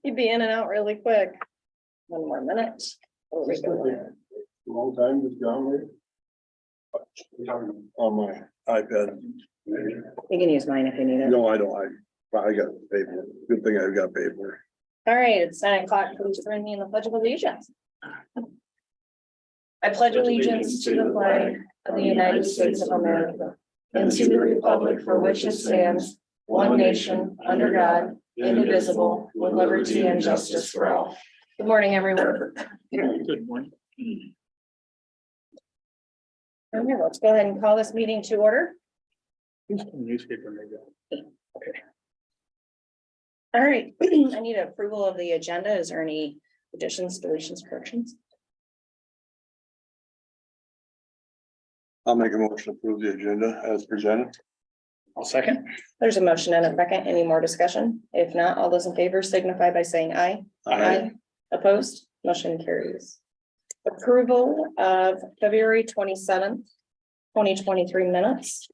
You'd be in and out really quick. One more minute. There we go. Long time just gone there. On my iPad. You can use mine if you need it. No, I don't. I got paper. Good thing I've got paper. All right, it's 9 o'clock. Please join me in the Pledge of Allegiance. I pledge allegiance to the flag of the United States of America and to the republic for which it stands, one nation, under God, indivisible, with liberty and justice for all. Good morning, everyone. Good morning. Okay, let's go ahead and call this meeting to order. Newspaper maybe. All right, I need approval of the agenda. Is there any additions, deletions, corrections? I'll make a motion to approve the agenda as presented. I'll second. There's a motion and a second. Any more discussion? If not, all those in favor signify by saying aye. Opposed? Motion carries. Approval of February 27th, 2023 minutes.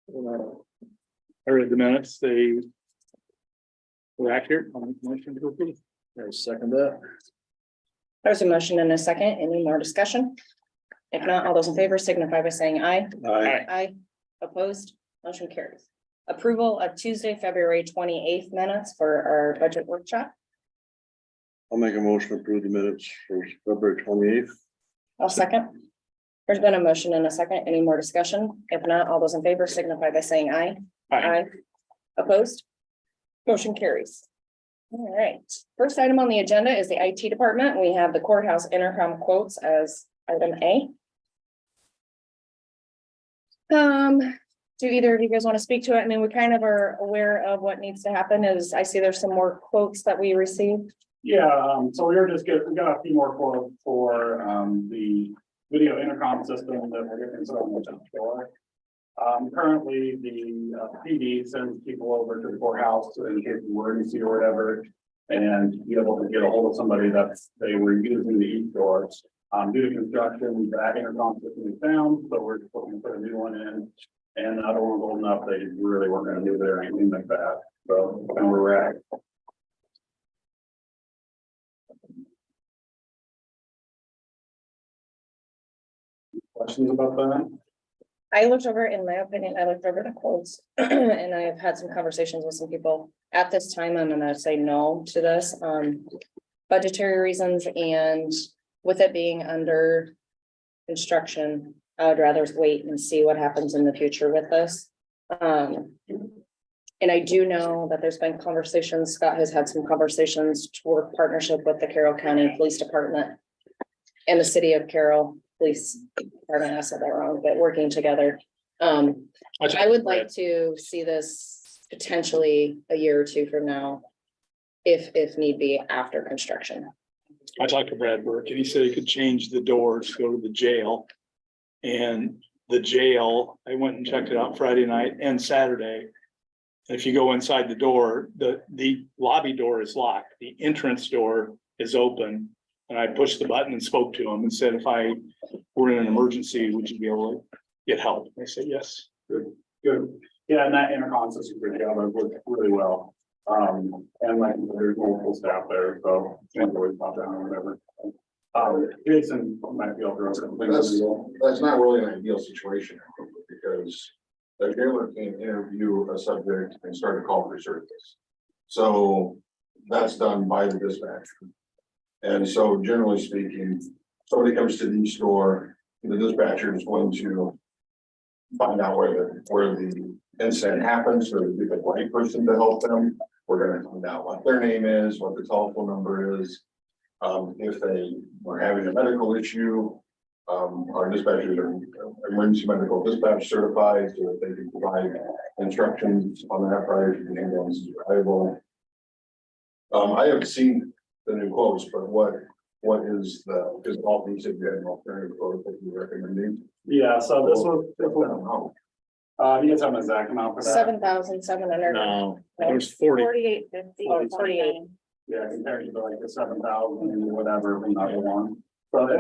I read the minutes, they were accurate. I'll make a motion to approve. I'll second that. There's a motion and a second. Any more discussion? If not, all those in favor signify by saying aye. Aye. Aye. Opposed? Motion carries. Approval of Tuesday, February 28th minutes for our budget workshop. I'll make a motion to approve the minutes for February 28th. I'll second. There's been a motion and a second. Any more discussion? If not, all those in favor signify by saying aye. Aye. Opposed? Motion carries. All right, first item on the agenda is the IT department. We have the courthouse intercom quotes as item A. Do either of you guys want to speak to it? I mean, we kind of are aware of what needs to happen. Is I see there's some more quotes that we received. Yeah, so we got a few more quotes for the video intercom system that we're getting on the top floor. Currently, the PD sends people over to the courthouse in case of emergency or whatever, and be able to get a hold of somebody that they were using the east doors. Due to construction, that intercom system is down, so we're just looking to put a new one in. And the other one was old enough, they really weren't going to do there or anything like that. So that's kind of where we're at. Questions about that? I looked over, in my opinion, I looked over the quotes and I've had some conversations with some people. At this time, I'm gonna say no to this, budgetary reasons, and with it being under construction, I would rather wait and see what happens in the future with this. And I do know that there's been conversations, Scott has had some conversations to work partnership with the Carroll County Police Department and the city of Carroll Police Department. I said that wrong, but working together. I would like to see this potentially a year or two from now, if need be, after construction. I talked to Brad Burke and he said he could change the doors, go to the jail. And the jail, I went and checked it out Friday night and Saturday. If you go inside the door, the lobby door is locked. The entrance door is open. And I pushed the button and spoke to him and said, if I were in an emergency, would you be able to get help? They said, yes. Good. Yeah, and that intercom system for the other worked really well. And like there's multiple staff there, so can't always pop down or whatever. Jason might be able to. That's not really an ideal situation, because the jailer can interview a subject and start a call for service. So that's done by the dispatcher. And so generally speaking, somebody comes to the store, the dispatcher is going to find out where the incident happens, so be the right person to help them. We're going to find out what their name is, what the telephone number is. If they were having a medical issue, our dispatchers are emergency medical dispatch certified, so that they can provide instructions on that prior to the ambulance's arrival. I haven't seen the new quotes, but what is the, because all these have been alternative quote that you recommending? Yeah, so this was, you guys have an exact amount for that? 7,700. No, there's 40. 4850. Oh, 48. Yeah, compared to like the 7,000 and whatever from the other one. So I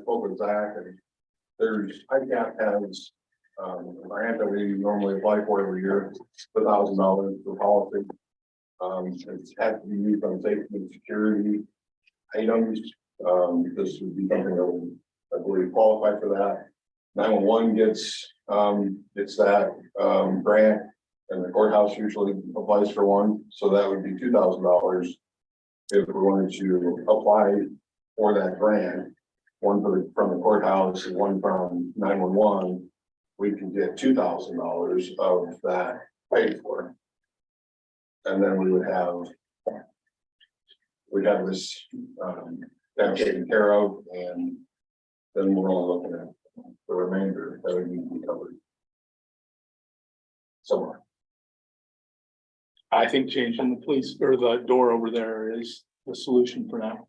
spoke with Zach, and ICAP has grant that we normally apply for every year, $1,000 for policy. It's had to be used on safety and security items. This would be something that would, I believe, qualify for that. 911 gets that grant, and the courthouse usually applies for one, so that would be $2,000 if we wanted to apply for that grant. One from the courthouse and one from 911, we can get $2,000 of that paid for. And then we'd have this down taken care of, and then we're only looking at the remainder that would need to be covered somewhere. I think changing the police or the door over there is the solution for now.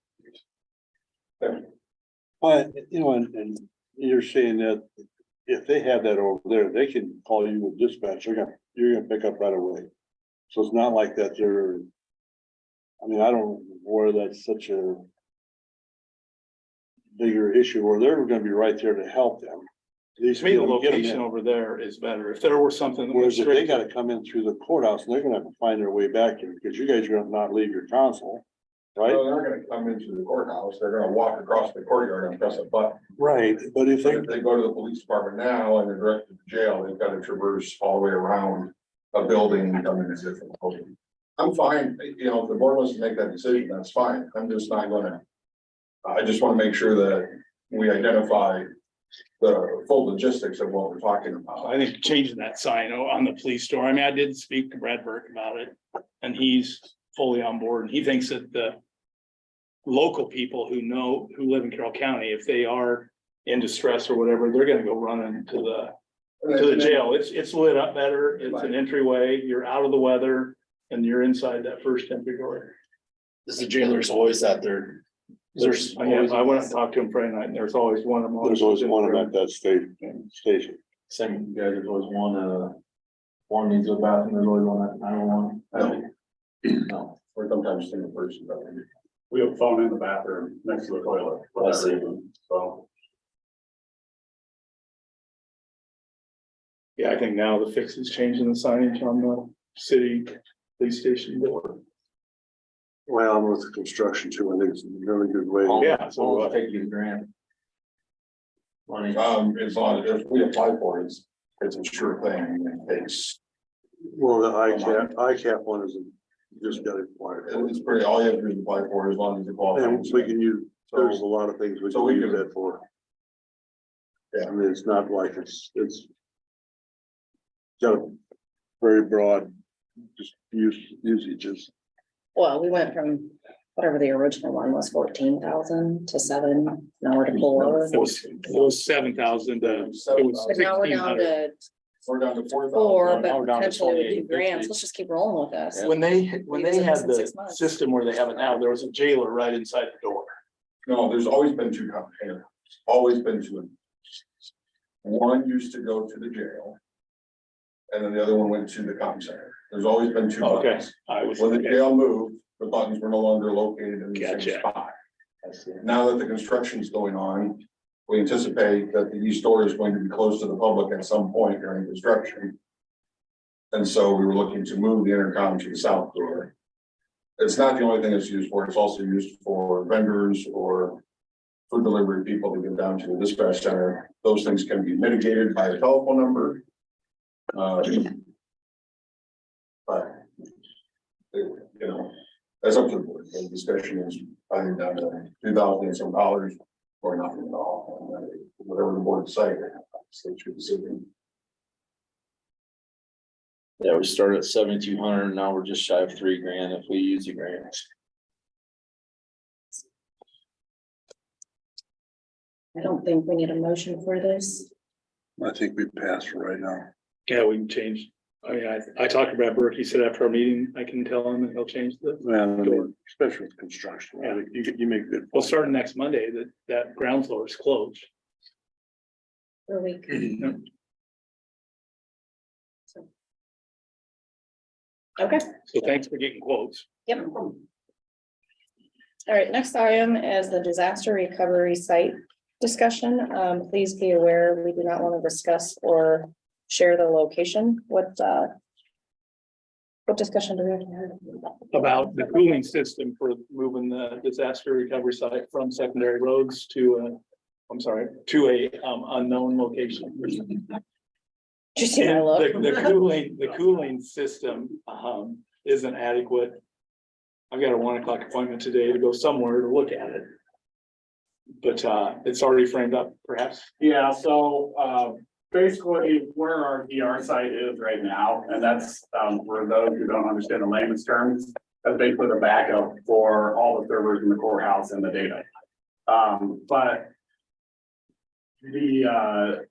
But, you know, and you're saying that if they have that over there, they can call you with dispatch, you're gonna pick up right away. So it's not like that they're, I mean, I don't know where that's such a bigger issue, where they're gonna be right there to help them. To me, the location over there is better. If there were something that was Whereas if they strict, gotta come in through the courthouse, and they're gonna have to find their way back here, because you guys are gonna not leave your console, right? So they're gonna come into the courthouse, they're gonna walk across the courtyard and press a button. Right, but if But they, if they go to the police department now and they're directed to jail, they've got to traverse all the way around a building and come in a different building. I'm fine, you know, if the board wants to make that decision, that's fine. I'm just not gonna. I just want to make sure that we identify the full logistics of what we're talking about. I think changing that sign on the police door. I mean, I did speak to Brad Burke about it, and he's fully on board. He thinks that the local people who live in Carroll County, if they are in distress or whatever, they're gonna go running to the jail. It's lit up better. It's an entryway. You're out of the weather and you're inside that first entry door. Is the jailer's always out there? I went and talked to him Friday night, and there's always one of them. there's always one of them at that station. Same guy, there's always one needs a bathroom, there's always one at 911. No. Or sometimes single person. but- We have a phone in the bathroom next to the toilet. for I that see. reason. So, Yeah, I think now the fix is changing the signage on the city police station door. Well, I'm with the construction too, I think it's a really good way. Yeah, so So I'll take you grant. Money. As long as if we apply for it, it's a sure thing, and it takes, Well, the ICAP one is just got it. it's pretty, all you have to do is apply for it as long as you qualify. And we can use, there's a lot of things we So can we use can- that for. Yeah. I mean, it's not like it's got a very broad, just usages. Well, we went from whatever the original one was, 14,000 to 7, now we're to 4. It was 7,000, it was But now we're down 1,600. to We're down to 4,000. 4, now we're but down to potentially we do 28, grants, let's just keep rolling with this. When they had in the 6 months. system where they have it now, there was a jailer right inside the door. No, there's always been two containers, always been two. One used to go to the jail. And then the other one went to the comm center. There's always been two Okay, buttons. I was, When the jail moved, the buttons were no longer located in the same Gotcha. spot. Now that the construction's going on, we anticipate that the east door is going to be closed to the public at some point during construction. And so we were looking to move the intercom to the south door. It's not the only thing it's used for, it's also used for vendors or food delivery people to get down to the dispatch center. Those things can be mitigated by a telephone number. But, you know, that's up to the board. The discussion is, I think, down to $2,000 and some dollars or nothing at all. And whatever the board decided, it's your decision. Yeah, we started at 7,200, now we're just shy of $3,000 if we use the grant. I don't think we need a motion for this. I think we passed for right now. yeah, we can change. I mean, I talked to Brad Burke, he said after our meeting, I can tell him and he'll change Man, I mean, especially with construction, I think you make good. Well, starting next Monday, that ground floor is closed. For a week. So. Okay, So thanks for getting quotes. yep. All right, next item is the disaster recovery site discussion. Please be aware, we do not want to discuss or share the location? What discussion do we have to have? About the cooling system for moving the disaster recovery site from secondary roads to a unknown location. Did you see my And look? the cooling system, isn't adequate. I've got a 1 o'clock appointment today to go somewhere to look at it. But, it's already framed up, perhaps. Yeah, so, basically where our DR site is right now, and that's, for those who don't understand the layman's terms, that's basically the backup for all the servers in the courthouse and the data. But the,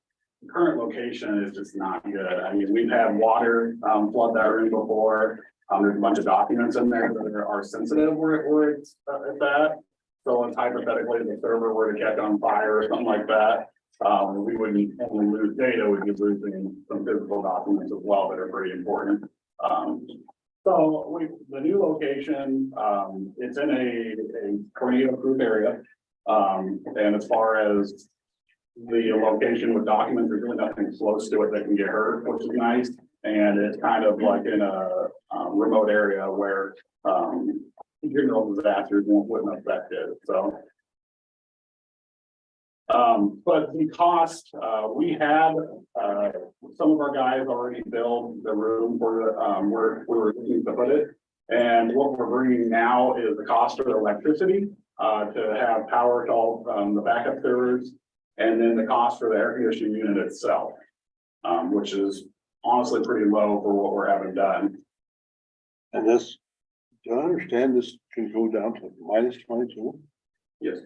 current location is just not good. I mean, we've had water, flood that room before. There's a bunch of documents in there that are sensitive where it's at that. So if hypothetically the server were to catch on fire or something like that, we wouldn't only lose data, we'd be losing some physical documents as well that are pretty important. The new location, it's in a tornado proof area. And as far as the location with documents, there's really nothing close to it that can get hurt, which is nice. And it's kind of like in a remote area where general disasters wouldn't affect it, so. But the cost, we had, some of our guys already built the room for, where we were looking to put it. And what we're bringing now is the cost of the electricity, to have power to all, the backup servers. And then the cost for the air conditioning unit itself, which is honestly pretty low for what we're having done. And this, do I understand this can go down to -22? Yes.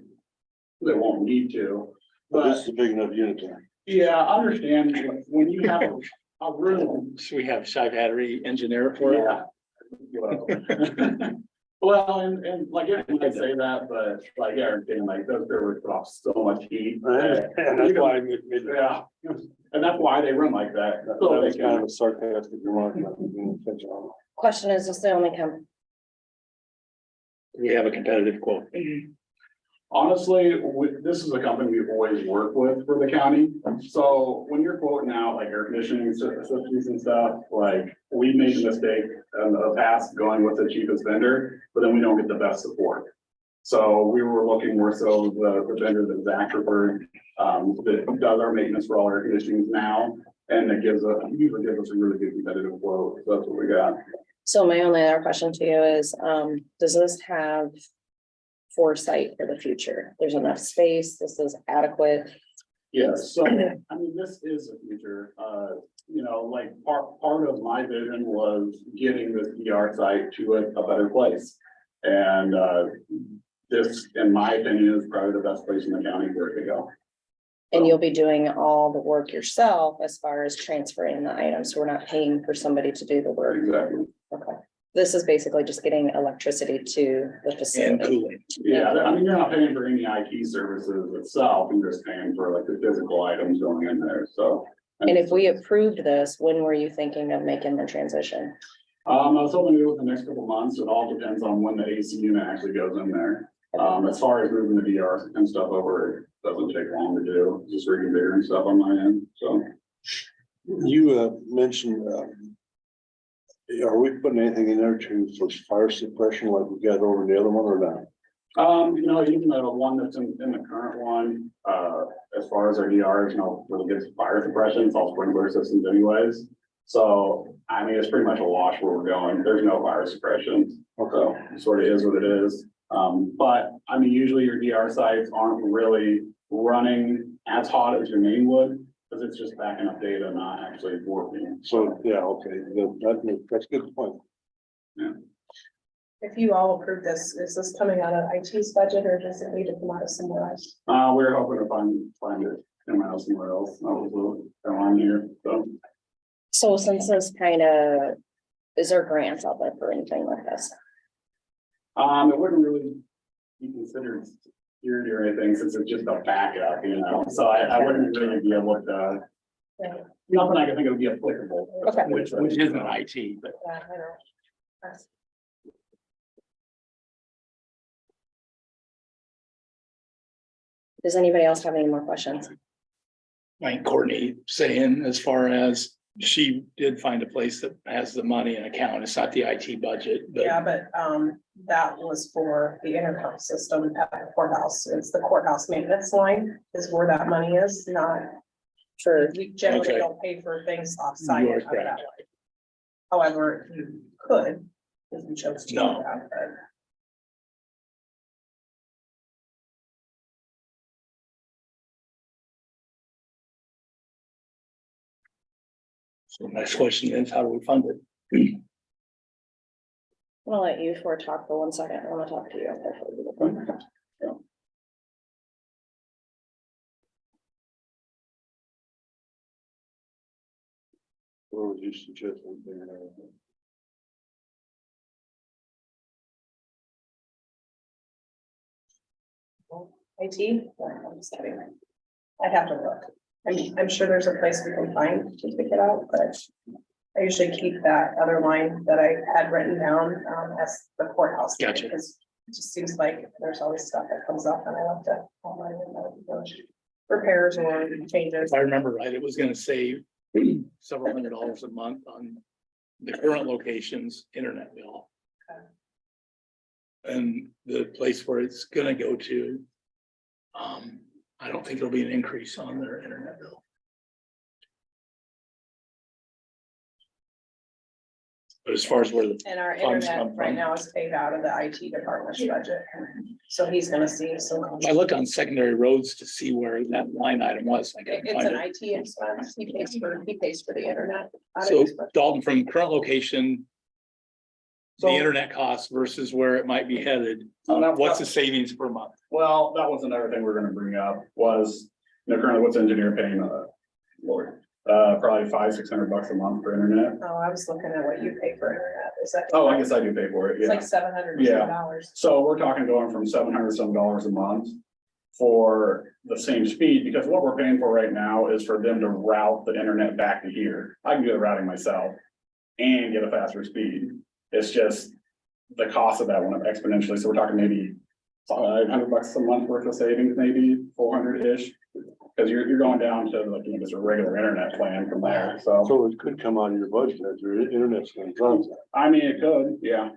They won't need to, But this but is a big enough unit there. yeah, understand when you have a room. Should we have Shy Battery engineer it for it? Yeah. Well, and like, yeah, you can say that, but like, yeah, understand, like, those servers put off so much heat. And that's why I made it. Yeah, and that's why they run like that. That So they was kind of can, a sarcastic remark. Not being intentional. Question is, this the only We have a competitive quote. honestly, this is a company we've always worked with for the county. So when you're quoting out like air conditioning systems and stuff, like, we made the mistake in the past going with the cheapest vendor, but then we don't get the best support. So we were looking more so the vendor that Zach preferred, that does our maintenance for all our air conditionings now. And it usually gives us a really good competitive quote. So that's what we got. So my only other question to you is, does this have foresight for the future? There's enough space, this is adequate. Yes, so, I mean, this is the future, like, part of my vision was getting this DR site to a better place. And, this, in my opinion, is probably the best place in the county for it to go. And you'll be doing all the work yourself as far as transferring the items, so we're not paying for somebody to do the work. Exactly. Okay. This is basically just getting electricity to the And facility. cooling. Yeah, I mean, you're not paying for any IT services itself, you're just paying for like the physical items going in there, so. And if we approved this, when were you thinking of making the transition? I was hoping to do it the next couple of months. It all depends on when the AC unit actually goes in there. As far as moving the DR and stuff over, it doesn't take long to do, just reconfiguring stuff on my end, so. You mentioned, are we putting anything in there for fire suppression like we got over the other one or not? Even the one that's in the current one, as far as our DRs, really good fire suppression, it's all sprinkler systems anyways. So, I mean, it's pretty much a wash where we're going. There's no fire suppression. So it sort of is what it is. But I mean, usually your DR sites aren't really running as hot as your main would, because it's just backing up data, not actually working. So, yeah, okay, that's a good point. If you all approve this, is this coming out of IT's budget or does it need to come out of somewhere else? We're hoping to find it somewhere else. That was going on here, so. So since this is there grants out there for anything like this? It wouldn't really be considered security or anything since it's just a backup, so I wouldn't really be able to. Yeah. Nothing I can think of would be applicable. Okay. Which isn't IT, but. Yeah, I know. That's- Does anybody else have any more questions? Like Courtney saying, as far as she did find a place that has the money in account. It's not the IT budget, but Yeah, but that was for the intercom system at the courthouse. It's the courthouse maintenance line is where that money is, not. For, We generally Okay. don't pay for things offsite. You are out of that correct. line. However, you could, if you chose to. do No. that, but so next question is, how do we fund it? I'll let you four talk for 1 second. I want to talk to you. What would you suggest? IT, I'm just kidding. I'd have to look. I'm sure there's a place we can find to pick it out, but I usually keep that other line that I had written down as the courthouse. Gotcha. Because it just seems like there's always stuff that comes up and I love to. Repairs or changes. If I remember right, it was gonna save several $100s a month on the current location's internet bill. And the place where it's gonna go to, I don't think there'll be an increase on their internet bill. But as far as where the And our funds internet come right from. now is paid out of the IT department's budget. So he's gonna see some. I look on secondary roads to see where that line item was. I couldn't It's find an it. IT expense. He pays for the internet. out of So his budget. Dalton, from current location, the So- internet cost versus where it might be headed, what's the savings per month? Well, that was another thing we're gonna bring up was, currently what's engineer paying, Lord, probably $500-600 a month for internet. Oh, I was looking at what you pay for internet. Is that? Oh, I guess I do pay for it, It's yeah. like $700 So we're talking going from $700 some a month for the same speed, because what we're paying for right now is for them to route the internet back to here. I can do the routing myself and get a faster speed. It's just the cost of that went up exponentially. So we're talking maybe $500 a month worth of savings, maybe 400-ish. Because you're going down to like, just a regular internet plan from there. So, So it could come out of your budget as your internet's gonna drop. I mean, it could, yeah.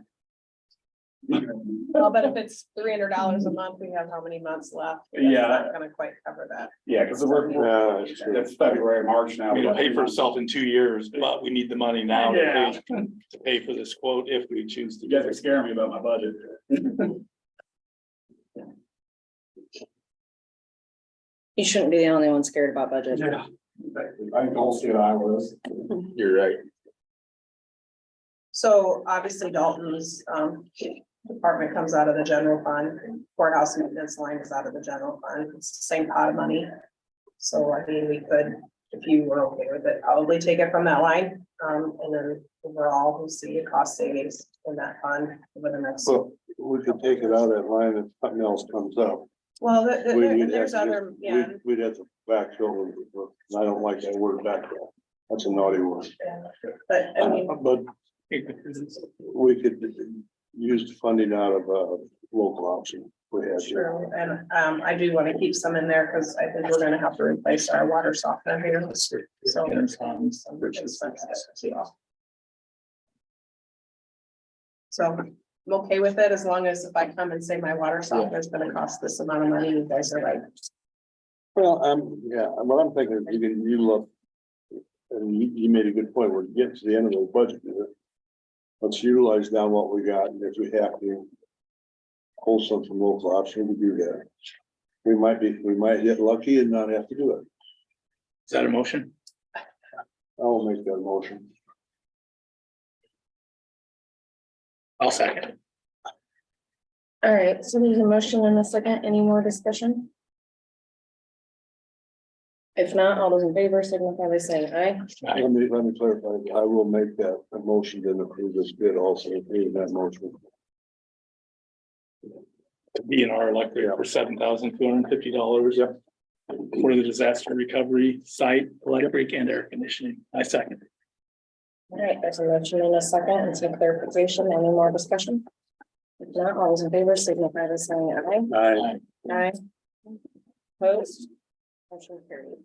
Well, but if it's $300 a month, we have how many months left? That's Yeah. Not gonna quite cover that. Yeah, because Yeah, it's true. it's February, March now. It'll pay for itself in 2 years, but we need the money now Yeah. to pay for this quote if we choose to. You guys are scaring me about my budget. You shouldn't be the only one scared about budget. I don't see that I was. You're right. So obviously Dalton's department comes out of the general fund. Courthouse maintenance line is out of the general fund. It's the same pot of money. So I mean, we could, if you were okay with it, probably take it from that line. And then overall, we'll see a cost savings in that fund over the next. Well, we could take it out of that line if something else comes up. Well, We'd have there's to other, just- yeah. We'd have to backfill, and I don't like that word backfill. That's a naughty word. But I mean, But we could use the funding out of local option. We had to. true, and I do want to keep some in there because I think we're gonna have to replace our water softener here. So there's some expenses too. So I'm okay with it as long as if I come and say my water softener is gonna cost this amount of money, you guys are like, Well, yeah, what I'm thinking, is you look, and you made a good point, we're getting to the end of the budget here. Let's utilize now what we got, and if we have to pull some from local option, we do that. We might get lucky and not have to do it. Is that a motion? I will make that motion. I'll second. All right, so there's a motion in a second. Any more discussion? If not, all those in favor signify by saying aye. Let me clarify, I will make that a motion to approve this bid also, in that motion. DNR electric for $7,250. Yep. For the disaster recovery site, electric and air conditioning. I second. All right, there's a motion in a second and some clarification. Any more discussion? If not, all those in favor signify by saying aye. Aye. Aye. Opposed? Motion carried.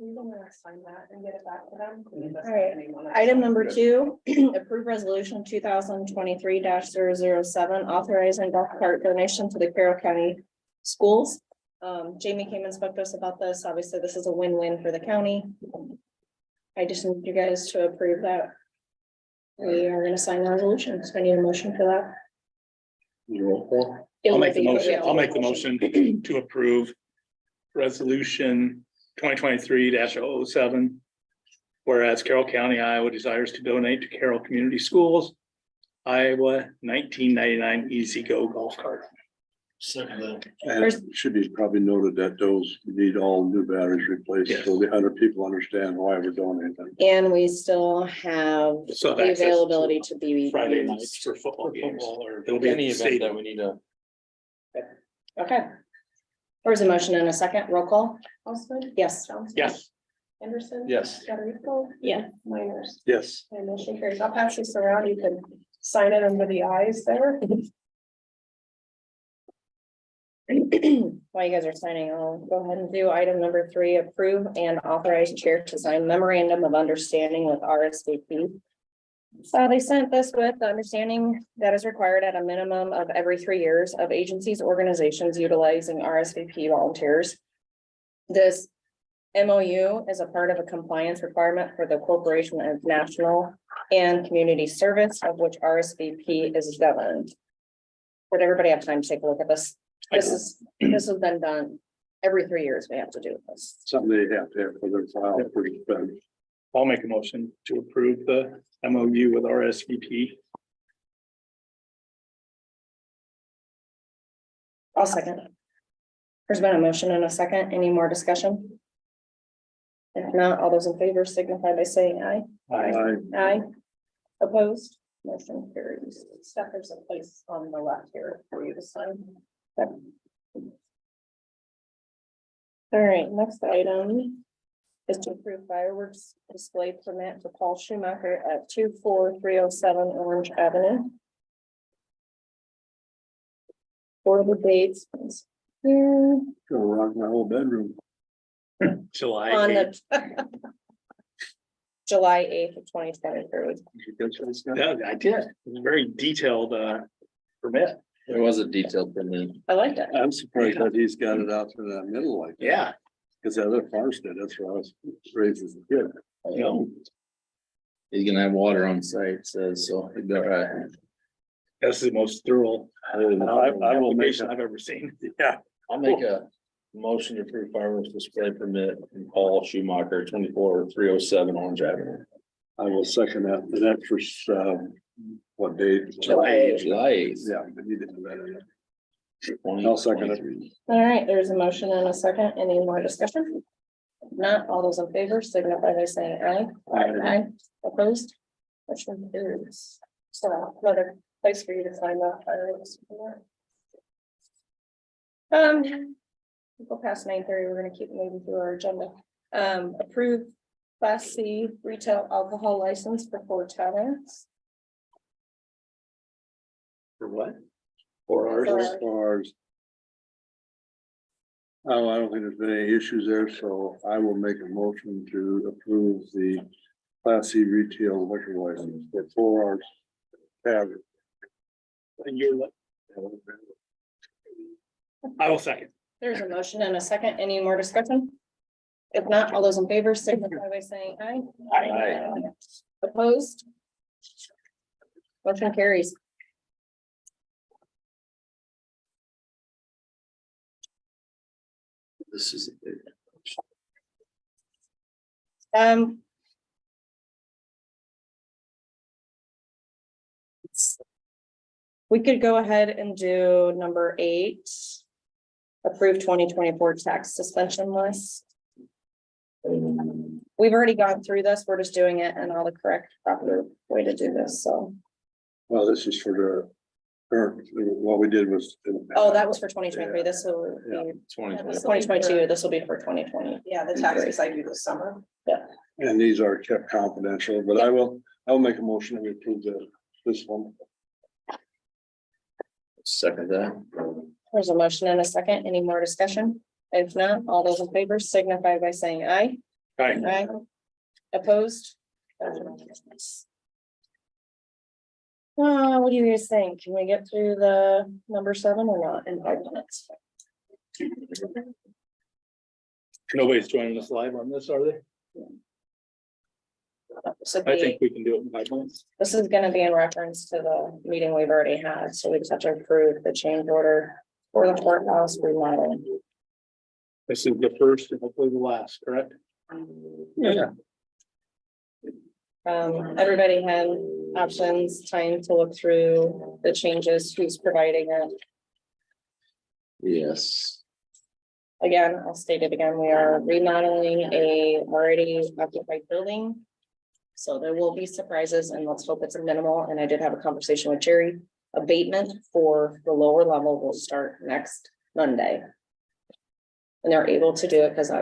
You gonna sign that and get it back to them? All right. Item number 2, approve resolution 2023-007, authorizing golf cart donation to the Carroll County Schools. Jamie came and spoke to us about this. Obviously, this is a win-win for the county. I just need you guys to approve that. We are gonna sign the resolution. So I need a motion for that. I'll make the motion, I'll make the motion to approve resolution 2023-007. Whereas Carroll County, Iowa desires to donate to Carroll Community Schools, Iowa 1999 Easy Go golf cart. And it should be probably noted that those need all new batteries replaced, so the other people understand why we're donating them. And we still have So the availability to be. Friday nights for football games, or it'll be Any at the event that stadium. we need to. Okay. There's a motion in a second. Roll call. Austin? Yes. Johnson? Yes, Anderson? Yes. Federico? Yeah. Miners? Yes, My motion carries. I'll pass this around. You can sign it under the eyes there. While you guys are signing, I'll go ahead and do item number 3, approve and authorize chair to sign memorandum of understanding with RSVP. So they sent this with the understanding that is required at a minimum of every 3 years of agencies, organizations utilizing RSVP volunteers. This MOU is a part of a compliance requirement for the Corporation of National and Community Service, of which RSVP is governed. Would everybody have time to take a look at this? This has been done every 3 years. We have to do this. something they have to have for their file. for the- I'll make a motion to approve the MOU with RSVP. I'll second. There's been a motion and a second. Any more discussion? If not, all those in favor signify by saying aye. I, Aye. Opposed? Motion carries. Steph, there's a place on the left here for you to sign. All right, next item is to approve fireworks display permit for Paul Schumacher at 24307 Orange Avenue. For the dates. Here gonna rock my whole bedroom. July on 8th. the July 8th of 2023. Yeah, I did. It was a very detailed permit. There was a detailed permit. I liked it. I'm surprised that he's got it out to that middle like that. Yeah, Cause the other farmstead, that's where I was raised as a kid. you know, He's gonna have water on site, says, so he'll be all right. that's the most thorough I will make, application I've ever seen. yeah, I'll make a motion to approve fireworks display permit from Paul Schumacher, 24307 Orange Avenue. I will second that. And that's for, what date? July July 8th. Yeah, but you didn't do that. 2023. I'll second it. All right, there's a motion and a second. Any more discussion? If not, all those in favor signify by saying aye. Aye. Opposed? Motion carries. So another place for you to sign that fireworks. We'll go past 9:30. We're gonna keep moving through our agenda. Approve Class C retail alcohol license for 4 taverns. For what? 4 hours. For- As far as. Oh, I don't think there's been any issues there, so I will make a motion to approve the Class C retail liquor license for 4 hours. Tavern. And you're, I will second. There's a motion and a second. Any more discussion? If not, all those in favor signify by saying aye. Aye. Opposed? Motion carries. This is. Um. We could go ahead and do number 8. Approve 2024 tax suspension list. We've already gone through this. We're just doing it in all the correct proper way to do this, so. Well, this is for the current, what we did was. Oh, that was for 2023. This will Yeah. be 2020. 2022. This will be for 2020. Yeah, the taxes I do this summer. And these are kept confidential, but I will make a motion to approve this one. Second that. There's a motion and a second. Any more discussion? If not, all those in favor signify by saying aye. Aye. Opposed? What do you guys think? Can we get through the number 7 or not in 5 minutes? Nobody's joining us live on this, are they? So I think we can do it in 5 minutes. this is gonna be in reference to the meeting we've already had, so we just have to approve the change order for the courthouse remodeling. This is the first and hopefully the last, correct? Yeah. Everybody had options, time to look through the changes, who's providing it. Yes. Again, I'll state it again, we are remodeling a already occupied building. So there will be surprises and let's hope it's a minimal. And I did have a conversation with Jerry. Abatement for the lower level will start next Monday. And they're able to do it because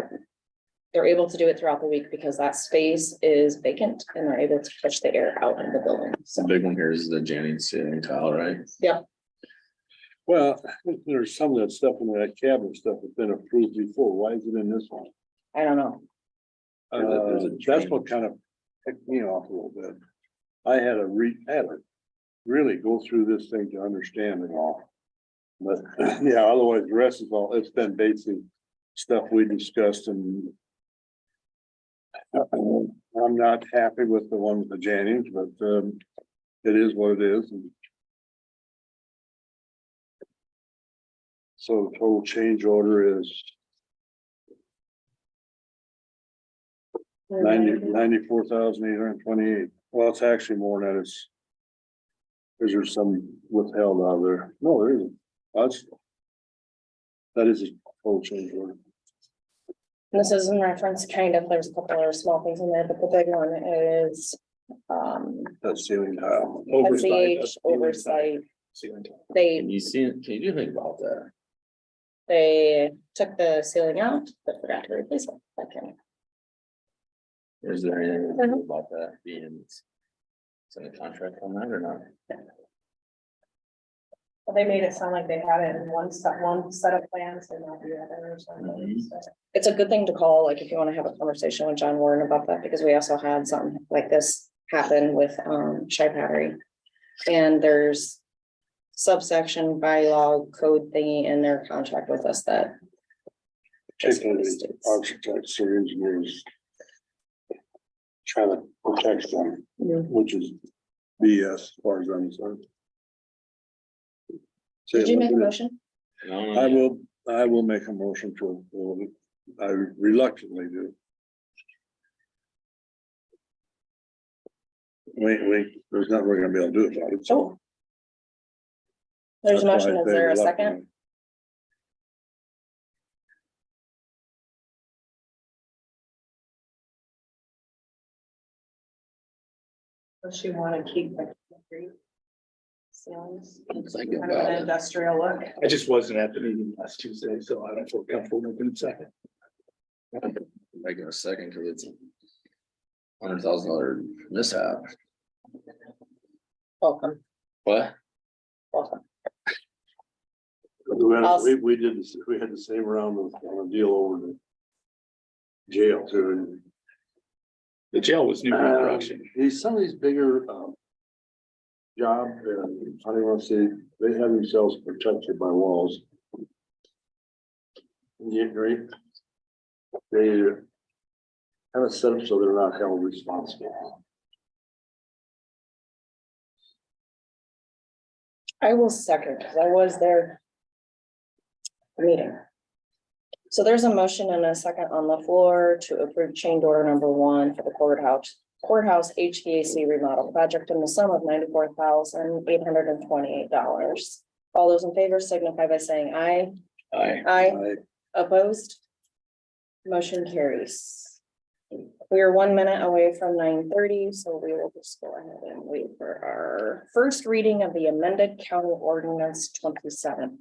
they're able to do it throughout the week because that space is vacant and they're able to push the air out in the building. The So, big one here is the Jennings ceiling tile, right? yeah, Well, there's some of that stuff in that cabinet stuff that's been approved before. Why is it in this one? I don't know. There's a That's drain. what kind of picked me off a little bit. I had to really go through this thing to understand it all. But yeah, otherwise the rest is all, it's been basic stuff we discussed and I'm not happy with the one with the Jennings, but it is what it is. So the total change order is 94,828. Well, it's actually more than that. Is there some withheld out there? No, there isn't. That is a total change order. This is in reference kind of, there's a couple other small things in there, but the big one is That ceiling tile. SEH oversight. Ceiling tile. Can you see it? Can you do anything about that? They took the ceiling out, but forgot to replace it. Okay. Is there anything we can do about that being? It's in the contract on that or not? Well, they made it sound like they had it in one set of plans and not the other or something. So. It's a good thing to call, like, if you want to have a conversation with John Warren about that, because we also had something like this happen with, Shy Battery. And there's subsection bylaw code thingy in their contract with us that. Particularly architects or engineers. Trying to protect them, which is BS as far as I'm concerned. Did you make a motion? No, I will make a motion to, I reluctantly do. Wait, there's nothing we're gonna be able to do about it, so. There's a that's why motion. I Is say there a reluctantly. second? Does she want to keep the concrete ceilings? Think Kind of about an it. industrial look. I just wasn't at the meeting last Tuesday, so I don't feel comfortable making a second. Making a second because it's $100,000 mishap. Welcome, What? welcome. We did this, we had the same round on a deal over the jail too. The jail was new construction. Some of these bigger, job, I don't want to say, they have themselves protected by walls. You agree? They have it set up so they're not held responsible. I will second, because I was there. Meeting. So there's a motion and a second on the floor to approve change order number 1 for the courthouse HVAC remodel project in the sum of $94,828. All those in favor signify by saying aye. Aye. Aye. Opposed? Motion carries. We are 1 minute away from 9:30, so we will just go ahead and wait for our first reading of the amended county ordinance 27.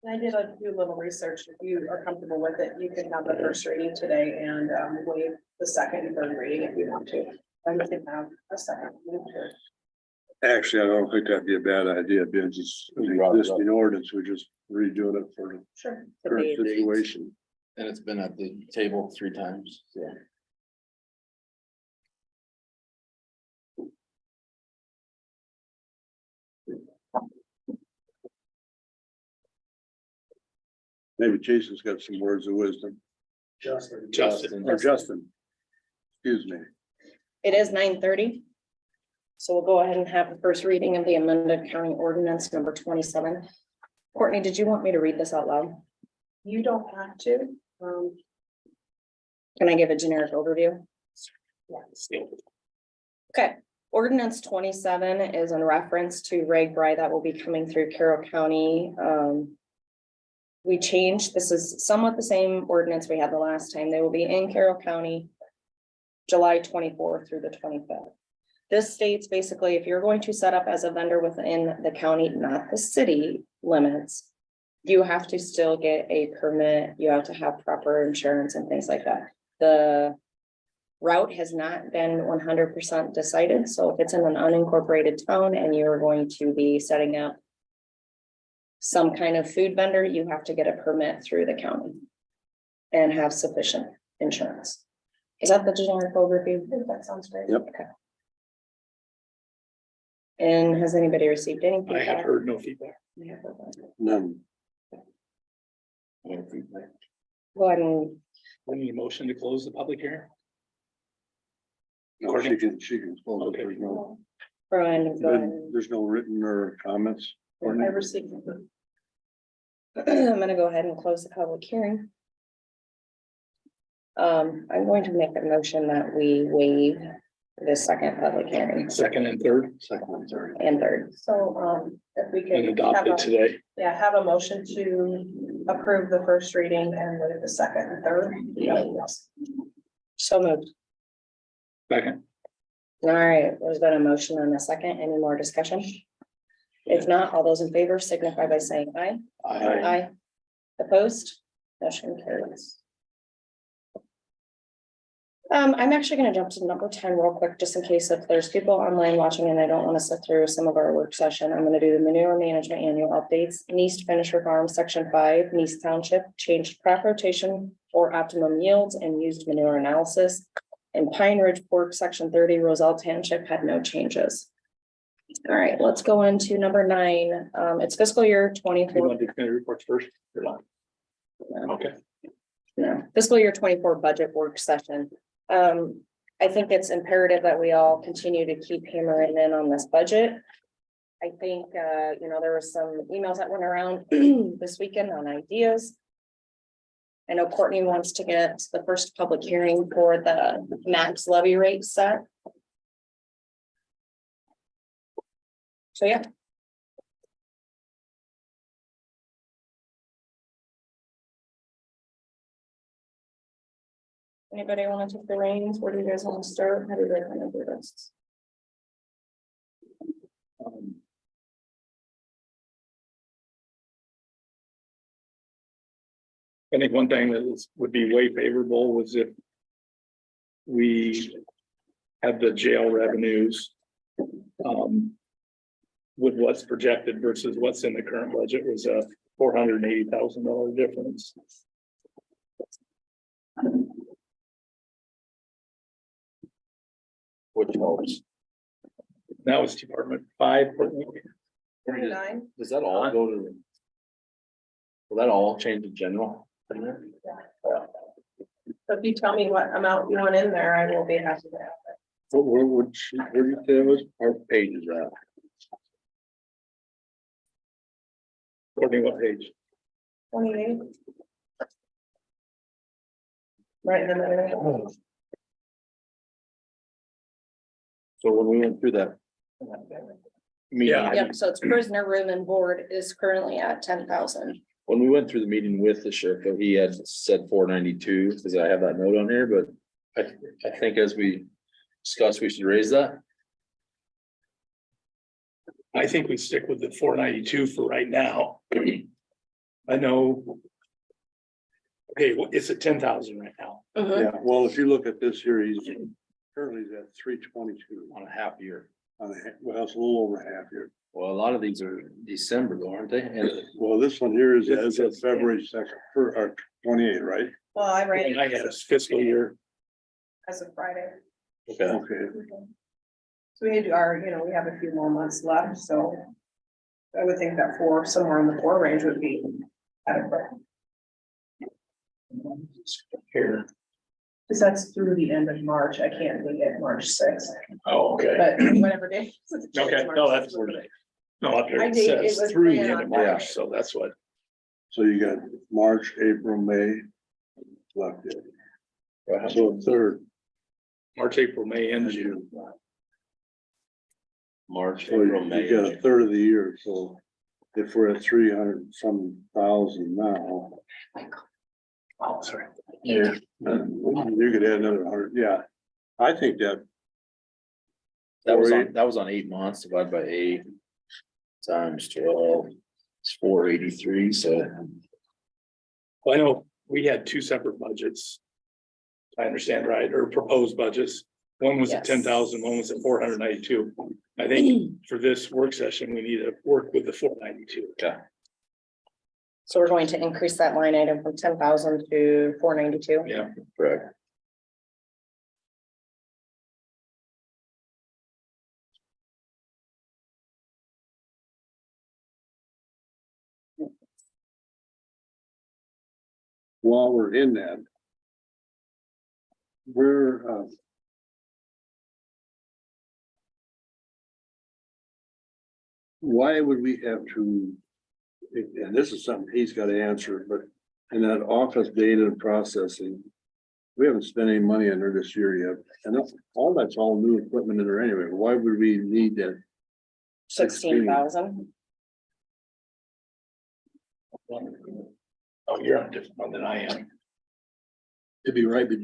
I did do a little research. If you are comfortable with it, you can have the first reading today and waive the second and third reading if you want to. And we can have a second. Actually, I don't think that'd be a bad idea, because it's an existing ordinance, we're just redoing it for the Sure. current situation. And it's been at the table 3 times, so. Maybe Jason's got some words of wisdom, Justin. or Justin. Excuse me. It is 9:30. So we'll go ahead and have the first reading of the amended county ordinance number 27. Courtney, did you want me to read this out loud? You don't have to, Can I give a generic overview? yeah. Okay, ordinance 27 is in reference to Reg Bri that will be coming through Carroll County. We changed, this is somewhat the same ordinance we had the last time. They will be in Carroll County July 24th through the 25th. This states basically, if you're going to set up as a vendor within the county, not the city limits, you have to still get a permit. You have to have proper insurance and things like that. The route has not been 100% decided. So if it's in an unincorporated town and you're going to be setting up some kind of food vendor, you have to get a permit through the county and have sufficient insurance. Is that the generic overview? I think that sounds great. Yep. Okay. And has anybody received any I have feedback? heard no feedback. I have heard none. None. Go ahead and, We need a motion to close the public hearing. No, she can close it. Okay. There's no, Brian, go ahead. there's no written or comments. I received them. I'm gonna go ahead and close the public hearing. I'm going to make a motion that we waive the second public hearing Second and third Second and third. and third. So, if we and could have adopted a, today. yeah, have a motion to approve the first reading and waive the second and third. Yes. So moved. Second. All right, there's been a motion and a second. Any more discussion? If not, all those in favor signify by saying aye. Aye. Opposed? Motion carries. I'm actually gonna jump to number 10 real quick, just in case if there's people online watching and they don't want to sit through some of our work session. I'm gonna do the manure management annual updates. East Finisher Farm, section 5, East Township, changed crop rotation for optimum yields and used manure analysis. And Pine Ridge Fork, section 30, Roselle Township had no changes. All right, let's go into number 9. It's fiscal year You 24. want to do committee reports first? Or not? Okay. No, fiscal year 24 budget work session. I think it's imperative that we all continue to keep hammering in on this budget. I think, there were some emails that went around this weekend on ideas. I know Courtney wants to get the first public hearing for the max levy rate set. So, yeah. Anybody want to take the reins? Where do you guys want to start? How do you guys want to do this? I think one thing that would be way favorable was if we had the jail revenues with what's projected versus what's in the current budget was a $480,000 difference. Which helps. That was Department 5. 29. Does that all go to? Will that all change to general? So if you tell me what amount you want in there, I will be happy to have it. Where would you say it was? Our page is that? Courtney, what page? 28. Right in the middle. So when we went through that. Meeting, Yeah. Yep, so it's prisoner room and board is currently at 10,000. when we went through the meeting with the sheriff, he had said 492, because I have that note on here, but I think as we discussed, we should raise that. I think we stick with the 492 for right now. I know. Okay, well, it's at 10,000 right now. Yeah, well, if you look at this here, he's currently at 322 On a half year. on well, it's a little over half year. Well, a lot of these are December though, aren't they? And Well, this one here is as of February 2nd, or 28, right? Well, I ran And I it had a fiscal year. as of Friday. Okay, Okay, So we need to, we have a few more months left, so. I would think that somewhere in the 4 range would be adequate. Here. Because that's through the end of March. I can't do it March 6th, Oh, okay. but whatever day. Okay, no, that's no, up here I it think it says was through the planned end of on March, Friday. so that's what. so you got March, April, May left. Wow. So third, March, April, May, and June. March, so April, May. you got a third of the year, so if we're at 300-some-thousand now. Oh, sorry. You could add another 100, yeah, I think that. That was on 8 months divided by 8 times 12. It's 483, so. Well, I know we had 2 separate budgets. I understand, right, or proposed budgets. One was at Yes. 10,000, one was at 492. I think for this work session, we need to work with the 492. Okay. So we're going to increase that line item from 10,000 to 492. Yeah, Correct. While we're in that. Why would we have to, and this is something he's got to answer, but in that office data and processing. We haven't spent any money on there this year yet, and that's all new equipment in there anyway. Why would we need that? 16,000. oh, you're on a different one than I am. To be right, but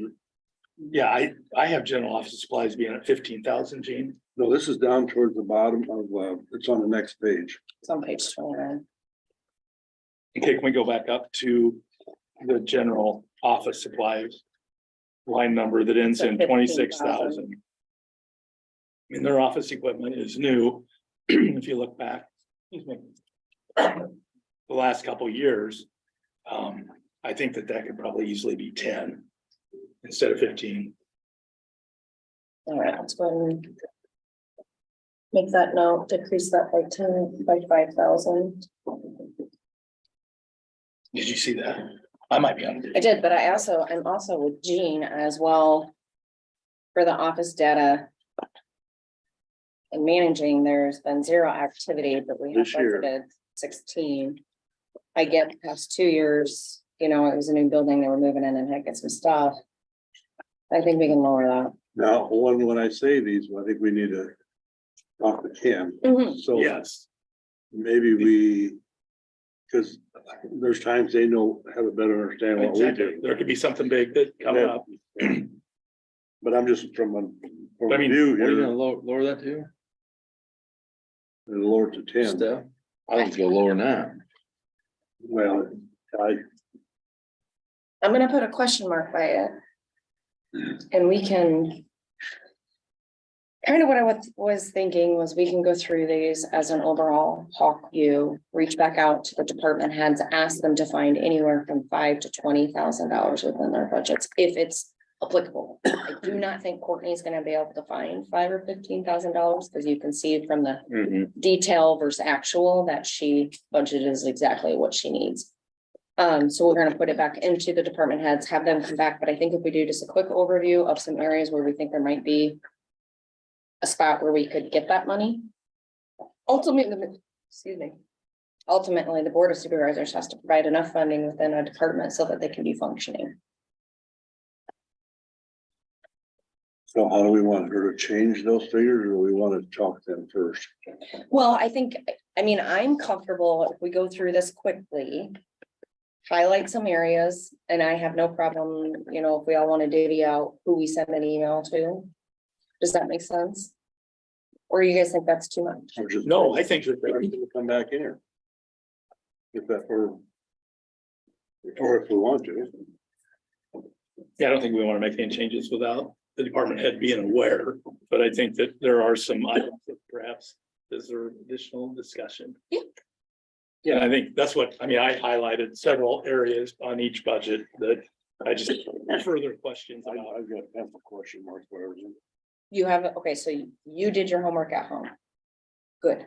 Yeah, I have general office supplies being at 15,000, Gene. no, this is down towards the bottom of, it's on the next page. It's on page 29. Okay, can we go back up to the general office supplies? Line number that ends in 26,000. I mean, their office equipment is new. If you look back, excuse me, the last couple of years, I think that could probably easily be 10 instead of 15. All right, let's go ahead and make that note, decrease that by 5,000. Did you see that? I might be on. I did, but I'm also with Jean as well. For the office data. And managing, there's been 0 activity, but we have This year. budgeted 16. I get the past 2 years, it was a new building, they were moving in and had to get some stuff. I think we can lower that. Now, when I say these, I think we need to talk to Ken, so Yes, maybe because there's times they have a better understanding what we exactly. do. There could be something big that coming up. But I'm just from I a mean, view What are you here, gonna lower that to? and lower to 10. Steph? I think go lower than that. Well, I'm gonna put a question mark by it. And we can. Kind of what I was thinking was we can go through these as an overall hawk view, reach back out to the department heads, ask them to find anywhere from $5,000 to $20,000 within their budgets, if it's applicable. I do not think Courtney's gonna be able to find $5,000 or $15,000, because you can see from the detail versus actual that she budgeted is exactly what she needs. So we're gonna put it back into the department heads, have them come back, but I think if we do just a quick overview of some areas where we think there might be a spot where we could get that money. Ultimately, the Board of Supervisors has to provide enough funding within a department so that they can be functioning. so how do we want her to change those figures, or do we want to talk to them first? Well, I'm comfortable if we go through this quickly. Highlight some areas, and I have no problem, if we all want to divvy out who we send an email to. Does that make sense? Or you guys think that's too much? Or just- No, I think that We'll come back in here. If that were. Or if we want to. Yeah, I don't think we want to make any changes without the department head being aware, but I think that there are some items that perhaps deserve additional discussion. Yeah. Yeah, I think that's what, I highlighted several areas on each budget that I just, further questions I, about, I've got half a question mark, whatever. You have, okay, so you did your homework at home. Good.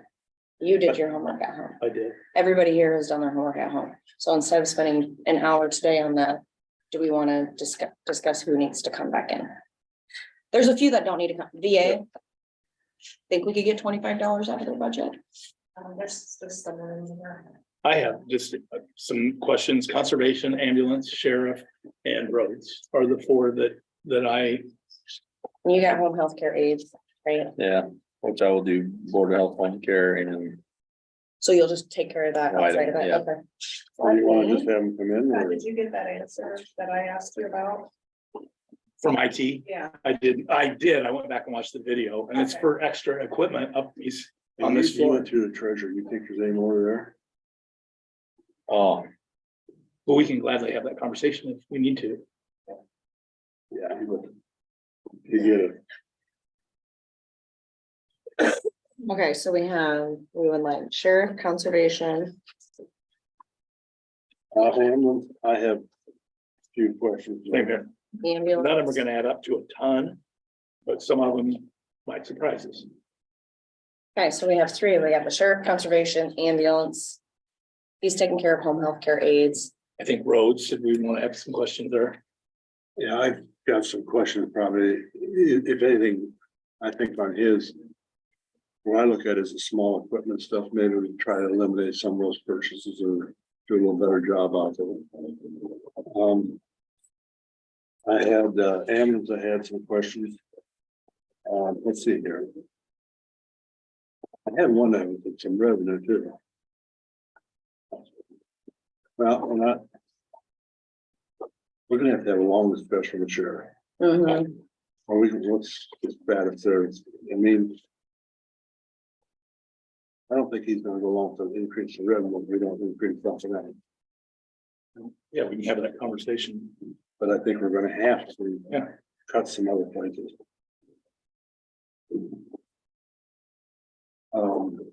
You did your homework at home. I did. Everybody here has done their homework at home. So instead of spending an hour today on that, do we want to discuss who needs to come back in? There's a few that don't need to come. VA. Think we could get $25 out of their budget? There's some in there. I have just some questions. Conservation, ambulance, sheriff, and roads are the four that I, You got home health care aides, right? Yeah, which I will do Board of Health, Home Care and So you'll just take care of that Right, outside of it, yeah. okay. Or you wanna just have them come in, or Did you get that answer that I asked you about? from IT, Yeah. I did. I went back and watched the video and it's Okay. for extra equipment up these on and this you went floor. through the treasure, you think there's any more there? oh, But we can gladly have that conversation if we need to. Yeah. You get it. Okay, so we would like sheriff, conservation, Ambulance, I have a few questions. Same here. None of them are ambulance. gonna add up to a ton, but some of them might surprise us. Okay, so we have three. We have the sheriff, conservation, ambulance. He's taking care of home health care aides. I think roads, should we want to have some questions there? Yeah, I've got some questions probably, if anything, I think on his. What I look at is the small equipment stuff, maybe we can try to eliminate some of those purchases or do a little better job out of it. I had ambulance, I had some questions. Let's see here. I had one that was some revenue too. Well, we're gonna have to have a long discussion with sheriff, Mhm. or we can, what's bad if there's, I mean. I don't think he's gonna go along to increase the revenue, if we don't increase something else, Yeah, we can have that conversation. but I think we're gonna have to. Yeah. Cut some other places. Um.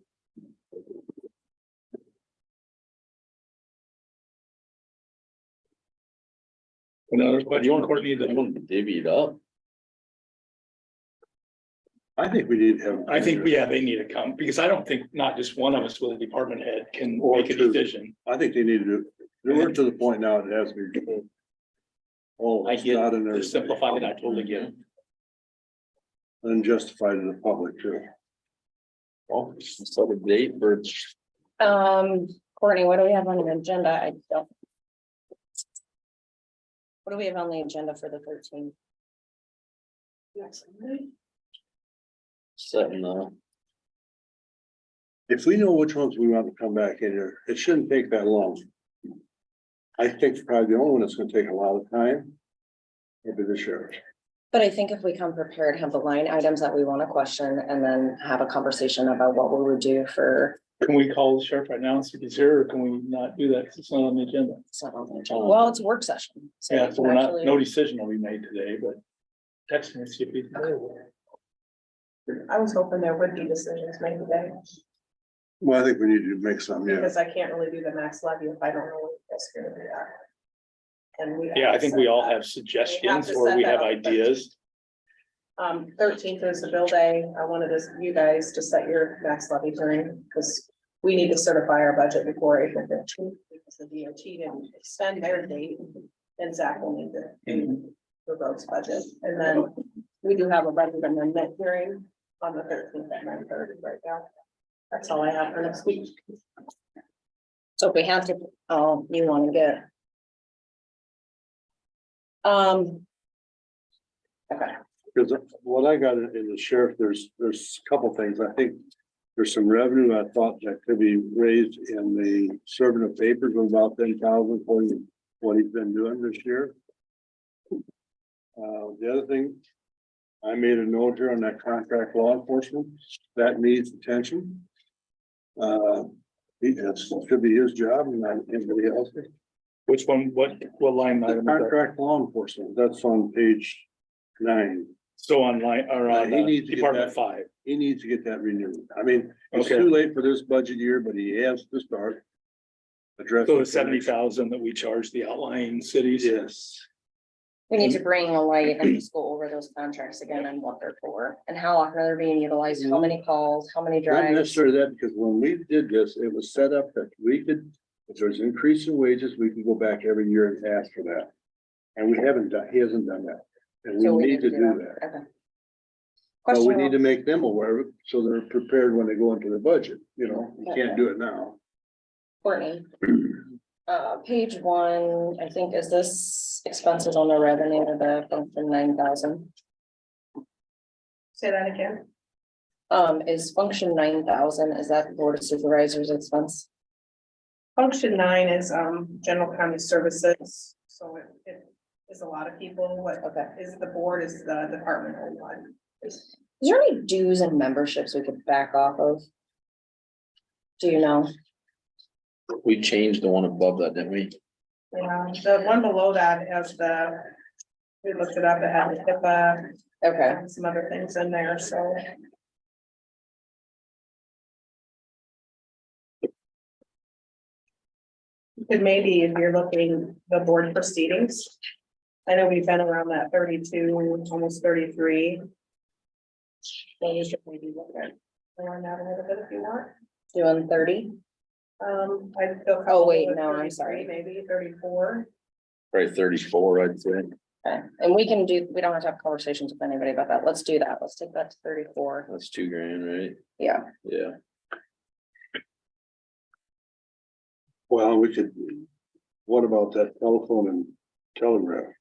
Another you question, want Courtney, you that want to divvy it up? I think we need to have. I think, yeah, they need to come, because I don't think not just one of us with a department head can Or make a two. decision. I think they need to do, we're to the point now it has to be. Oh, I it's get not in to there. simplify it, I totally get it. Unjustified to the public too. Well, set a date for, Courtney, what do we have on the agenda? I don't. What do we have on the agenda for the 13th? setting If we know which ones we want to come back in here, it shouldn't take that long. I think probably the only one that's gonna take a lot of time. Will be the sheriff. But I think if we come prepared, have the line items that we want to question, and then have a conversation about what we would do for. Can we call the sheriff right now and see if he's here, or can we not do that? 'Cause it's not on the agenda. It's not on the agenda. Well, it's a work session. Yeah, so we're not, actually- no decision will be made today, but text me and see if he's available. I was hoping there would be decisions made today, Well, I think we need to make some, yeah. because I can't really do the max levy if I don't know what that's gonna be at. And we. Yeah, I think we all have suggestions or we have ideas. 13th is the bill day. I wanted you guys to set your max levy hearing, because we need to certify our budget before April 15th, because the DOT didn't extend their date. And Zach will need to do the roads budget, and then we do have a budget amendment hearing on the 13th at 9:30 right now. That's all I have for next week. So if we have to, you want to get. Okay, Because what I got in the sheriff, there's a couple things. I think there's some revenue I thought that could be raised in the serving of papers of about 10,000 for what he's been doing this year. The other thing, I made a note here on that contract law enforcement, that needs attention. Should be his job and not anybody else's. Which one, what line The item? is that? contract law enforcement, that's on page 9. So online or on He needs to get Department that. 5. He needs to get that renewed. I mean, it's Okay. too late for this budget year, but he has to start. Address. So the 70,000 that we charge the outlying cities. Yes, We need to bring a light and just go over those contracts again and what they're for and how often they're being utilized, how many calls, how many Not drives. necessarily that, because when we did this, it was set up that we could, if there's an increase in wages, we can go back every year and ask for that. And we haven't done, he hasn't done that. And So we need to do that. Okay. But we Question, need to make them aware of it, so they're prepared when they go into the budget, you know, you can't do it now. Courtney. Page 1, I think, is this expenses on the revenue, the function 9,000? Say that again. Is function 9,000, is that the board of supervisors expense? Function 9 is, general county services, so it is a lot of people, what Okay. is the board is the department one. Is there any dues and memberships we could back off of? Do you know? We changed the one above that, didn't we? Yeah, the one below that has we looked it up, it had the HIPAA, Okay, and some other things in there, so. You could maybe, if you're looking the board proceedings. I know we've been around that 32, almost 33. So you should maybe look at on that a little bit if you want. doing 30? I feel. Oh, wait, comfortable with no, I'm 33, sorry. Maybe 34. Probably 34, I'd say. Okay, and we don't have to have conversations with anybody about that. Let's do that. Let's take that to 34. That's $2,000, right? Yeah, Yeah. Well, we could, what about that telephone and telegraph?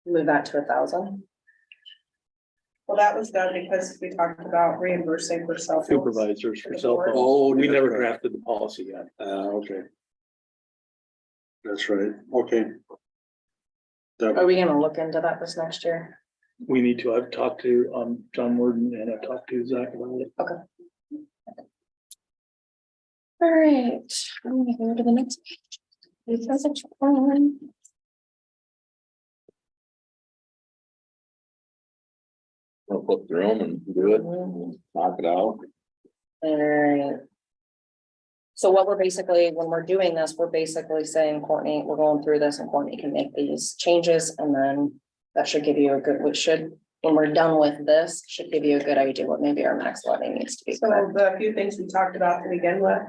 move that to 1,000. Well, that was done because we talked about reimbursing for cell phones. Supervisors for cell phones. Oh, We never that's right. drafted the policy yet. Okay. That's right, okay. Are we gonna look into that this next year? We need to, I've talked to, John Warden and I've talked to Zach about it. All right, I'm gonna go to the next page. Because it's fun. We'll flip through them and do it, knock it out. Alright. So what we're basically, when we're doing this, we're basically saying, Courtney, we're going through this and Courtney can make these changes and then that should give you a good, when we're done with this, should give you a good idea what maybe our max levy needs to be. So the few things we talked about to begin with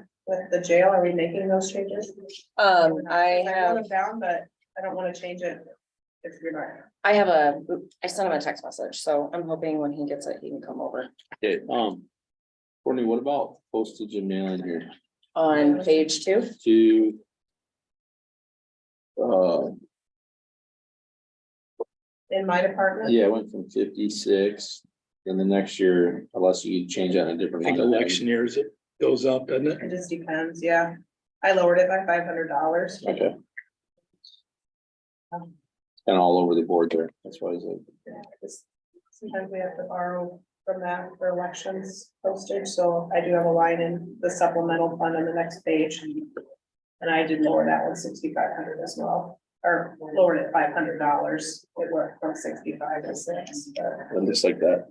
the jail, are we making those changes? I wrote have, it down, but I don't want to change it if you're not. I sent him a text message, so I'm hoping when he gets it, he can come over. Okay, Courtney, what about postage and mailing here? On page 2, To. In my department? Yeah, it went from 56, and the next year, unless you change that in a I different. think line item. election years, it goes up, doesn't it? It just depends, yeah. I lowered it by $500. Okay. And all over the board there, that's why I said. Yeah, just sometimes we have to borrow from that for elections postage, so I do have a line in the supplemental fund on the next page. And I did lower that one 6,500 as well, or lowered it $500. It went from 65 to 6. but- And just like that,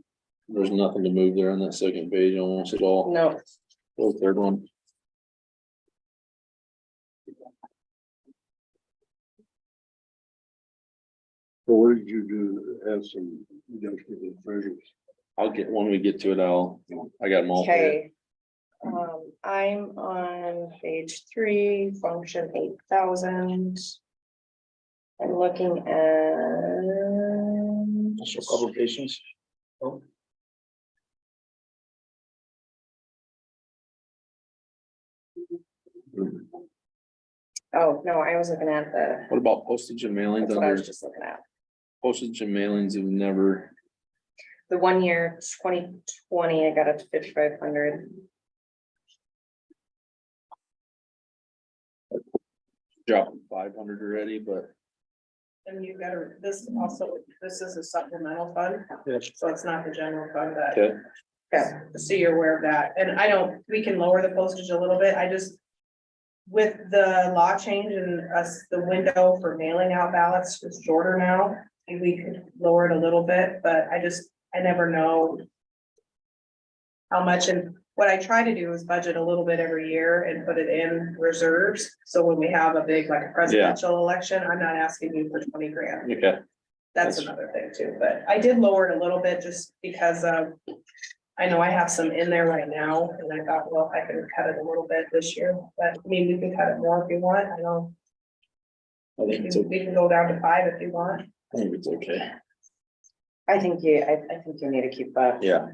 there's nothing to move there on that second page almost at all. no, Oh, third one. So what did you do, have some, treasures? I'll get, when we get to it, I got them all. here. okay. I'm on page 3, function 8,000. I'm looking at. So publications. Oh, Oh, no, I was looking at What about postage and mailings? that's what I was Under just looking at. postage and mailings have never, The 1 year, 2020, I got it to 5,500. dropped 500 already, but And you gotta, this also, this is a supplemental fund, yeah. so it's not the general fund that. okay. Okay, So you're aware of that, and I don't, we can lower the postage a little bit, I just. With the law change and us, the window for mailing out ballots is shorter now, and we could lower it a little bit, but I never know. How much, and what I try to do is budget a little bit every year and put it in reserves. So when we have a big, like a presidential election, I'm not asking you for 20 grand. Okay, That's another thing too, but I did lower it a little bit just because I know I have some in there right now and I thought, well, I could cut it a little bit this year, but I mean, we can cut it more if you want. I know. I think it's, We can go down to 5 if you want. I think it's okay. I think you need to keep that. Yeah.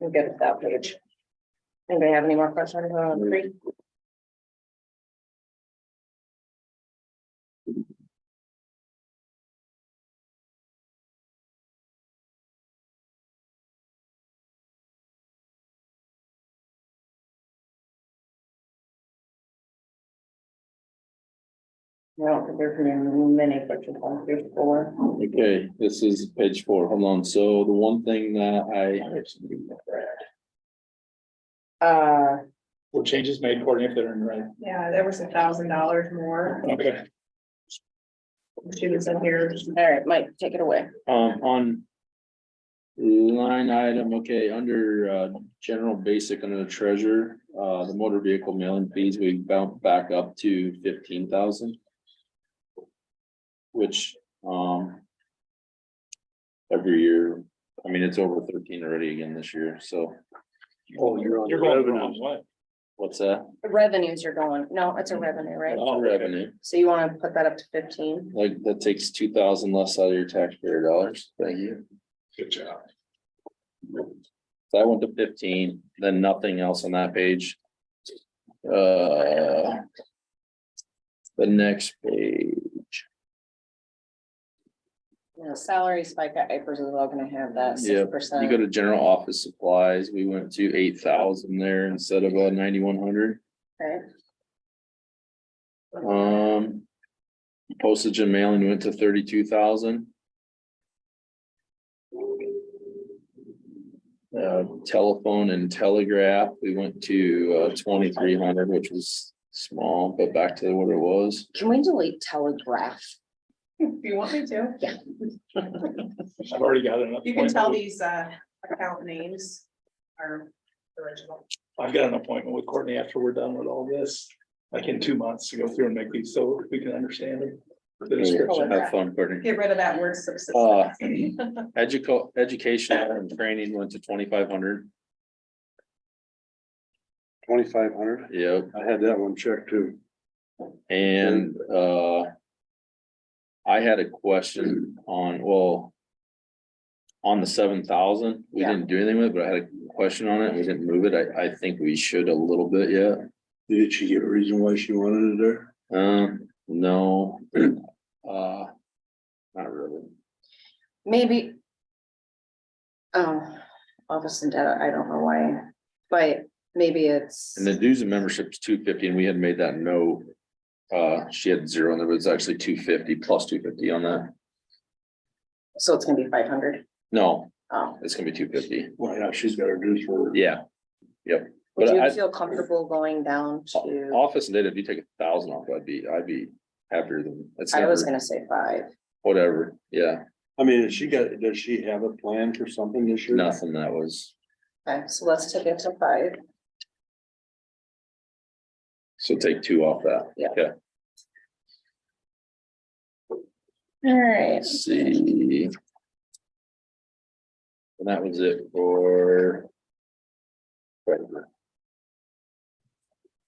I'm good with that page. Anybody have any more questions on 3? I don't think there's many questions on 3 or 4. Okay, this is page 4. Hold on. So the one thing that Were changes made, Courtney, if they're in red? Yeah, there was $1,000 more. Okay. She was in here. All right, Mike, take it away. on line item, okay, under general basic under the treasurer, the motor vehicle mailing fees, we bounced back up to 15,000. Which every year, I mean, it's over 13 already again this year, so Oh, you're on You're the going revenue. around what? what's that? The revenues you're going, no, it's a revenue, right? Oh, revenue, So you want to put that up to 15? like that takes 2,000 less out of your taxpayer dollars, thank you. Good job. So I went to 15, then nothing else on that page. The next page, You know, salary spike at Apers is all gonna have that Yep, 6%. you go to general office supplies, we went to 8,000 there instead of 9,100. Okay, Postage and mailing went to 32,000. Telephone and telegraph, we went to 2,300, which was small, but back to what it was. can we delete telegraph? If you want me to. Yeah. I've already got enough. You can tell these account names are original. I've got an appointment with Courtney after we're done with all this, like in 2 months to go through and make these so we can understand them. The description. Have fun, Courtney. Get rid of that word subsistence. Education and training went to 2,500. 2,500. Yep, I had that one checked too. and I had a question on, well, on the 7,000, we Yeah. didn't do anything with it, but I had a question on it. We didn't move it. I think we should a little bit yet. Did she give a reason why she wanted it there? No, not really. Maybe. Office and data, I don't know why, but maybe it's, And the dues and memberships 250, and we had made that note. She had 0, and there was actually 250 plus 250 on that. so it's gonna be 500. No, Oh, it's gonna be 250. Well, yeah, she's got her dues for. Yeah, yep. would But you I, feel comfortable going down to, office and data, if you take 1,000 off, I'd be happier than, it's I was never, gonna say 5. whatever, yeah, I mean, does she have a plan for something this year? nothing that was, Okay, so let's take it to 5. so take 2 off that. Yeah. Okay, All right, let's see. And that was it for.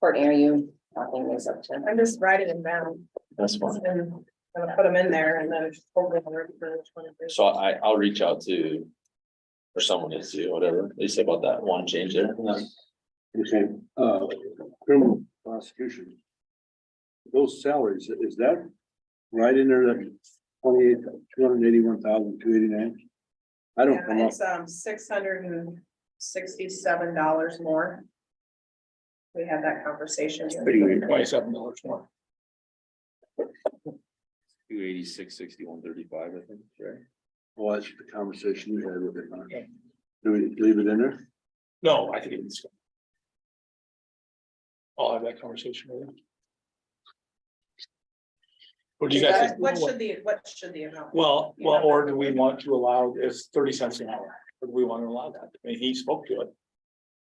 Courtney, are you talking these up to? I'm just writing them down That's fine. and gonna put them in there and then just hopefully I'll remember which one it is. So I'll reach out to. Or someone to see whatever they say about that one change there. Okay, criminal prosecution. Those salaries, is that right in there, that 281,289? I don't come Yeah, up, it's $667 more. We had that conversation. $27 more. 286, 6135, I think, right? well, that's the conversation you had with it, huh? Do we leave it in there? No, I think it's. I'll have that conversation with him. What do you guys think? What should the amount? be? Well, or do we want to allow, it's 30 cents an hour, or do we want to allow that? I mean, he spoke to it.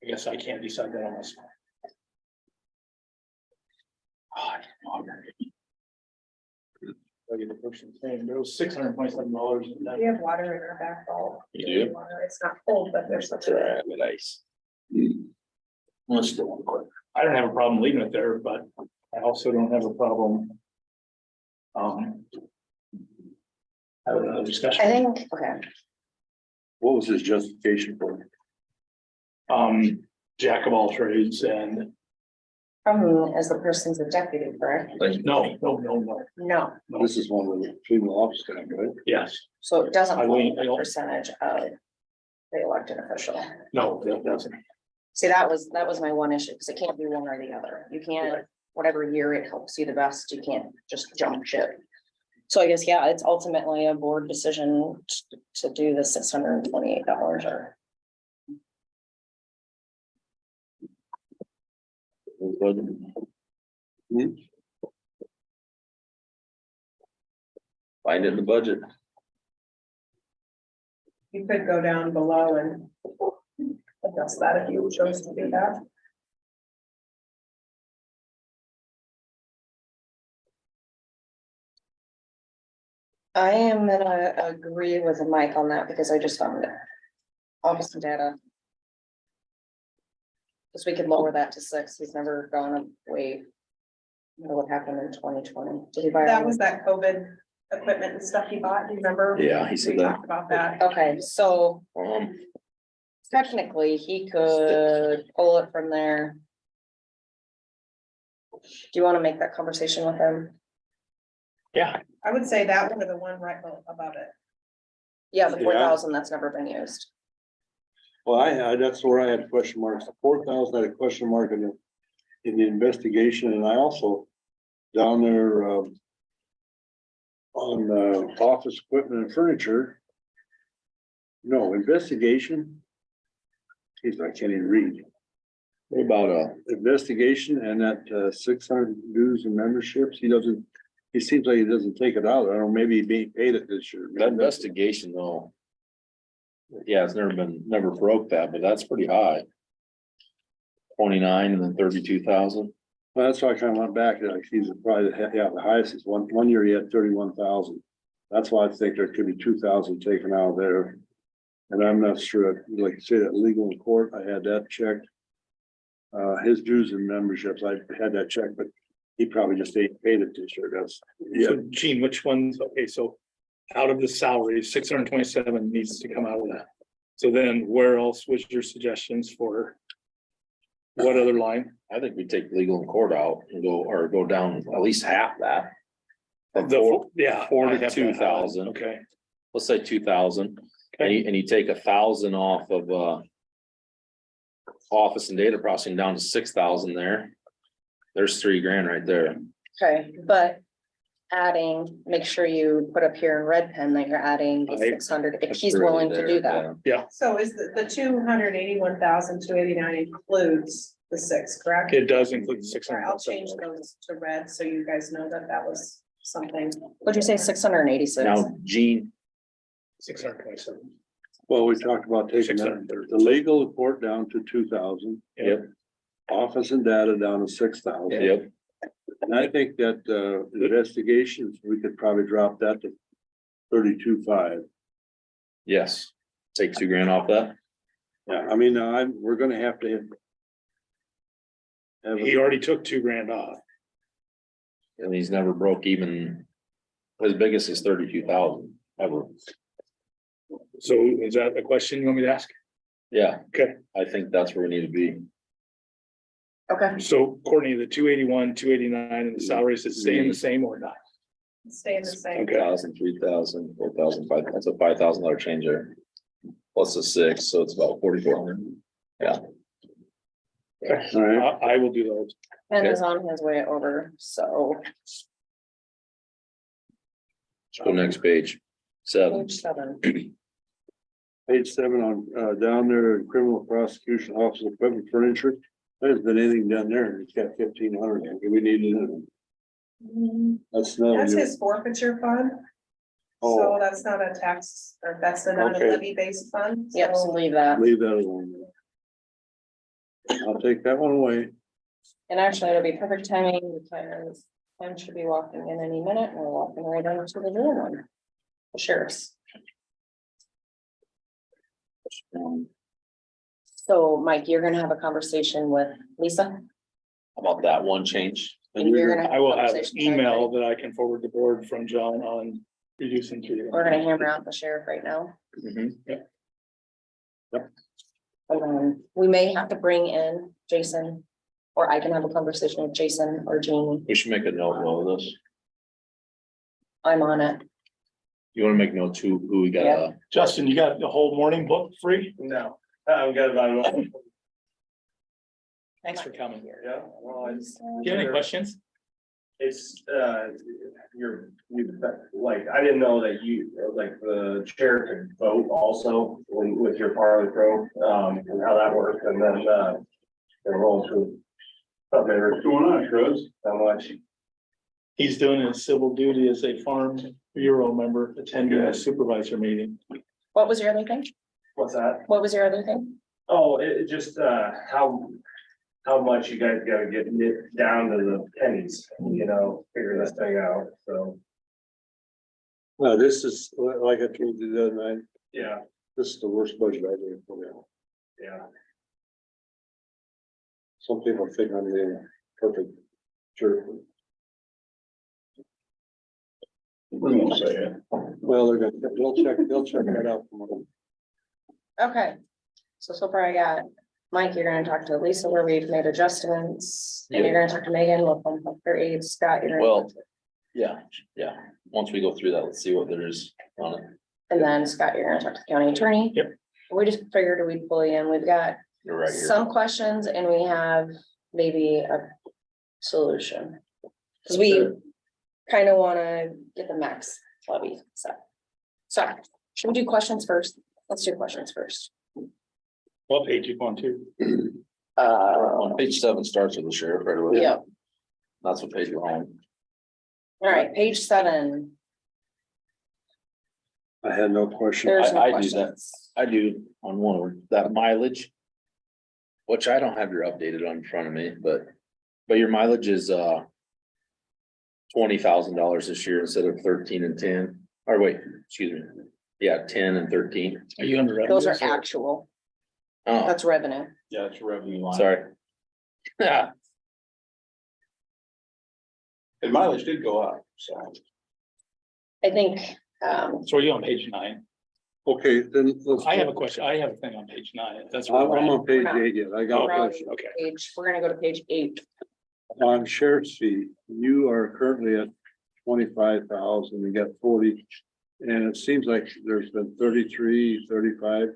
I guess I can't decide that on this. I get the person's name, there was $627. We have water in our back vault. You do? It's not cold, but there's such That's a. right, with ice. Let's do one quick. I don't have a problem leaving it there, but I also don't have a problem. Having another discussion. I think, okay, What was his justification for it? Jack of all trades and, as the person's a deputy, correct? no. No, This is one of the female office staff, right? Yes, so it doesn't I hold won't- I the don't- percentage of the elected official. no, that doesn't. See, that was my one issue, because it can't be one or the other. You can't, whatever year it helps you the best, you can't just jump ship. So I guess, yeah, it's ultimately a board decision to do the $628 or. Find it in the budget. You could go down below and adjust that if you chose to do that. I am gonna agree with Mike on that because I just found it. Office and data. Because we could lower that to 6. He's never gone away. I don't know what happened in 2020. Did he buy? That was that COVID equipment and stuff he bought, do you remember? Yeah, he said We that. talked about that. Okay, so technically he could pull it from there. Do you want to make that conversation with him? Yeah, I would say that one or the one right above it. Yeah, the Yeah. 4,000 that's never been used. Well, that's where I had question marks. The 4,000 I had a question mark in the investigation, and I also down there, on office equipment and furniture. No, investigation. Geez, I can't even read. What about Investigation and that 600 dues and memberships, he seems like he doesn't take it out. I don't know, maybe he being paid it this year. that investigation though? Yeah, it's never broke that, but that's pretty high. 29 and then 32,000. Well, that's why I kind of went back, like, he's probably, the highest is one year he had 31,000. That's why I think there could be 2,000 taken out of there. And I'm not sure, like you say, that legal in court, I had that checked. His dues and memberships, I had that checked, but he probably just ain't paid it this year, so Gene, which ones, okay, so out of the salary, 627 needs to come out of that. So then where else was your suggestions for? What other line? I think we take legal and court out and go down at least half that. From Yeah. 42,000. Okay, Let's say 2,000, okay, and you take 1,000 off of office and data processing down to 6,000 there. There's $3,000 right there. Okay, but make sure you put up here in red pen that you're adding the Okay. 600 if That's he's really willing to there, do that. yeah. So is the 281,289 includes the 6, correct? it does include the All right, I'll change 600. those to red, so you guys know that that was something. What'd you say, 686? Now, Gene, 627. Well, we talked about taking the legal court down to 2,000. Yep. Office and data down to 6,000. yep, And I think that investigations, we could probably drop that to 32,500. yes, take $2,000 off that. Yeah, I mean, we're gonna have to. He already took $2,000 off. And he's never broke even. His biggest is 32,000 ever. So is that a question you want me to ask? Yeah. Okay. I think that's where we need to be. Okay, So Courtney, the 281, 289 and the salaries is staying the same or not? Staying the same. Okay. 1,000, 3,000, 4,000, 5,000, that's a $5,000 change there. Plus the 6, so it's about 4,400. Yeah, Okay, All right, I will do those. and is on his way over, so let's go next page. 7. page 7. page 7 on, down there, in criminal prosecution, office equipment, furniture. There's been anything done there, it's got 1,500, we need it. That's not. That's his forfeiture fund, so Oh, that's not a tax, or that's not a Okay. levy based fund. Yep, so So leave that. leave that alone. I'll take that one away. And actually, it'll be perfect timing because Ken should be walking in any minute and we're walking right into the new one. The sheriff's. So Mike, you're gonna have a conversation with Lisa About that one change. and you're gonna. I will have an conversation with email everybody. that I can forward the board from John on reducing to. We're gonna hammer out the sheriff right now. Mhm. And then we may have to bring in Jason. Or I can have a conversation with Jason or Jamie. We should make a note of this. I'm on it. You wanna make note too, who we got, Yeah. Justin, you got the whole morning book free? No, I've got about it. Thanks for coming. Yeah, well, it's, Do you have any questions? it's, like, I didn't know that you, like, the chair could vote also with your parlor pro, and how that worked, and then, they're rolling through. Something, What's going on, Chris? how much, He's doing his civil duty as a farm bureau member attending a supervisor meeting. What was your other thing? what's that? What was your other thing? Oh, it just, how much you guys gotta get nipped down to the pennies, you know, figure this thing out, so, Well, this is, like I told you the other night, yeah, this is the worst budget I've ever put in. yeah. Some people think I'm the perfect jerk. We won't say it. Well, they'll check that out tomorrow. Okay. So far I got Mike, you're gonna talk to Lisa where we've made adjustments. And you're gonna talk to Megan, look on their aides, Scott, you're gonna. Well, yeah, once we go through that, let's see what there is on it. And then Scott, you're gonna talk to the county attorney. Yep. We just figured we'd pull you in. We've got You're right here. some questions and we have maybe a solution. Cause we kind of wanna get the max levy set. So should we do questions first? Let's do questions first. What page you want to? On page 7 starts with the sheriff right away. Yeah, That's what page you're on. all right, page 7. I had no question. There's no I do that. questions. I do on one, that mileage. Which I don't have your updated on in front of me, but your mileage is $20,000 this year instead of 13 and 10, or wait, excuse me. Yeah, 10 and 13. Are you under? Those are revenue, sir? actual, Oh, that's revenue. Yeah, it's a revenue line. sorry. Yeah, And mileage did go up, so. I think, So are you on page 9? Okay, then let's. I have a question. I have a thing on page 9. if That's. I'm where we're at. on page 8 yet. I got a We're on question. Okay. we're gonna go to page 8. On sheriff's fee, you are currently at 25,000, you got 40. And it seems like there's been 33, 35.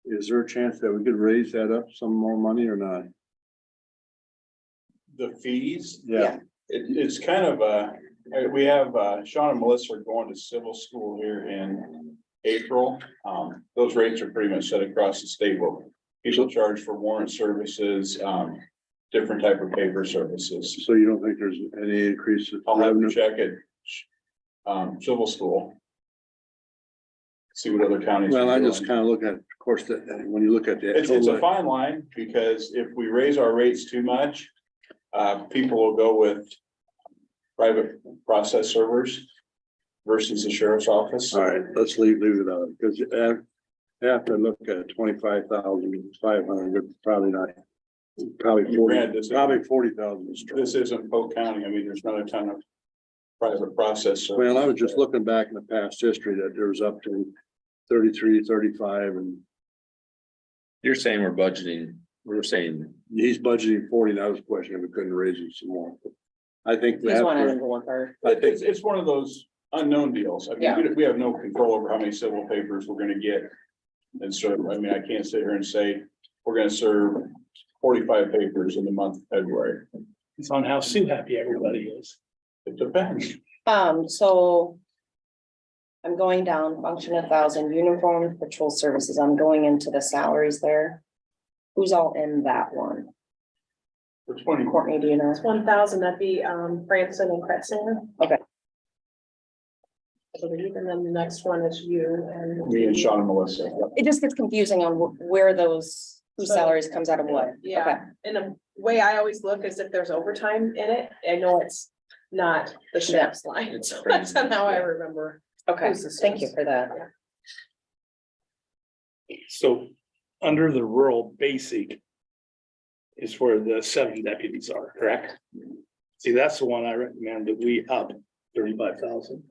Is there a chance that we could raise that up some more money or not? The fees, Yeah. it's kind of we have Sean and Melissa are going to civil school here in April. Those rates are pretty much set across the state. What people charge for warrant services, different type of paper services. So you don't think there's any increase in I'll have to revenue? check it. Civil school. See what other counties. Well, are I just doing. kind of look at, of course, that when you look at the. It's a fine line, because if we raise our rates too much, people will go with private process servers versus the sheriff's office. All right, let's leave it out, because after I look at 25,500, probably not, probably 40, Grant, this is- probably 40,000 is strong. This isn't Polk County. I mean, there's not a ton of private process. Well, I was services just looking back in the past history that there was up to 33, 35, and you're saying we're saying, he's budgeting 40, and I was questioning if we couldn't raise it some more. I think we He's have one to, of the one part. there. It's one of those unknown deals. I Yeah. mean, we have no control over how many civil papers we're gonna get. And so, I mean, I can't sit here and say, we're gonna serve 45 papers in the month of February. It's on how Sue happy everybody is. It depends. So. I'm going down, function 1,000, uniform patrol services, I'm going into the salaries there. Who's all in that one? For 20, Courtney, do you know? It's 1,000, that'd be Branson and Kretzinger. Okay. I believe, and then the next one is you and. me and Sean and Melissa. It just gets confusing on where those Whose salaries comes out of what? Yeah. Okay. And the way I always look is if there's overtime in it, I know it's not the sheriff's line, It's so that's crazy. how I remember. Okay, Who's the thank you source? for that. So under the rural basic is where the 7 deputies are, correct? See, that's the one I recommend that we up 35,000.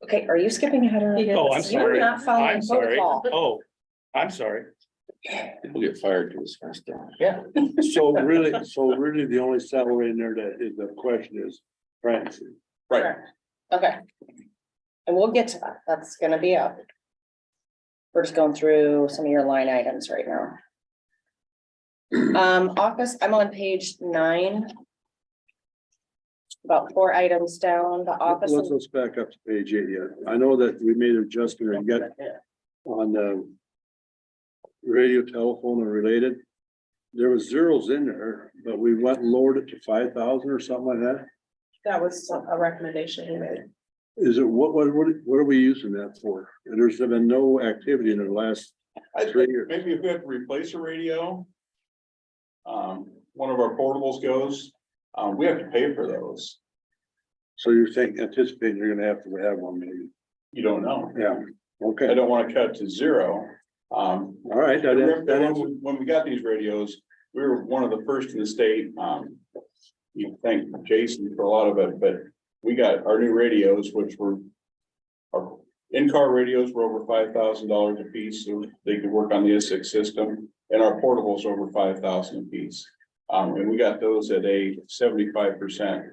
Okay, are you skipping ahead or? Oh, I'm sorry. You're not following I'm sorry. protocol. Oh, I'm sorry. People get fired for this kind of stuff. Yeah. So really the only salary in there that is the question is Francie. Right. Correct. Okay. And we'll get to that. That's gonna be up. We're just going through some of your line items right now. Office, I'm on page 9. About 4 items down, the office. Let's back up to page 8 yet. I know that we made an adjustment and get on the radio, telephone and related. There was zeros in there, but we went and lowered it to 5,000 or something like that. That was a recommendation he made. Is it, what are we using that for? And there's been no activity in the last I 3 think years. maybe if we have to replace a radio. One of our portables goes, we have to pay for those. So you're anticipating you're gonna have to have one maybe. You don't know. Yeah, I okay, don't want to cut to 0. all right. That Remember, is, when we got these radios, we were one of the first in the state. You thank Jason for a lot of it, but we got our new radios, which were our in-car radios were over $5,000 a piece, so they could work on the S6 system, and our portables over 5,000 a piece. And we got those at a 75%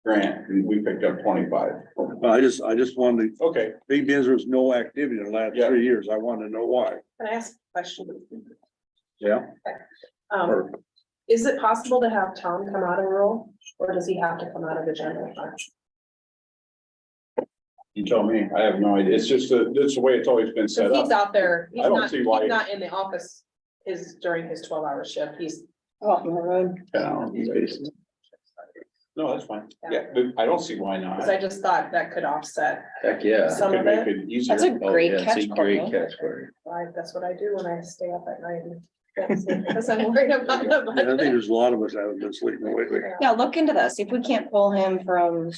grant, and we picked up 25. I just wanted to, Okay, big business, there was no activity in the last Yeah. 3 years. I want to know why. Can I ask a question? Yeah. Um, is it possible to have Tom come out of rural, or does he have to come out of the general fund? you tell me. I have no idea. It's just, that's the way it's always been set Cause he's up. out there, he's I don't not, see he's why- not in the office during his 12-hour shift, he's. Oh, my road. No, that's fine. Yeah, but I don't see why not. Cause I just thought that could offset Heck, yeah. some Could of make it. it easier. That's a Oh, great yeah, it's a catch, great Courtney. catch, Courtney. That's what I do when I stay up at night. Because I'm worried about the Yeah, I think budget. there's a lot of us that have been sleeping lately. Yeah, look into this. If we can't pull him from,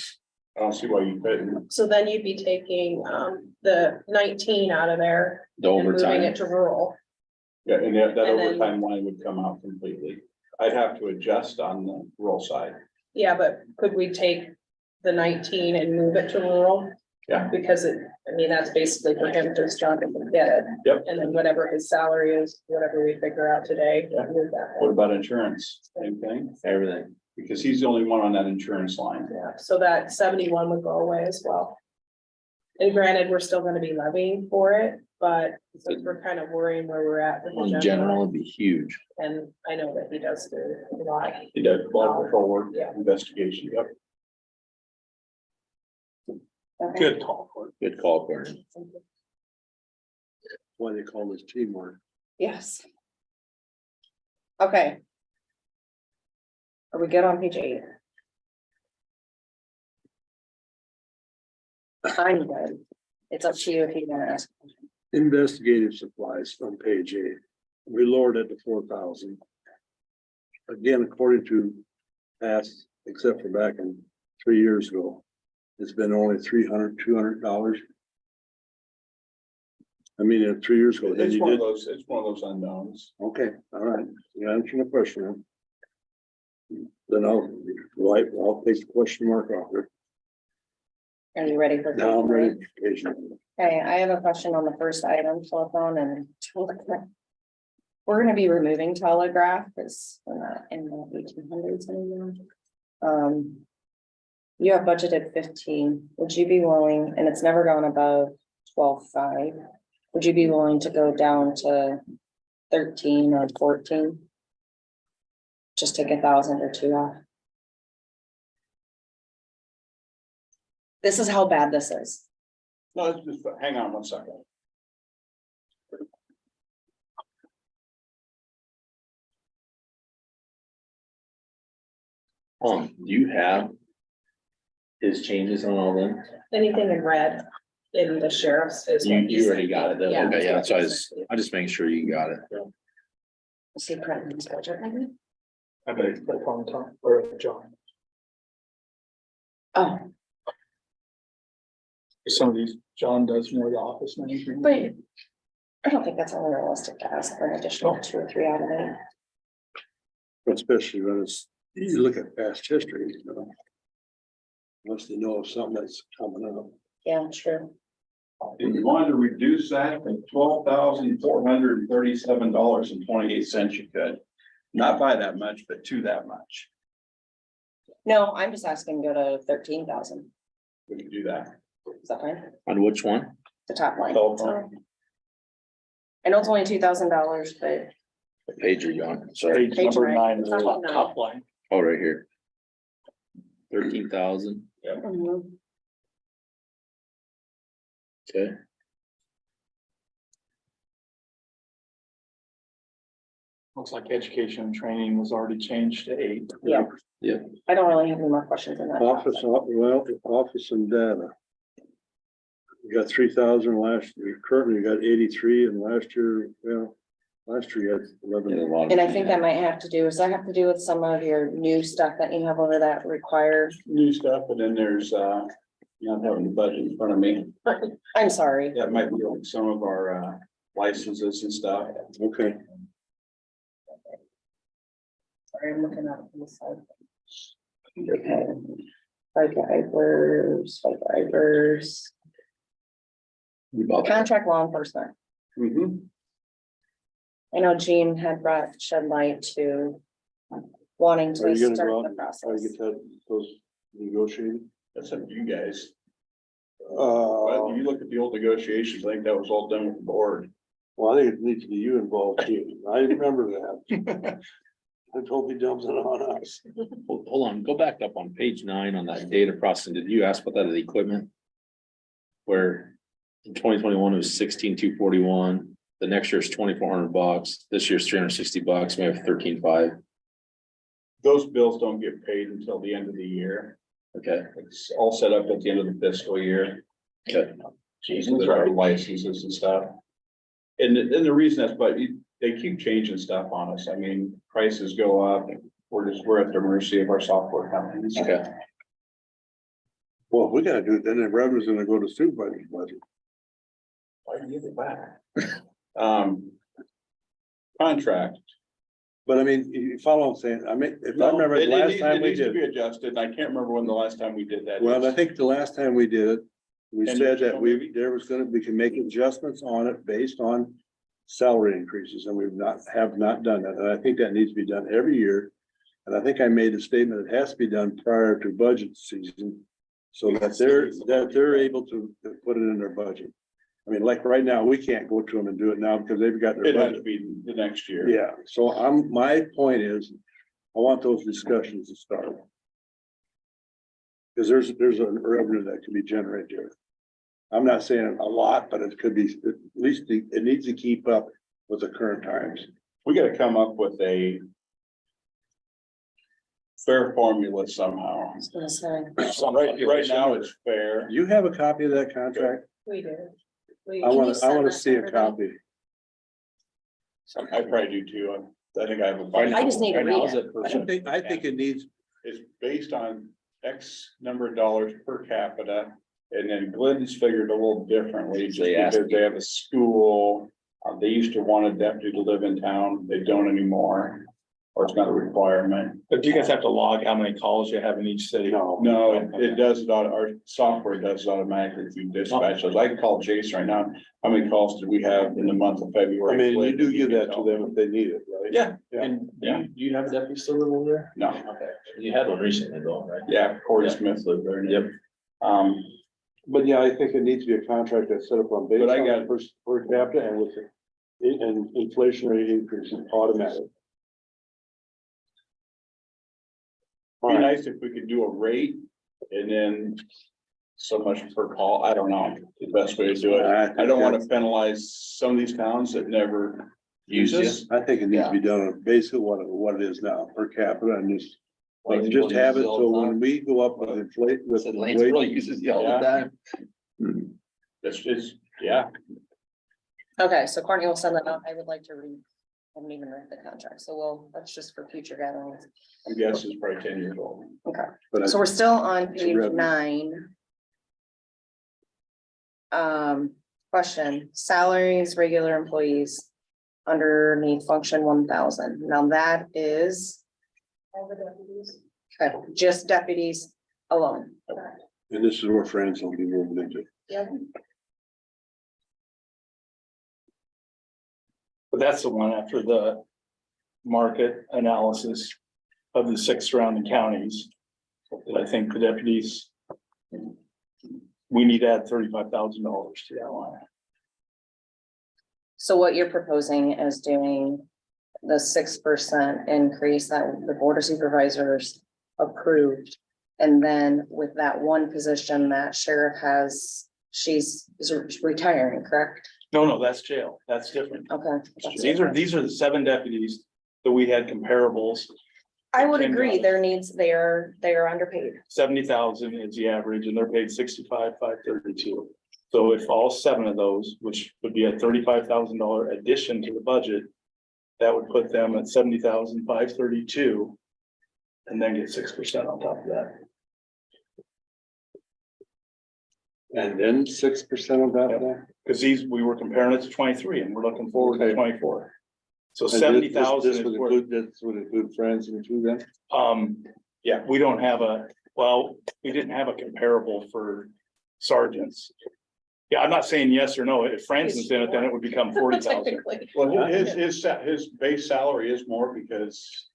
I don't see why you couldn't. So then you'd be taking, the 19 out of there The and moving overtime. it to rural. Yeah, and that And then- overtime line would come out completely. I'd have to adjust on the rural side. Yeah, but could we take the 19 and move it to rural? Yeah. Because I mean, that's basically for him to start to get it. Yep. And then whatever his salary is, whatever we figure out today, Yeah. move that. What about insurance? Same thing, Everything. because he's the only one on that insurance line. Yeah, so that 71 would go away as well. And granted, we're still gonna be levying for it, but since we're kind of worrying where we're at with In the general, general. it'd be huge. And I know that he does do a lot. He does a lot of patrol work, Yeah. investigation, yep. okay. Good call. Court. Good call, Courtney. Why they call this teamwork. Yes. Okay. Are we good on page 8? I'm good. It's up to you if you want to ask. Investigative supplies on page 8. We lowered it to 4,000. Again, according to past, except for back in 3 years ago, it's been only $200. I mean, 3 years ago, then It's you one of did, those, it's one of those unknowns. okay, all right, you answered the question. Then I'll take the question mark off it. Are you ready for? Now I'm ready. Okay, I have a question on the first item, telephone and telegraph. We're gonna be removing telegraph, because we're not in the 1800s anymore. You have budgeted 15, would you be willing, and it's never gone above 12.5, would you be willing to go down to 13 or 14? Just take 1,000 or 2 off. This is how bad this is. No, it's just, hang on one second. Do you have his changes on all them? Anything in red in the sheriff's is. You already got it, though. Yeah. Okay, yeah, so I just making sure you got it. See Brendan's budget, maybe? I bet it's like on top, or John, Oh, some of these, John does more of the office management. but I don't think that's unrealistic to ask for an additional 2 or 3 out of it. Especially when it's, you look at past history, you know. Unless they know of something that's coming up. Yeah, true. If you wanted to reduce that to $12,437.28, you could. Not by that much, but to that much. No, I'm just asking to go to 13,000. We could do that. Is that fine? On which one? The top line. Telephone. I know it's only $2,000, but What page are you on? Sorry. Page number 9 is the Top top line. Oh, right here. 13,000, mhm. okay. Looks like education and training was already changed to 8. Yeah. I don't really have any more questions in that. Office and data. You got 3,000 last year, currently you got 83, and last year, last year you had 11. And I think that might have to do, does that have to do with some of your new stuff that you have over that require? New stuff, and then there's, not having the budget in front of me. I'm sorry. That might be like some of our, licenses and stuff. Okay, Sorry, I'm looking at the side. Okay. Fibers. Contract law enforcement. I know Jean had brought shed light to wanting are to you gonna start go the out and try to process. get that, those negotiated? That's up to you guys. Well, you look at the old negotiations, I think that was all done with the board. Well, I think it needs to be you involved too, I remember that. I told you dumps it on us. Hold on, go back up on page 9 on that data processing. Did you ask about that of the equipment? Where in 2021 it was 16,241. The next year's $2,400. This year's $360. We have 13,500. Those bills don't get paid until the end of the year. Okay, It's all set up at the end of the fiscal year. okay. So there are licenses and stuff. And the reason that's, but they keep changing stuff on us. I mean, prices go up. We're at the mercy of our software companies. Okay. Well, if we gotta do it, then the revenue's gonna go to supervisor's budget. Why do you give it back? Contract. But I mean, you follow what I'm saying, I mean, if I remember the last time we It needs to did, be adjusted, and I can't remember when the last time we did that. well, I is. think the last time we did it, we And- said that there was gonna, we can make adjustments on it based on salary increases, and have not done that, and I think that needs to be done every year. And I think I made a statement, it has to be done prior to budget season, so that they're able to put it in their budget. I mean, like right now, we can't go to them and do it now because they've got their It has to budget. be the next year. Yeah, so my point is, I want those discussions to start. Cause there's a revenue that can be generated here. I'm not saying a lot, but it could be, at least it needs to keep up with the current times. We gotta come up with a fair formula somehow. I was gonna say. Right now, it's fair. You have a copy of that contract? We did. I wanna see a copy. I probably do too. I think I have a. I just need to read it. I think it needs, It's based on X number of dollars per capita. And then Glenn's figured a little differently, just They asked because they have a school. They used to want a deputy to live in town. They don't anymore. Or it's not a requirement. But do you guys have to log how many calls you have in each city? No, it does it, our software does it automatically through dispatch. So I can call Jason right now. How many calls did we have in the month of February? I mean, you do give that to them if they need it, right? Yeah, And do you have a deputy still live over there? no, Okay, you had one recently though, right? yeah, Corey Smith lived there. Yep. But yeah, I think it needs to be a contract that's set up on based But I on got- per capita and with an inflationary increase automatic. Be nice if we could do a rate and then so much per call. I don't know the best way to do it. I don't want to penalize some of these towns that never use us. I think it needs to be done on basically what it is now per capita and just have it so when we go up with inflate with. Lance really uses you all the time. It's, yeah, Okay, so Courtney will send that out. I would like to read haven't even read the contract, so that's just for future gatherings. I'm guessing it's probably 10 years old. Okay, But I, so we're still on It's a page revenue. 9. Question, salaries, regular employees underneath function 1,000. Now that is All the deputies. okay, just deputies alone. and this is where friends will be moving into. Yep. But that's the one after the market analysis of the 6 surrounding counties. That I think the deputies, we need to add $35,000 to that line. So what you're proposing is doing the 6% increase that the Board of Supervisors approved. And then with that one position that sheriff has, she's retiring, correct? No, that's jail. That's different. Okay. These are the 7 deputies that we had comparables. I would $10. agree, they are underpaid. 70,000 is the average and they're paid 65,532. So if all 7 of those, which would be a $35,000 addition to the budget, that would put them at 70,532. And then get 6% on top of that. And then 6% of that, then? Because we were comparing it to 23 and we're looking forward to Okay. 24. So And this- 70,000 This is would where, include, this would include friends and two then? yeah, we don't have we didn't have a comparable for sergeants. Yeah, I'm not saying yes or no. If Franson's in it, then it would become 40,000. Technically. Well, his base salary is more because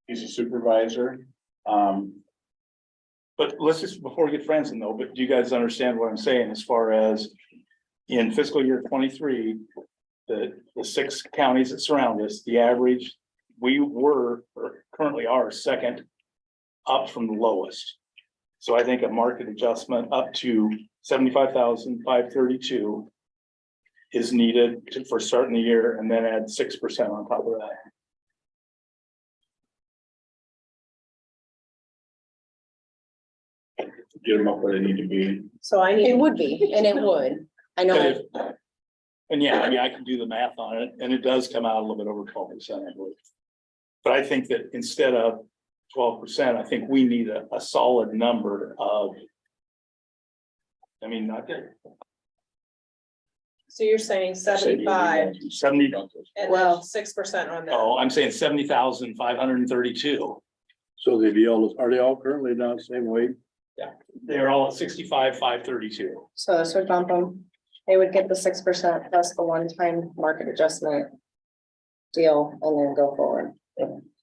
he's a supervisor. But let's just, before we get Franson though, but do you guys understand what I'm saying as far as in fiscal year 23, the 6 counties that surround us, the average, we were, or currently are second up from the lowest. So I think a market adjustment up to 75,532 is needed for starting the year and then add 6% on top of that. Get them up where they need to be. So I It need, would be, and it would. I know, And yeah, I mean, I can do the math on it and it does come out a little bit over 12%, I believe. But I think that instead of 12%, I think we need a solid number of. I mean, not that. so you're saying 75 70, and then Well- 6% on that. oh, I'm saying 70,532. So are they all currently down the same way? They're all at 65,532. so this would bump them. They would get the 6% plus the one-time market adjustment deal and then go forward.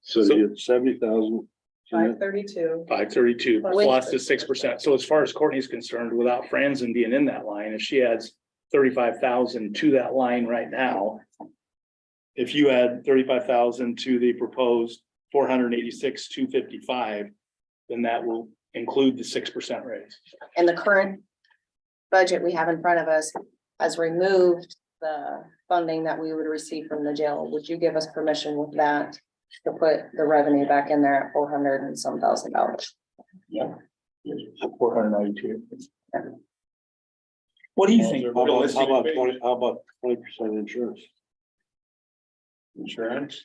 So you get 70,000. 532. 532 Plus- plus the 6%. So as far as Courtney's concerned, without Franzen being in that line, if she adds 35,000 to that line right now. If you add 35,000 to the proposed 486,255, then that will include the 6% raise. And the current budget we have in front of us has removed the funding that we would receive from the jail. Would you give us permission with that to put the revenue back in there at 400 and some $1,000? Yeah. 492. What do you think? How about realistically? 20% insurance? Insurance.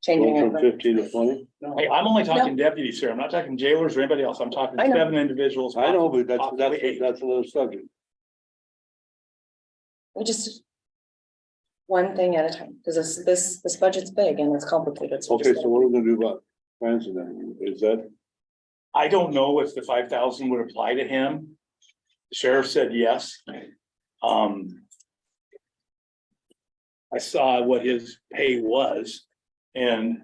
Changing Going it from from 15 to 20? Hey, I'm only talking deputies here. I'm not talking jailers or anybody else. I'm talking I know. 7 individuals. I know, but possibly 8. that's another subject. we just one thing at a time, because this budget's big and it's complicated. So Okay, just- so what are we gonna do about Francis then? Is that, I don't know if the 5,000 would apply to him. The sheriff said yes. I saw what his pay was and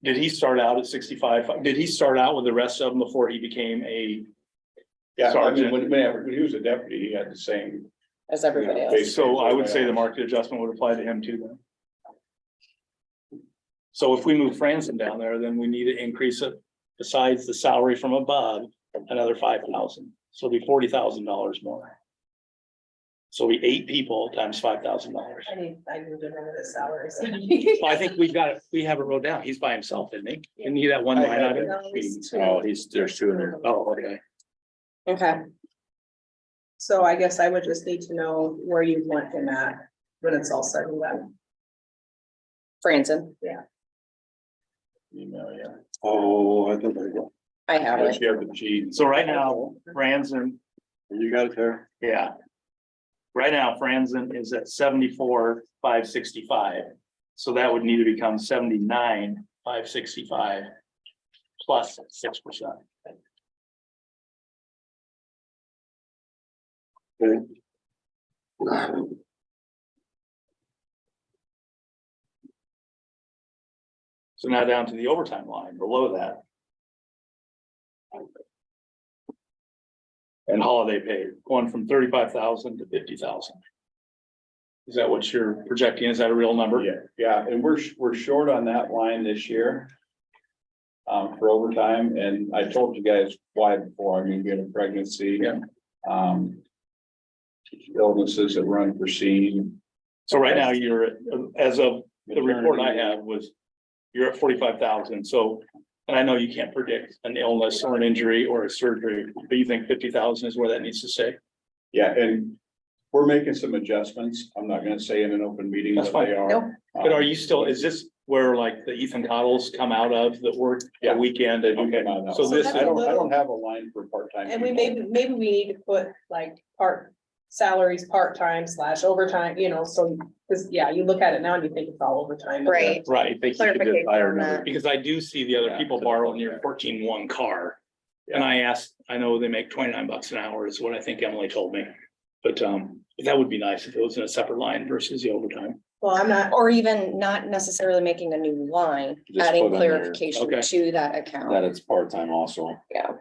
did he start out at 65? Did he start out with the rest of them before he became a? Yeah, I mean, Sergeant. when he was a deputy, he had the same. As everybody else. So I would say the market adjustment would apply to him too then. So if we move Franzen down there, then we need to increase it besides the salary from above, another 5,000. So it'll be $40,000 more. So we 8 people times $5,000. I need to remember the salaries. Well, I think we have it wrote down. He's by himself, isn't he? And he that one line item. Oh, there's 2 in there. Oh, okay. Okay, So I guess I would just need to know where you want him at when it's all said and done. Franzen, Email, yeah. Oh, I think I got, I have Unless it. you have the cheat. So right now, Franzen, you got it there? yeah. Right now, Franzen is at 74,565. So that would need to become 79,565 plus 6%. Okay. So now down to the overtime line below that. And holiday pay, going from 35,000 to 50,000. Is that what you're projecting? Is that a real number? Yeah, and we're short on that line this year. For overtime, and I told you guys why before, I mean, we had a pregnancy. Yeah. Illnesses that were unforeseen. So right now you're, as of the report I have was, you're at 45,000. So, and I know you can't predict an illness or an injury or a surgery, but you think 50,000 is where that needs to stay? Yeah, and we're making some adjustments. I'm not gonna say in an open meeting That's what they fine. are. Nope. But are you still, is this where like the Ethan Cottles come out of that work Yeah. a weekend? And Okay. okay, so this, I don't have a line for part-time. And we people. maybe we need to put like salaries, part-time / overtime, you know, so, cause yeah, you look at it now and you think it's all overtime. Right. right, Think you should just Clarification hire on another- that. because I do see the other people borrowing your 14-1 car. And I asked, I know they make $29 an hour is what I think Emily told me. But that would be nice if it was in a separate line versus the overtime. Well, I'm not, Or even not necessarily making a new line, Just adding put in there, clarification okay. to that That account. it's part-time also. Yeah,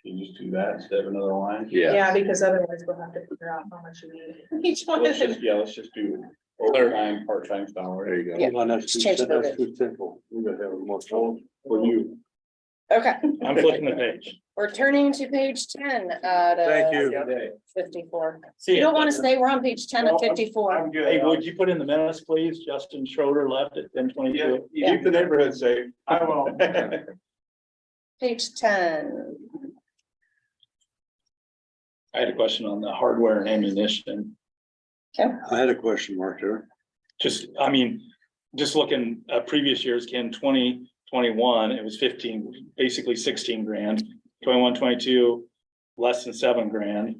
You just do that instead of another line. yeah, because otherwise we'll have to figure out how much you need each one. Let's just do overtime, part-time salary. There you go. Yeah. Come on, that's too, Change the that's verbiage. too simple. We gotta have more fun for you. okay, I'm flipping the page. we're turning to page 10 at Thank you. 54. See You don't want to stay, we're on page 10 of 54. I'm good. Hey, would you put in the minutes, please? Justin Schroeder left at 10:22. Keep the neighborhood safe. I will. Page 10. I had a question on the hardware and ammunition. I had a question mark there. Just, I mean, just looking at previous years, Ken, 2021, it was 15, basically 16 grand. 21, 22, less than 7 grand.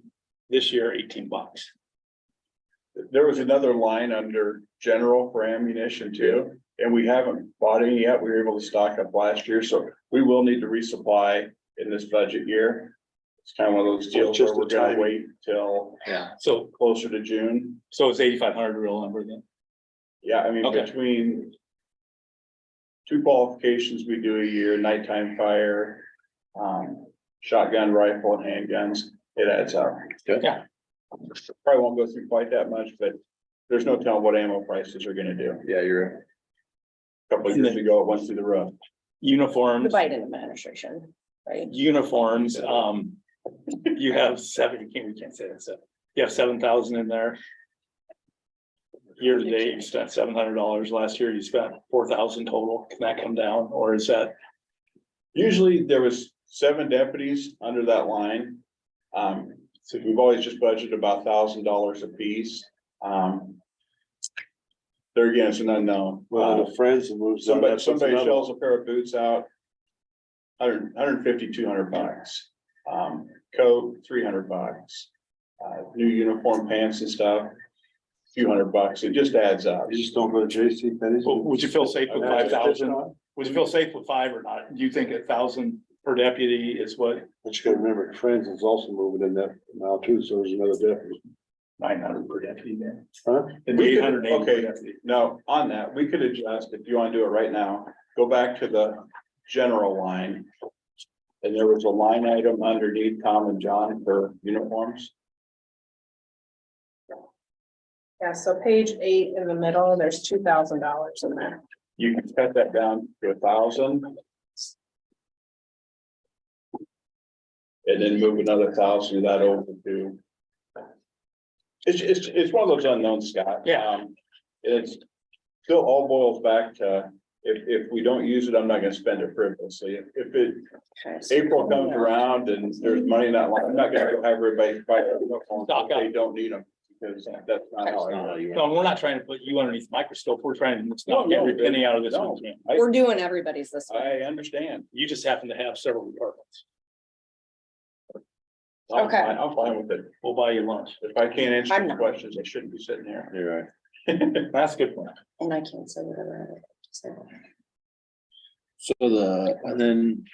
This year, $18. There was another line under general for ammunition too, and we haven't bought any yet. We were able to stock up last year, so we will need to resupply in this budget year. It's kind of one of those deals where Just the we're gonna timing. wait till So, closer to June. so it's 8,500 real number then. Yeah, I mean, Okay. between two qualifications we do a year, nighttime fire, shotgun, rifle and handguns, it adds up. Yeah. Probably won't go through quite that much, but there's no telling what ammo prices are gonna do. Yeah, you're A Couple of years ago, it went through the roof. The Uniforms, Biden administration, right? uniforms, you have we can't say that, so you have 7,000 in there. Year to date, you spent $700. Last year, you spent 4,000 total. Can that come down, or is that? Usually there was 7 deputies under that line. So we've always just budgeted about $1,000 a piece. There again, it's an unknown. Well, the friends and moves. on, that's Somebody another shells one. a pair of boots out. 150, $200. Coat, $300. New uniform pants and stuff, few $100. It just adds up. You just don't go to J.C. Penney's. Would you feel safe with 5,000? Would you feel safe with 5 or not? Do you think 1,000 per deputy is what? But you gotta remember, Friends is also moving in that now too, so there's another deputy. 900 per deputy then? Huh? And We could- 880 per okay. deputy. Now, on that, we could adjust, if you wanna do it right now, go back to the general line. And there was a line item underneath Tom and John for uniforms. yeah, so page 8 in the middle, there's $2,000 in there. You can cut that down to 1,000. And then move another 1,000 of that over to. It's one of those unknowns, Scott. Yeah. It's still all boils back to, if we don't use it, I'm not gonna spend it frivolously. If it, Okay, so- April comes around and there's money in that line, I'm not gonna go have everybody buy their uniforms if they don't need them. because that's not how I work. No, we're not trying to put you underneath the microscope. We're trying to No, knock every no, penny out of this no. one. We're doing everybody's this way. I understand. You just happen to have several departments. Okay. I'm fine with it. We'll buy you lunch. If I can't answer I'm the not. questions, I shouldn't be sitting here. You're right. That's a good point. And I can't say whatever. I have to say. So and then.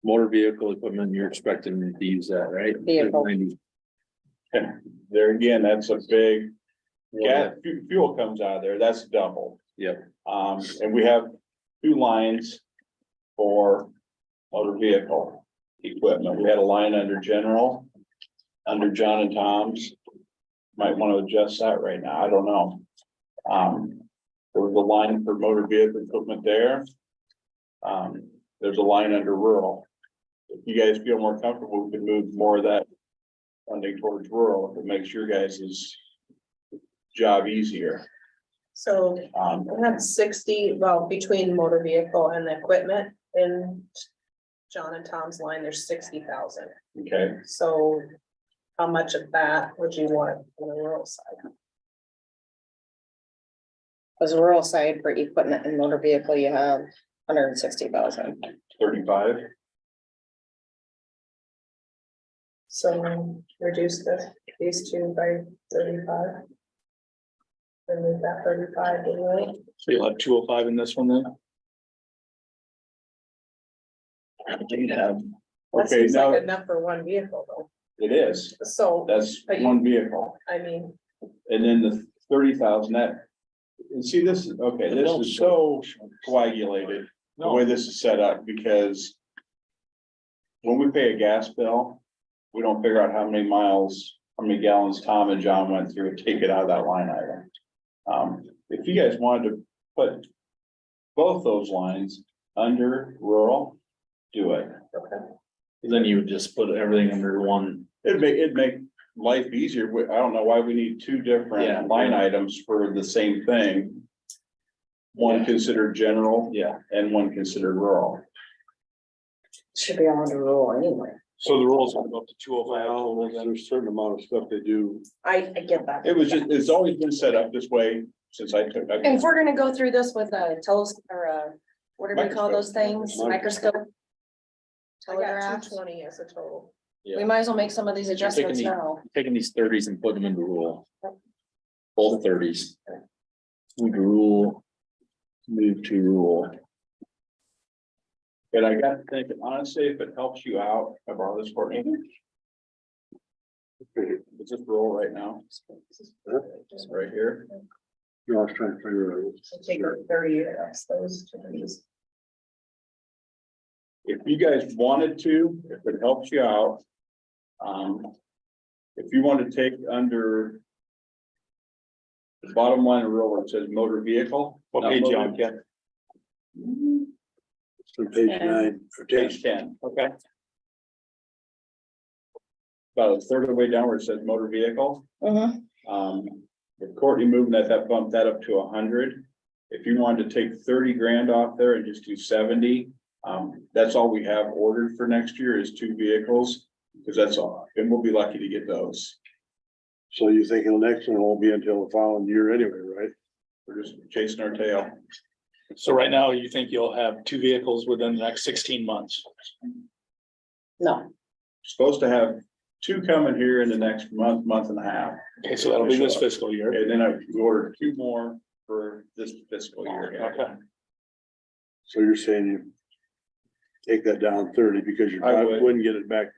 Motor vehicle equipment, you're expecting to use that, right? Vehicle. There again, that's a big, fuel comes out of there, that's double. Yep. And we have 2 lines for motor vehicle equipment. We had a line under general, under John and Tom's. Might want to adjust that right now, I don't know. There was a line for motor vehicle equipment there. There's a line under rural. If you guys feel more comfortable, we can move more of that funding towards rural, if it makes your guys' job easier. So we had 60, well, between motor vehicle and the equipment in John and Tom's line, there's 60,000. Okay, So how much of that would you want on the rural side? As a rural side for equipment and motor vehicle, you have 160,000. 35. So reduce these two by 35. Remove that 35 anyway. So you'll have 205 in this one then? You'd have, That Okay, seems now like enough for one vehicle though. it is, So, that's But you- one vehicle. I mean, And then the 30,000, that, and see this, okay, this is so coagulated, the way this is set up, because when we pay a gas bill, we don't figure out how many miles, how many gallons Tom and John went through and take it out of that line item. If you guys wanted to put both those lines under rural, do it. okay. then you would just put everything under one. It'd make life easier. I don't know why we need 2 Yeah. different line items for the same thing. One considered general Yeah. and one considered rural. Should be all under rural anyway. So the rules will go up to 205. Well, there's a certain amount of stuff they do. I get that. It was just, it's always been set up this way since I took. And if we're gonna go through this with a or a, what do we call those things? Microscope? I got Telegraph? 220 as a total. We might as well make some of these adjustments now. Taking these 30s and putting them into rule. All the 30s. Move to rule. Move to rule. But I got to think, honestly, if it helps you out, I borrow this for you. It's just rural right now. Just right here. I was trying to figure out. So take out 30 X those to these. If you guys wanted to, if it helps you out. If you want to take under. The bottom line of rural, where it says motor vehicle. What not page you motor- on, Ken? From page 9 or 10. Page 10. Okay. About a third of the way down where it says motor vehicle. Mhm. With Courtney moving that bumped that up to 100. If you wanted to take 30 grand off there and just do 70. That's all we have ordered for next year is 2 vehicles, because that's all, and we'll be lucky to get those. So you think the next one won't be until the following year anyway, right? We're just chasing our tail. So right now, you think you'll have 2 vehicles within the next 16 months? No, Supposed to have 2 coming here in the next month and a half. Okay, so that'll be this fiscal year. And then I ordered 2 more for this fiscal year. Okay. So you're saying you take that down 30 because you I would. wouldn't get it back.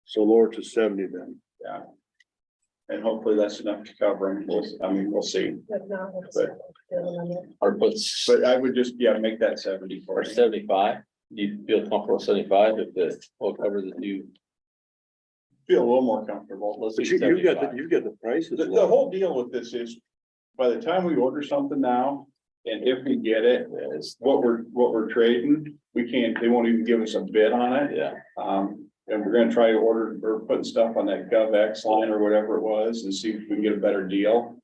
So lower to 70 then. Yeah. And hopefully that's enough to cover them. We'll see. If not, we'll just- Or puts, But I would just, make that 70 for or you. 75, you feel comfortable with 75 if the, will cover the new. Feel a little more comfortable. Let's But do you've got 75. you've got the prices. The whole deal with this is, by the time we order something now, and if we get it, what we're trading, they won't even give us a bid on it. Yeah, And we're gonna try to order, or put stuff on that GovX line or whatever it was, and see if we can get a better deal.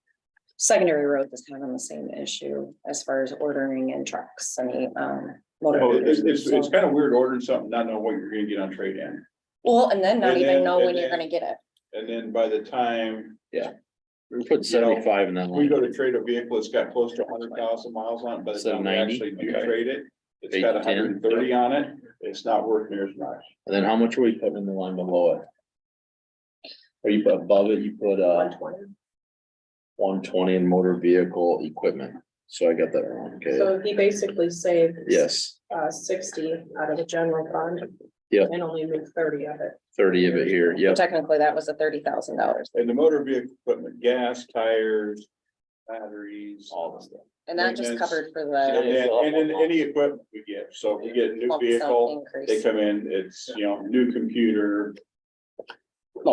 secondary road is having the same issue as far as ordering in trucks, motor. It's kind of weird ordering something, not knowing what you're gonna get on trade-in. Well, and then not And even then- know and when you're then- gonna get it. And then by the time We put 75 in that we one. go to trade a vehicle, it's got close to 100,000 miles on it, by the So time we 90? actually do Okay. trade it. It's 8 got to 10? 130 on it, it's not worth near as much. And then how much were you putting in the line below it? Or you put above it, you put 120. 120 in motor vehicle equipment. So I got that wrong, okay? So he basically saved. Yes, 60 out of the general fund. Yep. And only moved 30 of it. 30 of it here, But yep. technically, that was a $30,000. And the motor vehicle equipment, gas, tires, batteries, All this stuff. And that just Maintenance. covered for and the then any equipment we get, so if we get a new lump sum vehicle, they increase. come in, it's, new computer.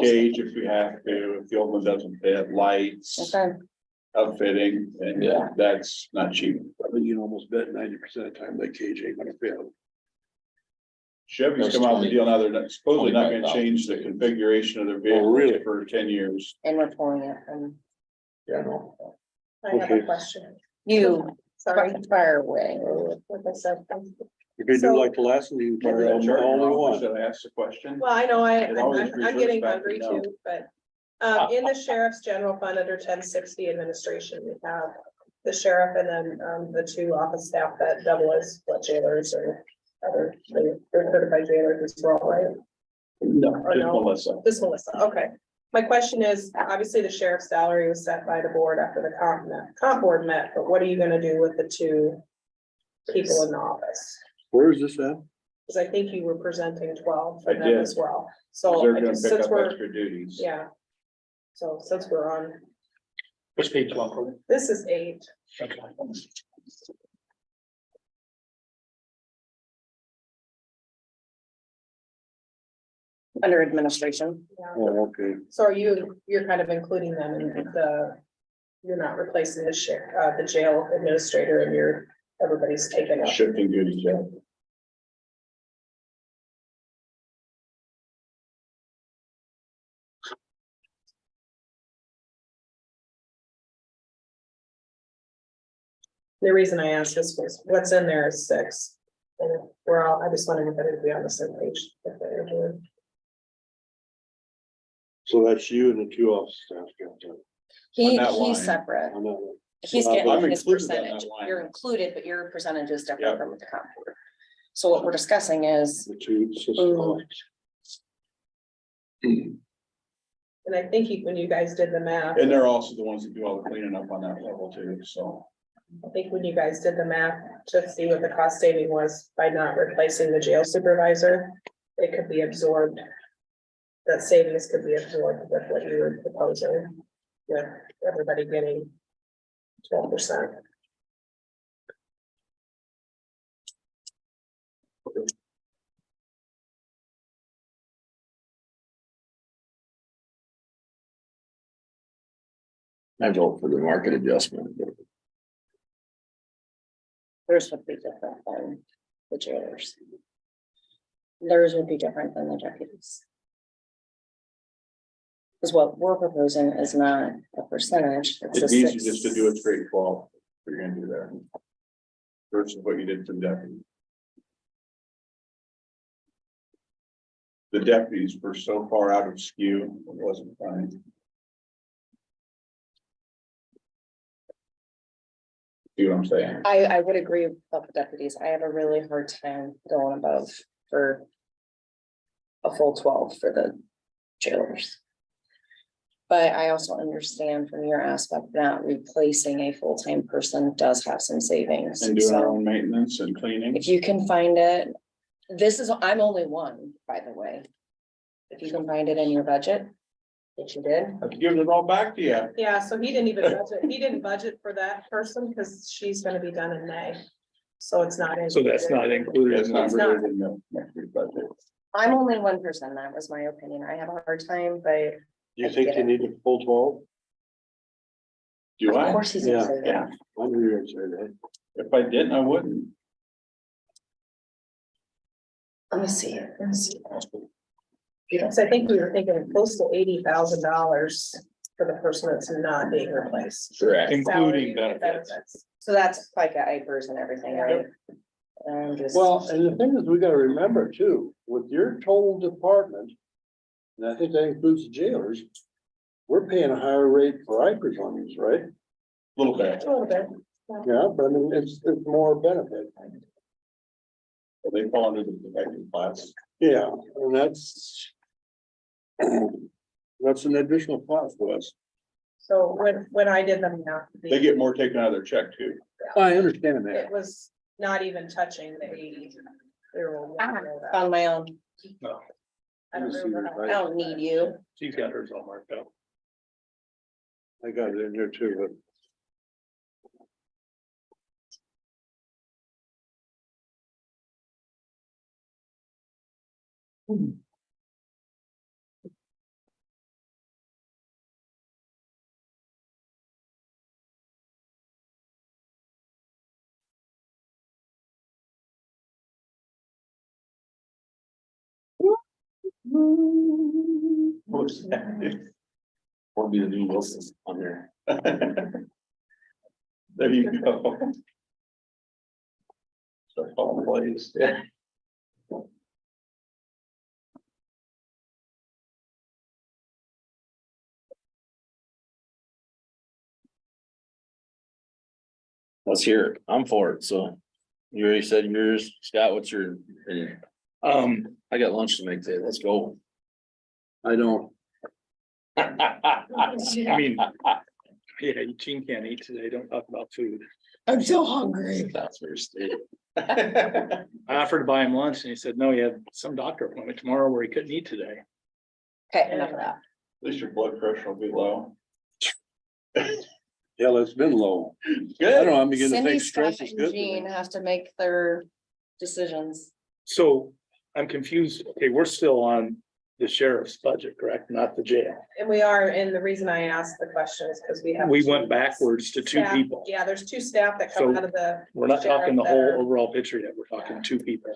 Cage if we have to, if the old one doesn't fit, lights, Okay, outfitting, and Yeah. that's not cheap. I think you can almost bet 90% of the time that cage ain't gonna fail. Chevy's That's come out with the 20 deal now, they're not supposedly not gonna 25,000. change the configuration of their really? vehicle for 10 years. and we're pulling it from Yeah, no. I have Okay. a question. you, Sorry. fire away. Like I said. If you do So- like the last one, you can Remember fire that chart only office one. that I asked the question? Well, I know, It always I'm reverts getting back to hungry no. too, but, in the sheriff's general fund under 1060 administration, we have the sheriff and then, the two office staff that double as what jailers or other, they're certified jailers as well, right? No, Or just no? Melissa. This Melissa, okay. My question is, obviously the sheriff's salary was set by the board after the comp board met, but what are you gonna do with the two people in the office? Where is this at? Because I think you were presenting 12 I for them did. as well. So So they're I gonna just- pick since up we're, extra duties. yeah. So since we're on, Which page you on? this is 8. Okay. Under administration. Yeah. Oh, okay. So are you're kind of including them in you're not replacing the jail administrator and everybody's taking up. Shifting duties, yeah. The reason I asked this was what's in there is 6. And I just wanted everybody to be on the same page. If they're doing. So that's you and the two office staff got that. He, On that line. he's separate. On that one. He's I'm getting his included on that percentage. line. You're included, but your percentage is Yep. different from the comp board. So what we're discussing is, The two systems. Mm. And I think when you guys did the math, And they're also the ones that do all the cleaning up on that level too, so. I think when you guys did the math to see what the cost saving was by not replacing the jail supervisor, it could be absorbed. That savings could be absorbed with what you were proposing, with everybody getting 12%. I vote for the market adjustment. theirs would be different than the jailers. Theirs would be different than the deputies. Because what we're proposing is not a percentage. It's a easy six- just to do a straight 12, if you're gonna do that. Versus what you did for the deputies. The deputies were so far out of skew, it wasn't fine. See what I'm saying? I would agree about the deputies. I have a really hard time going above for a full 12 for the jailers. But I also understand from your aspect that replacing a full-time person does have some savings. And doing our So own maintenance and cleaning. if you can find it, I'm only one, by the way. If you can find it in your budget, which you did. I've given it all back to you. Yeah, so he didn't budget for that person because she's gonna be done in May. So it's not. So that's not included. It's not It's not. really in the next week's budget. I'm only one person. That was my opinion. I have a hard time, but You think you need a full 12? Do of I? course he's. gonna Yeah. say that. I knew you would say that. If I didn't, I wouldn't. Let me see it. Let me see. So I think we were thinking close to $80,000 for the person that's not being replaced. Correct. Including Salary, benefits. So that's like IPers and everything, right? And just. Well, and the thing is, we gotta remember too, with your total department. and I think that includes the jailers, we're paying a higher rate for IPers on these, right? Little bit. A little bit. Yeah, but I mean, it's more benefit. They fall under the protected class. Yeah, and that's an additional cost to us. So when I did them now. They get more taken out of their check too. I understand that. It was not even touching the 80. They were well below that. Found my own. No, I don't remember how- I don't need you. she's got hers all marked up. I got it in here too, but. What's that? Won't be the new Wilson on there. There you go. Start falling plays. Yeah. Let's hear it. I'm for it, so. You already said yours. Scott, what's your opinion? I got lunch to make today. Let's go. I don't. I mean, yeah, Gene can't eat today. Don't talk about food. I'm so hungry. That's first. At I offered to buy him lunch and he said, no, he had some doctor appointment tomorrow where he couldn't eat today. Okay, enough of that. least your blood pressure will be low. Hell, it's been low. I don't Good. know, I'm beginning to Cindy, think Scott, stress is and good. Jean have to make their decisions. So I'm confused. Okay, we're still on the sheriff's budget, correct? Not the jail. And we are, and the reason I asked the question is because we have. We two went backwards to two staff- people. Yeah, there's two staff that come So out of the. We're not talking the sheriff that are- whole overall picture yet. We're talking two people.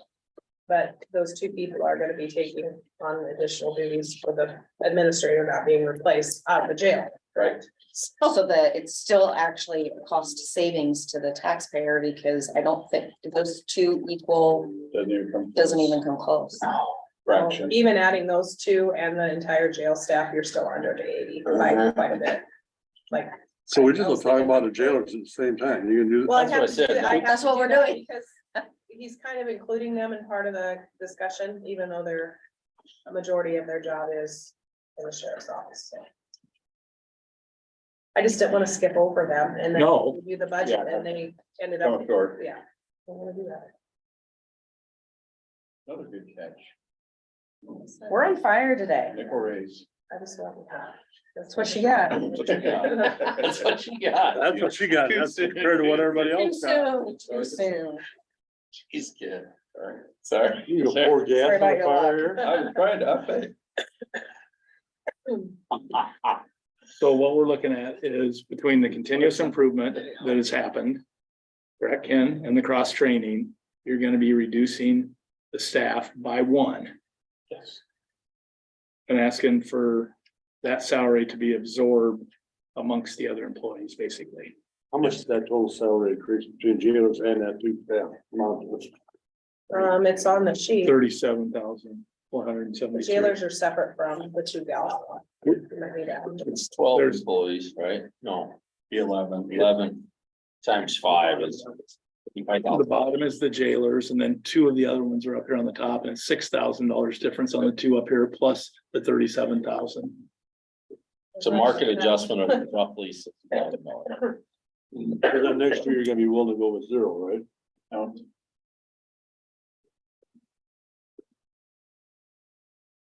But those two people are gonna be taking on additional duties for the administrator not being replaced out of the jail. Right. Also, it's still actually a cost savings to the taxpayer because I don't think those two equal, doesn't even come close. Fraction. Even adding those two and the entire jail staff, you're still under the 80 by quite a bit. Like. So we're just talking about the jailers at the same time, you can do. Well, I That's what I have to do said. that- I have That's to what do we're that doing. Because he's kind of including them in part of the discussion, even though they're, a majority of their job is in the sheriff's office, so. I just didn't want to skip over them and then No. do the budget Yeah. and they ended Come up, short. yeah. I'm gonna do that. Another good catch. We're on fire today. Nickel raise. I just want. That's what she got. That's what you got. That's what she got, that's compared to what everybody Too else got. soon, too soon. He's good. Sorry. You go pour gas Sorry on about the your fire luck. here. I was trying to up it. So what we're looking at is between the continuous improvement that has happened. Correct, Ken, and the cross training, you're gonna be reducing the staff by one. Yes. And asking for that salary to be absorbed amongst the other employees, basically. How much is that total salary increase between jailers and that two staff? It's on the sheet. 37,473. The jailers are separate from the two gals. You might need that. It's 12 There's- employees, right? No, 11. 11 times 5 is. The bottom is the jailers, and then two of the other ones are up here on the top, and it's $6,000 difference on the two up here, plus the 37,000. It's a market adjustment of roughly $6,000. And then next year, you're gonna be willing to go with zero, right? No.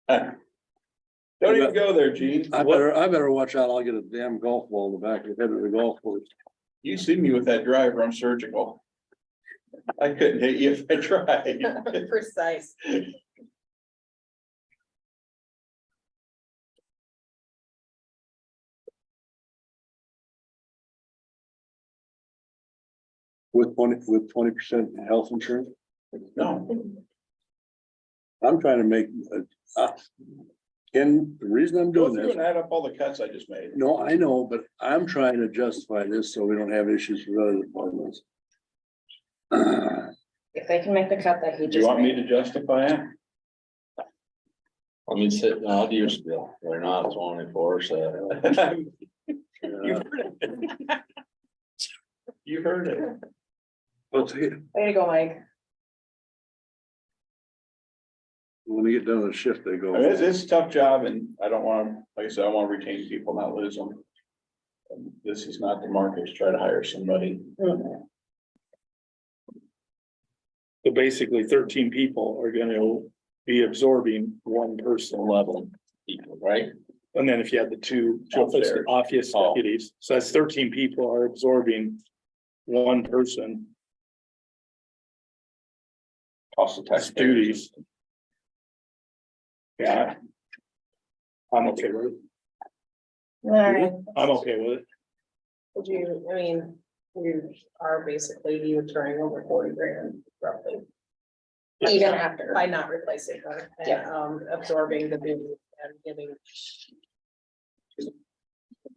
Don't even go there, Gene. I better watch out, I'll get a damn golf ball in the back of the head of the golf course. You see me with that driver, I'm surgical. I couldn't hit you if I tried. Precise. With 20% health insurance, No, I'm trying to make, Ken, the reason I'm go doing through this, and add up all the cuts I just made. no, I know, but I'm trying to justify this so we don't have issues with other departments. If they can make the cut that he Do you just want me made. to justify it? Let me sit, no, I'll do your spiel. They're not 24, so. You've heard it. You heard it. Let's see, Way to go, Mike. when they get done with the shift, they go. I mean, it's a tough job and I don't want, like I said, I want to retain people, not lose them. And this is not the market to try to hire somebody. So basically 13 people are gonna be absorbing one person. 11 people, right? And then if you had the two office Oh. deputies, so that's 13 people are absorbing one person. Cost of taxpayers. Duties. Yeah. I'm okay with it. All right, I'm okay with it. would you, I mean, you are basically you turning over 40 grand roughly. Even after. By not replacing her and Yeah. absorbing the duty and giving,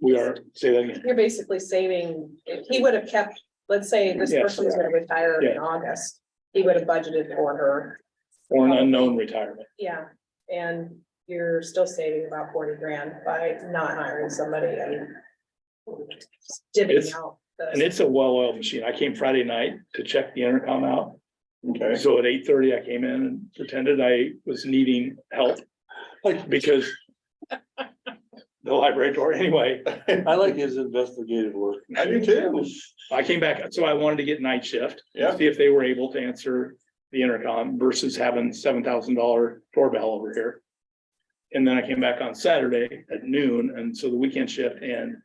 We are, say that again. you're basically saving, if he would have kept, let's say this Yes. person was gonna retire in Yeah. August. He would have budgeted for her, Or an unknown retirement. yeah, and you're still saving about 40 grand by not hiring somebody and divvying It's- out. And it's a well-oiled machine. I came Friday night to check the intercom out. Okay. So at 8:30, I came in and pretended I was needing help. Like, because. The library door, anyway, I like his investigative work. I do too. I came back, so I wanted to get night shift. Yeah. See if they were able to answer the intercom versus having $7,000 doorbell over here. And then I came back on Saturday at noon, and so the weekend shift and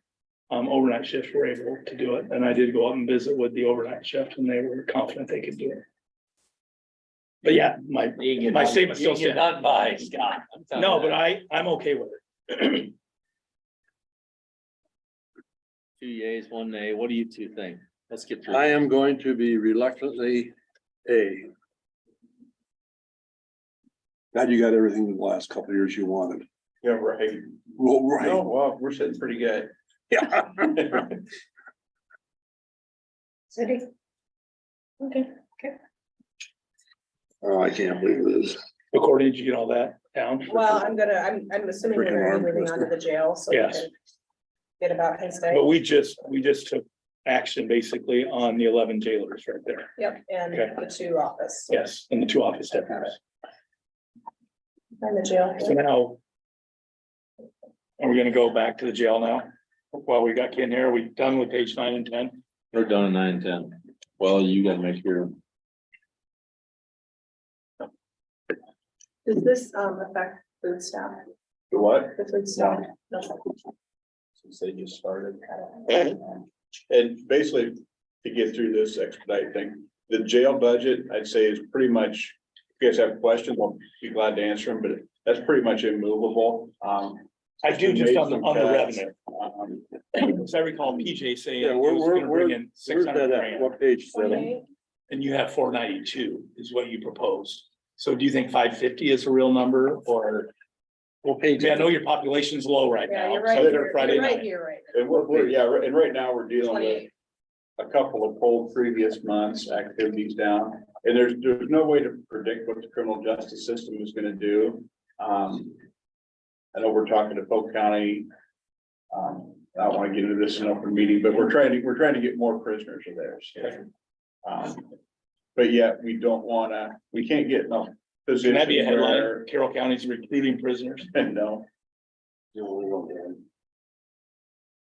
overnight shift were able to do it. And I did go up and visit with the overnight shift, and they were confident they could do it. But yeah, my statement still stands. Not by Scott. I'm telling No, you but that. I'm okay with it. 2 yeas, 1 nay. What do you two think? Let's get through. I am going to be reluctantly a. God, you got everything the last couple of years you wanted. Yeah, right. Well, Oh, right. well, we're sitting pretty good. Yeah. City. Okay. Oh, I can't believe this. According, did you get all that down? Well, I'm assuming we're Freaking gonna arm be moving on to twister. the jail, so we Yes. can get about his day. But we just took action basically on the 11 jailers right there. Yep, and Okay. the 2 office. Yes, and the 2 office deputies. And the jail. So now. Are we gonna go back to the jail now? While we got Ken here, are we done with page 9 and 10? We're done at 9 and 10. Well, you gotta make your, Does this affect food staff, The what? the food staff? No. Since they just started. And basically, to get through this expedite thing, the jail budget, I'd say is pretty much, if you guys have questions, I'll be glad to answer them, but that's pretty much immovable. I do just on the Made some revenue. cuts. Because I recall PJ saying Yeah, he was gonna bring in where's 600 that at? grand, What page is that on? 28? and you have 492 is what you proposed. So do you think 550 is a real number, or? Well, page, I know your population's low right Yeah, now. you're right so here, Friday you're right night. here, right. And and right now, we're dealing with 28. a couple of pulled previous months' activities down. And there's no way to predict what the criminal justice system is gonna do. I know we're talking to Polk County. I don't wanna get into this in an open meeting, but we're trying to get more prisoners of theirs. But yet we don't wanna, we can't get no Can position that be a headline? where, Carroll County's recruiting prisoners. no.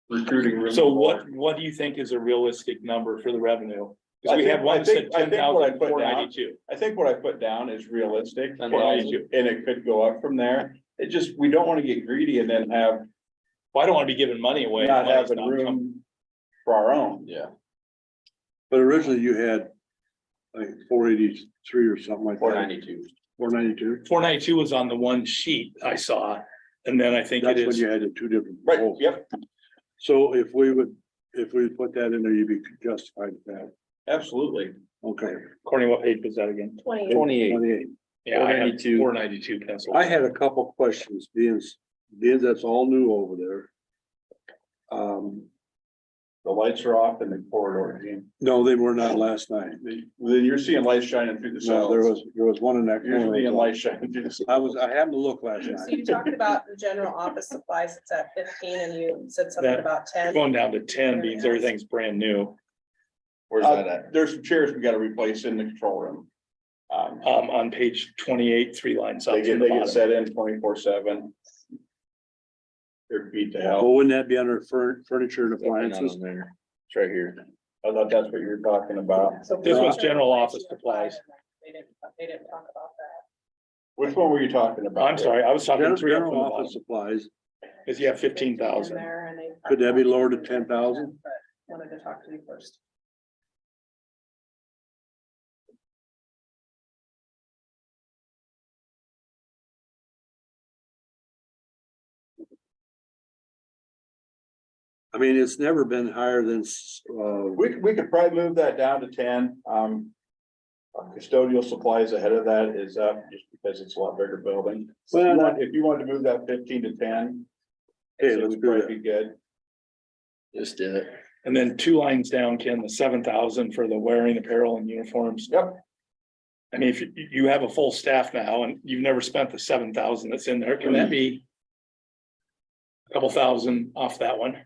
Recruiting. room So for- what do you think is a realistic number for the revenue? Because I we think- have one I think- said I think what I put down- 10,492. I think what I put down is realistic, and 10,000. it could go up from there. It just, we don't wanna get greedy and then have, Well, I don't want to be giving money away. not Money's having not coming. room for our own. yeah. But originally you had like 483 or something like that. 492. 492. 492 was on the one sheet I saw, and then I think it That's when is, you had the 2 different. Right, proposals. yep, So if we put that in there, you'd be justified with that. absolutely. Okay. according to what page was that again? 28. 28. 28. Yeah, I had 492. 492 pencils. I had a couple questions, being that's all new over there. lights are off in the corridor, Gene. No, they were not last night. Then you're seeing lights shining through the No, cells. there was one in that You're seeing corner. lights shining through the cells. I happened to look last So night. you talked about the general office supplies, it's at 15 and you said something That- about 10. Going down to 10 means everything's brand new. Where's that at? There's some chairs we gotta replace in the control room. On page 28, 3 lines up. They from the get bottom. set in 24/7. They're beat to hell. Well, wouldn't that be under furniture and Not appliances? on there. It's right here. I thought that's what you were talking about. So This was furniture, general lights, office and supplies. They didn't talk about that. Which one were you talking about? I'm sorry, I was talking three up from General the office bottom, supplies, because you have In 15,000. there and they- could that be lowered to 10,000? But wanted to talk to you first. I mean, it's never been higher than, We could probably move that down to 10. Our custodial supplies ahead of that is up just because it's a lot bigger building. If you wanted to move that 15 to 10. Hey, it let's would do probably that. Be good. Just did it. And then 2 lines down, Ken, the 7,000 for the wearing apparel and uniforms. Yep. I mean, if you have a full staff now and you've never spent the 7,000 that's in there, can that be a couple thousand off that one?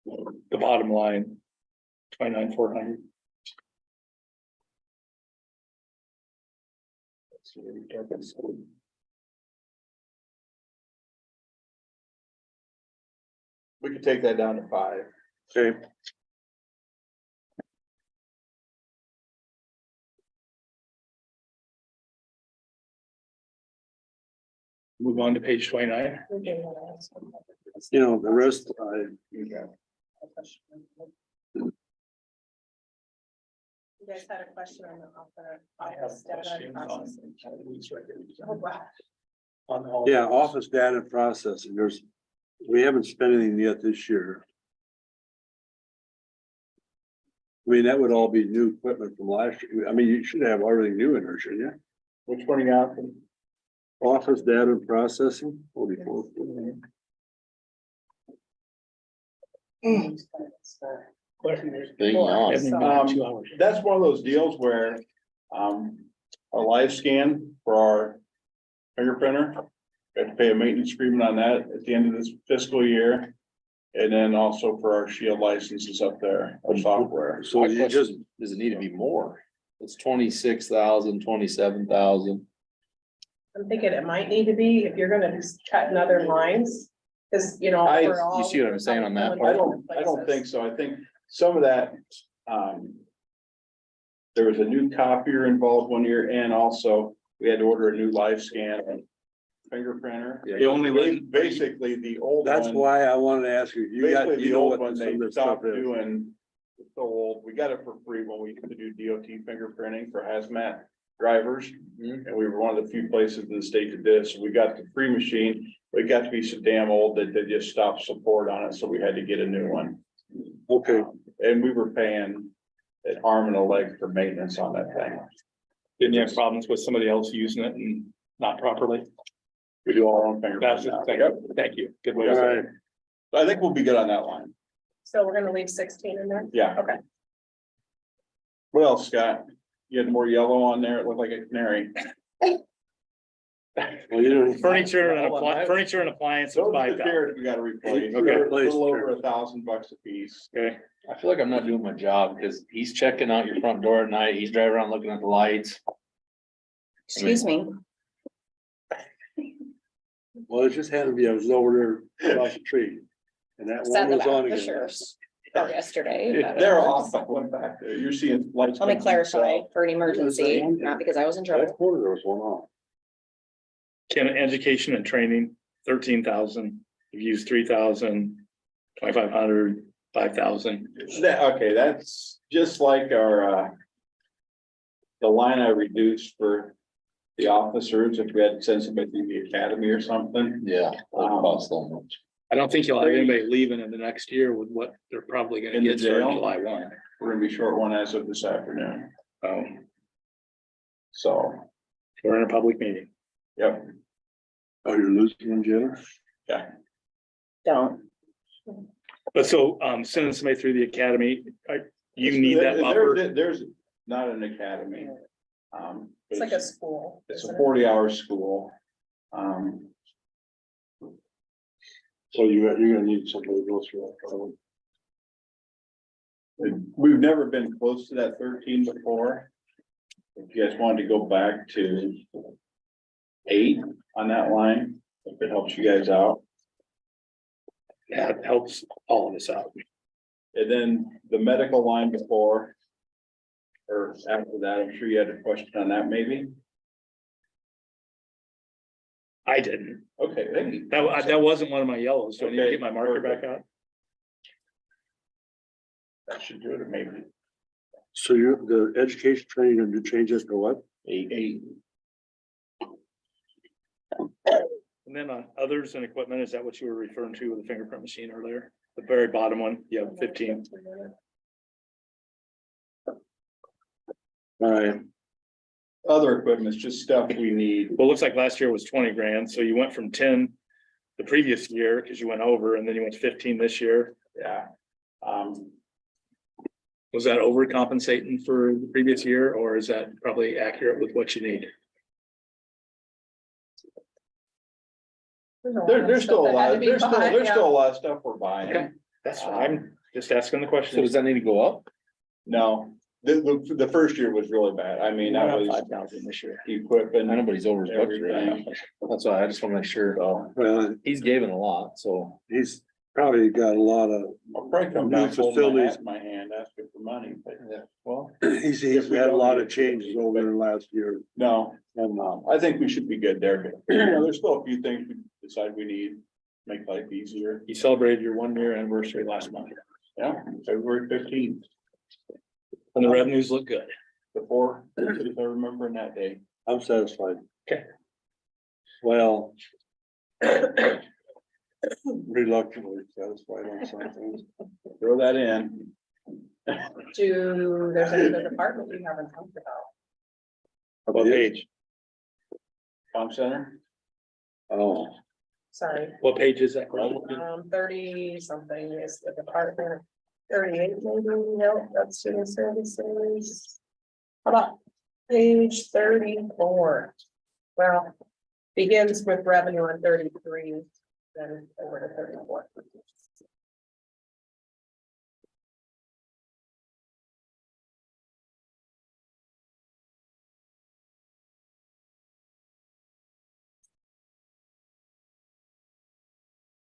The bottom line, 29,400. We could take that down to 5. okay, Move on to page 29. you know, the rest, You guys had a question on the office data processing. Oh, wow. On all yeah, those. office data processing, we haven't spent anything yet this year. I mean, that would all be new equipment from last year. I mean, you should have everything new in there, shouldn't you? Which one you got? Office data processing, 44. Thing on. Every minute, 2 hours. That's one of those deals where, a live scan for our fingerprinter. We have to pay a maintenance agreement on that at the end of this fiscal year. And then also for our Shield licenses up there, our software. So My you question just, is, does it need to be more? It's 26,000, 27,000. I'm thinking it might need to be, if you're gonna just cut in other lines, because, you know. I- we're all- you see what I'm saying on that we're I going don't, I don't think places. so. I think some of that, there was a new copier involved one year and also we had to order a new live scan and fingerprinter. The only lane- Basically, the old one. that's why I wanted to ask you, you got, Basically, you the know old what one, some they of this stuff stopped is. doing. It's so old, we got it for free when we used to do DOT fingerprinting for hazmat drivers. Mhm. And we were one of the few places in the state that did, so we got the free machine, but it got to be so damn old that they just stopped support on it, so we had to get a new one. Okay, And we were paying an arm and a leg for maintenance on that thing. Didn't you have problems with somebody else using it and not properly? We do all our own That's fingerprinting it. now. Thank you. Good way all to say right, it. I think we'll be good on that line. So we're gonna leave 16 in there? Yeah. Okay. What else, Scott? You had more yellow on there, it looked like a canary. well, you don't. Furniture and furniture and appliances, Those are the 5,000. chairs we gotta replace. Okay. They're a little over $1,000 a piece. Okay, I feel like I'm not doing my job because he's checking out your front door at night. He's driving around looking at the lights. Excuse me. Well, it just had to be, I was over there across the tree. And that Sat one in the was back on of the again. sheriff's car yesterday. but, They're off, I went back there, you're seeing lights. Let me coming from the clarify south. for an emergency, not because I was in That trouble. corner, there was one off. Ken, education and training, 13,000. You've used 3,000, 2,500, 5,000. Okay, that's just like our, the line I reduced for the officers, if we had to send somebody to the academy or something. Yeah. That costs so much. I don't think you'll have anybody leaving in the next year with what they're probably gonna In the get starting jail? July 1. We're gonna be short one as of this afternoon, so, We're in a public meeting. yep. Oh, you're losing one, Jenna? Don't. But so, sending somebody through the academy, you need that buffer. There's not an academy. It's like a school. It's a isn't it? 40-hour school. So you're gonna need somebody to go through that. We've never been close to that 13 before. If you guys wanted to go back to 8 on that line, if it helps you guys out. Yeah, it helps all of us out. And then the medical line before. Or after that, I'm sure you had a question on that maybe. I didn't. Okay, thank you. That wasn't one of my yellows. Do I need to Okay, get my marker back out? That should do it, maybe. So the education training, you're gonna change this to what? 8. And then on others and equipment, is that what you were referring to with the fingerprint machine earlier? The very bottom one, you have 15. All right, Other equipment is just stuff we need. Well, it looks like last year was 20 grand, so you went from 10 the previous year because you went over, and then you went to 15 this year. Yeah. Was that overcompensating for the previous year, or is that probably accurate with what you need? There's still a lot, there's still a lot of stuff we're buying. Okay. That's fine. I'm just asking the So question. does that need to go up? No, the first year was really bad. I mean, that was 5,000 this year. equipment. I know, but he's over his budget right now. That's why I just wanna make sure. well, He's given a lot, so. he's probably got a lot of, I'll probably come New down, holding my facilities. hat in my hand, asking for money, but Well, he's had a lot of changes over the last year. no, And, I think we should be good there. But, you know, there's still a few things we decide we need, make life easier. You celebrated your 1-year anniversary last month, Yeah, February 15th, and the revenues look good. before, if I remember in that day. I'm satisfied. Okay. Well. Reluctantly satisfied on some things. Throw that in. There's another department we haven't talked about. What page? Comp center, Oh, Sorry, What page is that? 30 something is the department. 38 maybe, no, that's student services. How about page 34? Well, begins with revenue on 33, then over to 34.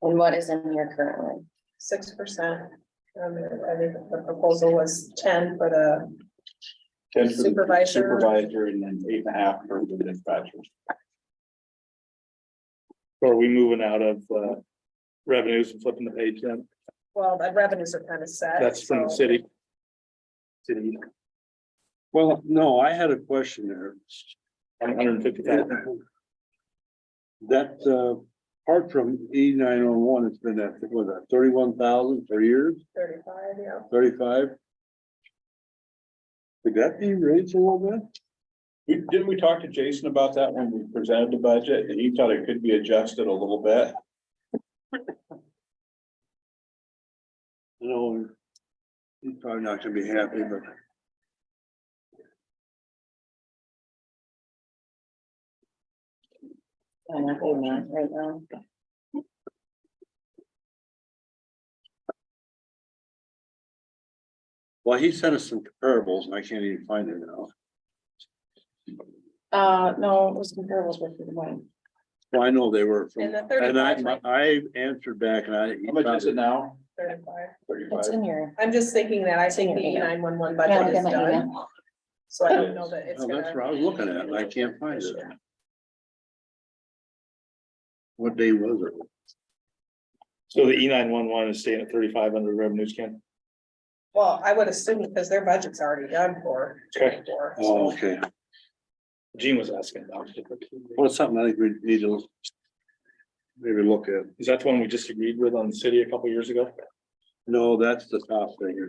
And what is in here currently? 6%. I think the proposal was 10 for the 10 for the Supervisor. supervisor, and then 8.5 for the dispatchers. Or are we moving out of revenues and flipping the page then? well, the revenues are kind of set. That's from the so- city. City, well, no, I had a question there. 150,000. That, apart from E911, it's been at, what was that, 31,000 for years, 35, yeah. 35? Could that be raised a little bit? Didn't we talk to Jason about that when we presented the budget, and he thought it could be adjusted a little bit? You know, he's probably not gonna be happy, but. I'm not doing that right now. Well, he sent us some comparables and I can't even find it now. No, it was comparables with the one. Well, I know they were from, And the and 35, I answered back and How much is it now? 35. 35. It's in your. I'm just thinking that I think the Yeah. 911 Yeah, budget is look at my done, email. so I don't know that it's Oh, that's gonna. what I was looking at, and I can't find it. What day was it? So the E911 is staying at 35 under revenues, Ken? Well, I would assume because their budget's already done for. Okay. Oh, okay. Gene was asking about. Well, it's something I think we need to maybe look at. Is that the one we just agreed with on the city a couple years ago? No, that's the top thing.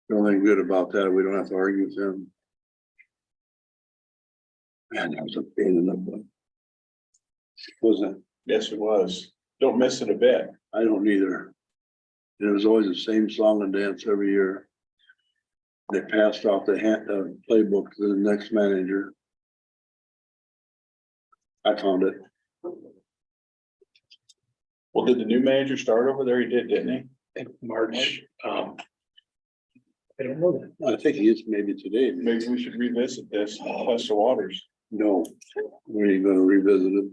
Feeling good about that. We don't have to argue with them. Man, that was a pain in the butt. Wasn't, Yes, it was. Don't miss it a bit. I don't either. It was always the same song and dance every year. They passed off the playbook to the next manager. I found it. Well, did the new manager start over there? He did, didn't he? March, I don't know that. I think he is maybe today. Maybe we should revisit this, test the waters. No, we ain't gonna revisit it.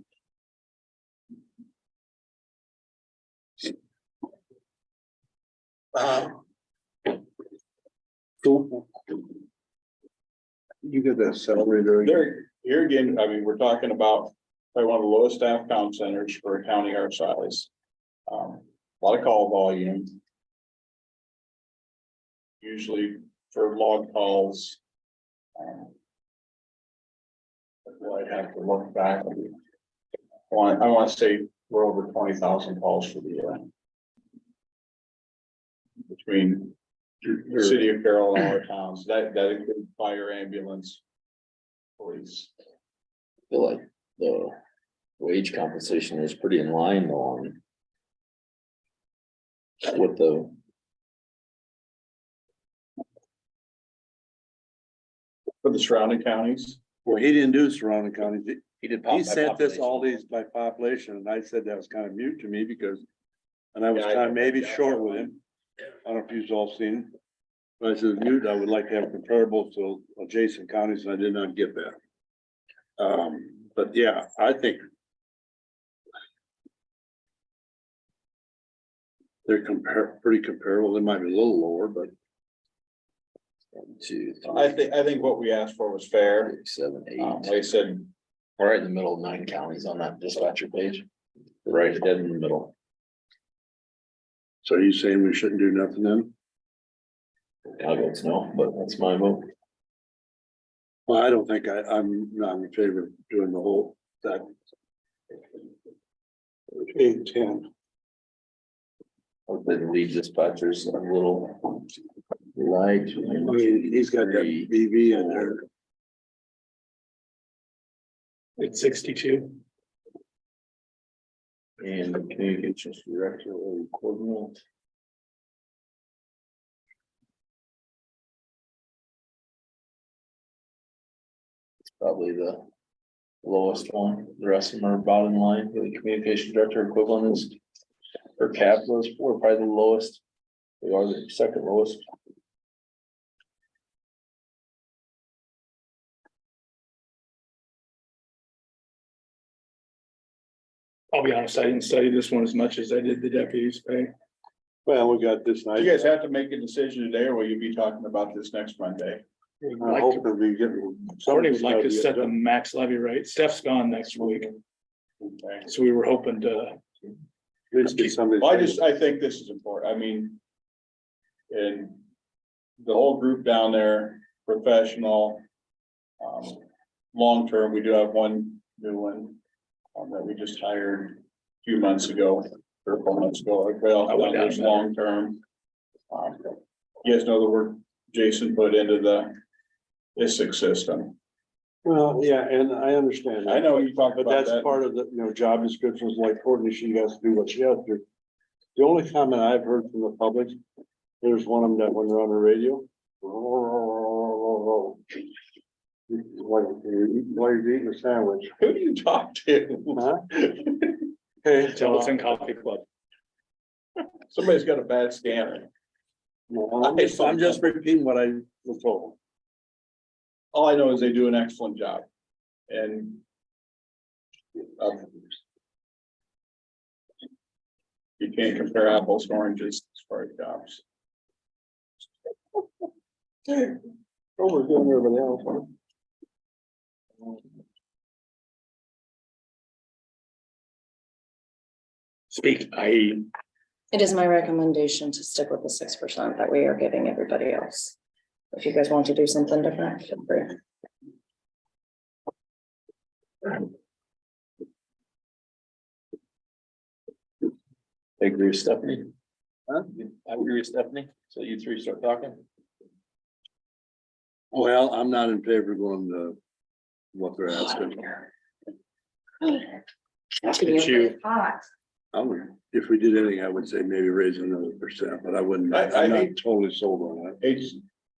Cool. You get that salary there. There, here again, I mean, we're talking about probably one of the lowest staff comm centers for a county our size. A lot of call volume. Usually for log calls. Well, I'd have to look back. I want to say we're over 20,000 calls for the year. Between the city of Carroll and all our towns, that includes fire, ambulance, police. I feel like the wage compensation is pretty in line though on with the, For the surrounding counties. Well, he didn't do surrounding counties. he did. He said this, all these by population, and I said that was kind of mute to me because. And I was Yeah, I kind of know. maybe short with him. I don't know if you've all seen. But I said, mute, I would like to have comparables to adjacent counties, and I did not get that. But yeah, I think. They're pretty comparable. They might be a little lower, but 1, 2, 3, I think what we asked for was fair. 6, 7, 8. Like I said, We're right in the middle of 9 counties on that dispatcher page. Right dead in the middle. so are you saying we shouldn't do nothing then? I'll go no, but that's my vote. Well, I don't think I'm not in favor of doing the whole, that. 8, 10. The lead dispatchers a little light. I mean, he's got that BV in there. It's 62. And the communications director or equivalent. It's probably the lowest one. The rest of them are about in line. The communication director equivalent is, or capital is for probably the lowest. They are the second lowest. I'll be honest, I didn't study this one as much as I did the deputies pay. Well, we got this night. you guys have to make a decision today, or will you be talking about this next Monday? I hope that we get. Somebody would like to set the max levy rate. Steph's gone next week, Okay. so we were hoping to. Let's get somebody. Well, I think this is important. I mean. And the whole group down there, professional. Long-term, we do have one new one. That we just hired a few months ago, or 4 months ago, well, there's long-term. You guys know the work Jason put into the ISIC system. Well, yeah, and I understand. I know you talked But about that's that. part of the, job descriptions like Courtney, she has to do what she has to do. The only comment I've heard from the public, there's one of them that when they're on the radio. While you're eating a sandwich. Who do you talk to? Huh? Okay. Telephone Coffee Club. Somebody's got a bad scanner. I'm just repeating what I was told. All I know is they do an excellent job. And. You can't compare apples to oranges as far as jobs. Over doing everybody else, huh? Speak, It is my recommendation to stick with the 6% that we are giving everybody else. If you guys want to do something different, feel free. I agree with Stephanie. Huh? I agree with Stephanie. So you three start talking. Well, I'm not in favor of going to what they're asking. It's you. Hot. I would, if we did anything, I would say maybe raise another percent, but I wouldn't, I I'm not hate- totally sold on that. It's,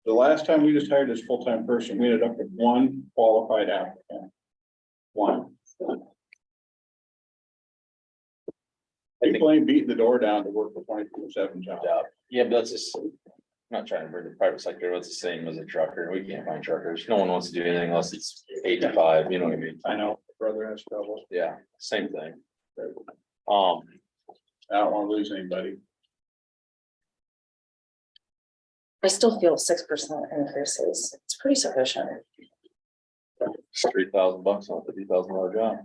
the last time we just hired this full-time person, we ended up with one qualified applicant. One. People ain't beating the door down to work for 24/7 job. Yeah, but that's just, I'm not trying to bring the private sector, but it's the same as a trucker. We can't find truckers. No one wants to do anything unless it's 8 to 5, you know what I mean? I know, brother has trouble. Yeah, same thing. I don't wanna lose anybody. I still feel 6% increases. It's pretty sufficient. it's $3,000 on a $50,000 job.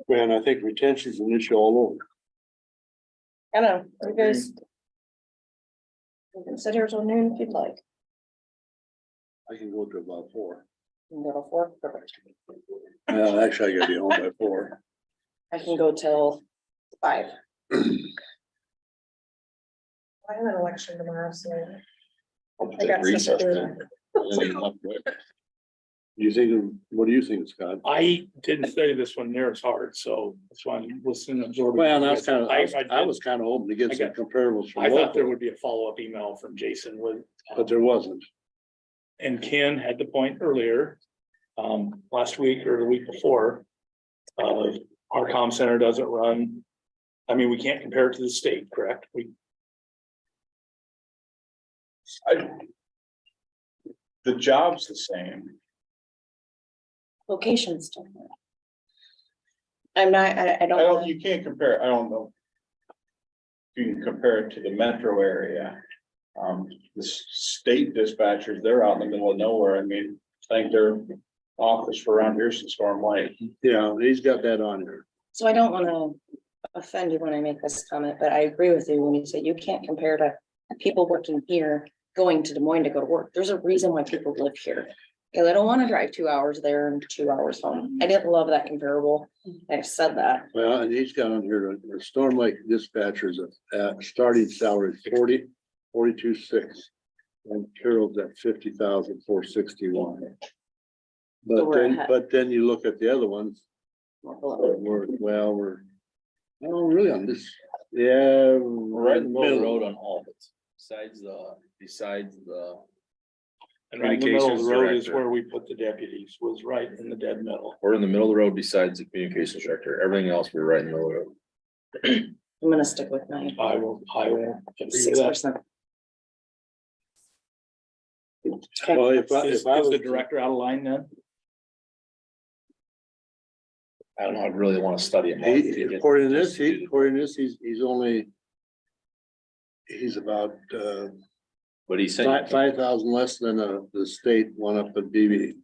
Man, I think retention's an issue all over. I know, you guys. You can sit here till noon if you'd like. I can go to about 4. You can go to 4, perfect. Actually, I gotta be home by 4. I can go till 5. I have an election tomorrow, so. I'll I take got recess stuff to do. then. And then up quick. You think, what do you think, Scott? I didn't study this one near as hard, so that's why I'm listening, absorbing. Well, that's kind of, I did- was kind of hoping to get I some got- comparables from I thought there local, would be a follow-up email from Jason with. but there wasn't. And Ken had the point earlier, last week or the week before. Our comm center doesn't run. I mean, we can't compare it to the state, correct? The job's the same. Locations different. I'm not, I I don't. don't, you can't compare, I don't know. If you can compare it to the metro area. The state dispatchers, they're out in the middle of nowhere. I mean, I think their office for around here's in Storm Lake. Yeah, he's got that on there. So I don't wanna offend you when I make this comment, but I agree with you when you say you can't compare to people working here, going to Des Moines to go to work. There's a reason why people live here. And they don't wanna drive 2 hours there and 2 hours home. I didn't love that comparable. I've said that. Well, and he's got on here, the Storm Lake dispatchers at starting salary 42,600. And Carroll's at 50,461. So we're ahead. But then you look at the other ones, we're, really on this, yeah. We're right in the middle of the road on all of it, besides the. And right in the middle of the Communications road is director. where we put the deputies, was right in the dead middle. We're in the middle of the road besides the communications director. Everything else, we're right in the middle of the road. I'm gonna stick with my I will agree with 6%. Well, that. if I Is was, the director out of line then? I don't know, I'd really want to study it. according to this, he's only. He's about, But he's saying, 5,000 less than the state one up at BB.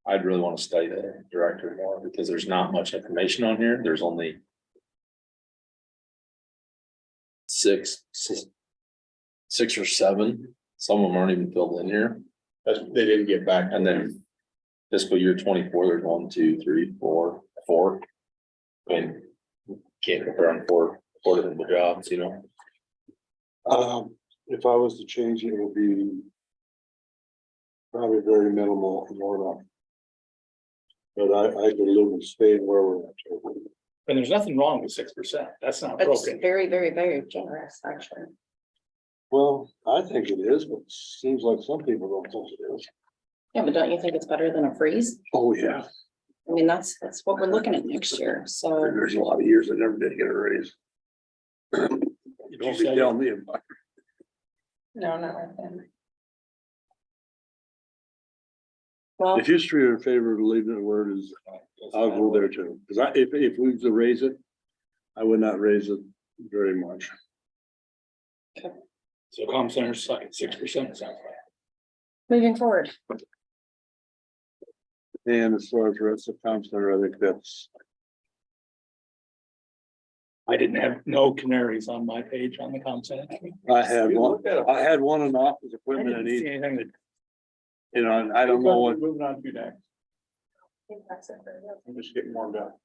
I'd really want to study the director more because there's not much information on here. There's only six or seven. Some of them aren't even filled in here. They didn't get back. And then fiscal year 24, there's 1, 2, 3, 4. I mean, can't compare on four different jobs, you know? If I was to change it, it would be probably very minimal and more enough. But I could live and stay where we're at. And there's nothing wrong with 6%. That's not It's broken. very, very, very generous, actually. Well, I think it is, but it seems like some people don't think it is. Yeah, but don't you think it's better than a freeze? Oh, yeah. I mean, that's what we're looking at next year, so. There's a lot of years I never did get a raise. You don't be telling me about it. No, not right then. Well, If history are in favor of leaving it where it is, I'll go there too. Cause if we was to raise it, I would not raise it very much. So comm center's like 6%, it sounds like. moving forward, And as far as the rest of Tom Center, I think that's, I didn't have no canaries on my page on the comm center. I had one in office I equipment didn't and see he, anything that, you know, and I don't know what, Moving on to next. I'm just getting warmed up.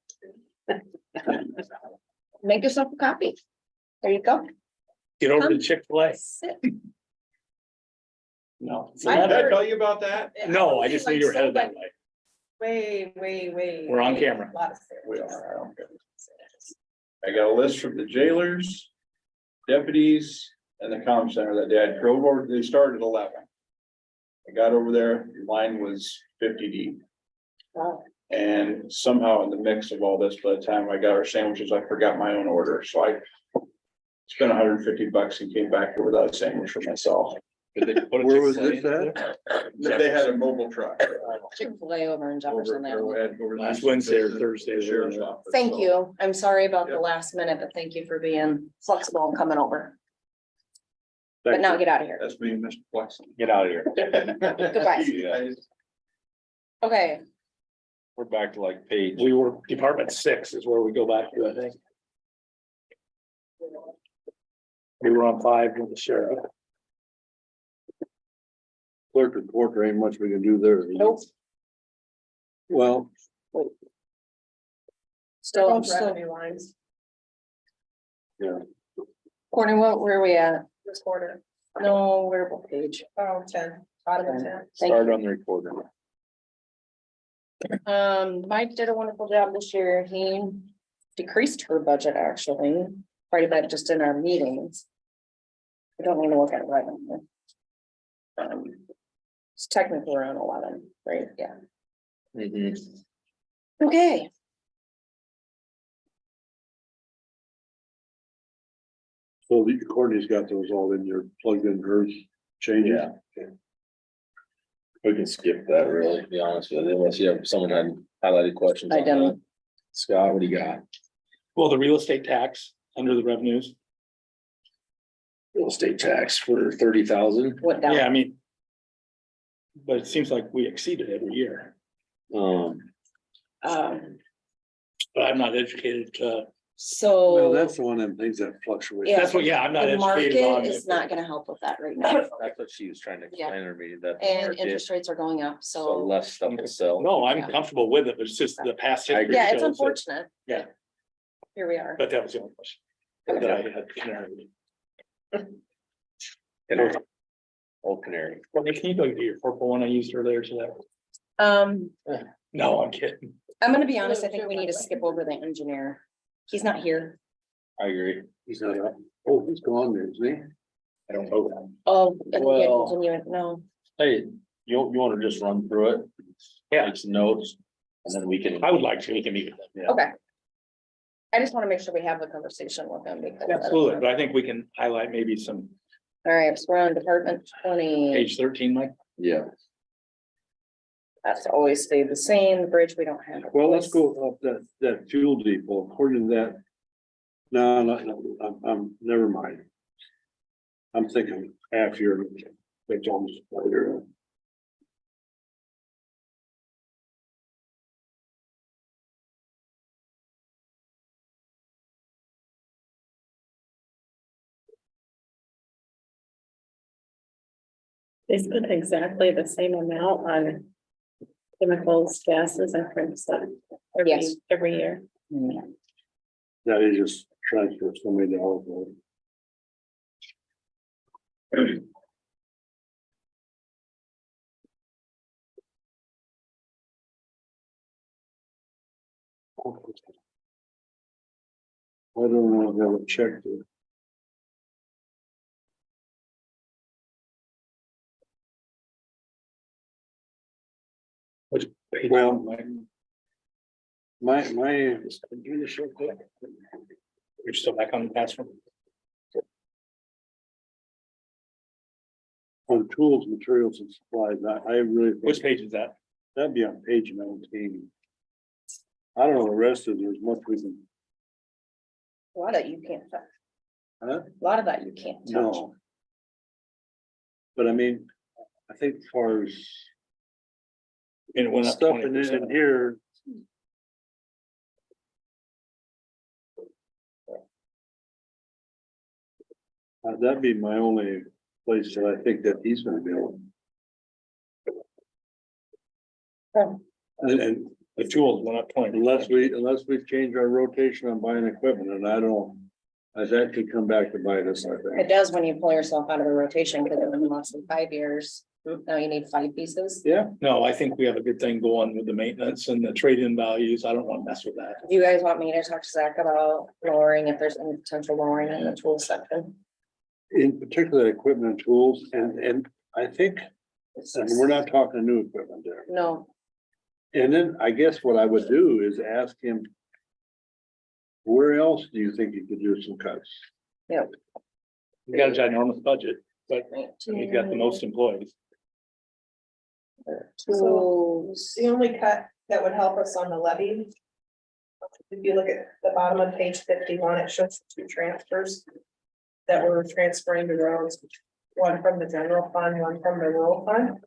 make yourself a copy. There you go. Get over to Chick-fil-A. Sit. No. I Did I heard- tell you about that? No, I just knew you were headed that way. Way. We're on camera. Lot of We stairs. are, I don't care. I got a list from the jailers, deputies, and the comm center that day. I drove over, they started at 11. I got over there, the line was 50 deep. Wow. And somehow in the mix of all this, by the time I got our sandwiches, I forgot my own order, so I spent $150 and came back here without a sandwich for myself. Did they put a Where was Chick-fil-A this in at? there? They had a mobile truck. Chick-fil-A over in Jefferson. Last Wednesday or Thursday. The sheriff's office, Thank so- you. I'm sorry about the Yep. last minute, but thank you for being flexible and coming over. But Thank now you. get out of here. That's me, Mr. Flexen. Get out of here. Goodbye. Yeah. Okay, We're back to like page. We were Department 6 is where we go back to, I think. We were on 5 with the sheriff. Clerk report, there ain't much we can do there. nope, Well, still, Both revenue lines Courtney, where are we at? this quarter. No, we're what page. Oh, 10, bottom of 10. Thank Start you. on the recorder. Mike did a wonderful job this year. He decreased her budget actually, quite a bit just in our meetings. I don't need to look at it right now. It's technically around 11, right? Yeah. Mhm. Okay. so Courtney's got those all in there, plugged in hers changes. Yeah. We can skip that really, to be honest with you, unless you have someone had highlighted questions. I on that. didn't. Scott, what do you got? Well, the real estate tax under the revenues. Real estate tax for 30,000. What down? Yeah, I mean. But it seems like we exceed it every year, Um, but I'm not educated Well, so. that's the one of them things that fluctuates. Yeah. that's what, yeah, I'm not The educated on market it. is not gonna help with that right now, That's what she was trying to Yeah. explain to me, that. the and market, interest rates are going up, So so. less stuff to sell. No, I'm Yeah. comfortable with it, but it's just the past I history. agree. Yeah, it's shows that- unfortunate. Yeah. Here we are. But that was the only question. That I had canary. Canary. Old canary. Well, Nick, can you go to your purple one I used earlier today? No, I'm kidding. I'm gonna be honest, I think we need to skip over the engineer. He's not here. I agree. He's not up. Oh, he's gone there, isn't he? I don't know that. Oh, and we can't Well- continue it, no. Hey, you wanna just run through it? Yeah. Take some notes, and then we can. I would like to, we can meet with them. Yeah. Okay. I just wanna make sure we have the conversation with him because. I don't Absolutely, know. but I think we can highlight maybe some All right, so we're on Department 20. page 13, Mike. Yeah. That's always stayed the same. The bridge, we don't have. a Well, let's choice. go up that fuel depot, according to that. No, never mind. I'm thinking half year, it's almost later. They spend exactly the same amount on chemicals, gases and print stuff Yes. every year. That is just transfer so many dollars. I don't know if I have a check to. Which page? Well, Mike? My, You're still back on the past one? on tools, materials and supplies, I really. think Which page is that? That'd be on page 19. I don't know the rest of it, there's much we can, A lot of you can't touch. huh? A lot of that you can't touch. No. But I mean, I think as far as And it went up stuff in 20%. here. That'd be my only place that I think that he's gonna be able. Oh. And The tools went up 20. unless we change our rotation on buying equipment, and I don't That could come back to bite us, I It think. does when you pull yourself out of the rotation, because it's been less than 5 years. Now you need 5 pieces. Yeah, No, I think we have a good thing going with the maintenance and the trade-in values. I don't want to mess with that. Do you guys want me to talk to Zach about lowering, if there's any potential lowering in the tool section? in particular, equipment and tools, and I think, and we're not talking new equipment there. No, And then I guess what I would do is ask him, where else do you think you could do some cuts? We got a ginormous budget, but we've got the most employees. tools. The only cut that would help us on the levy. If you look at the bottom of page 51, it shows 2 transfers. That we're transferring to roads, one from the general fund, one from the rural fund.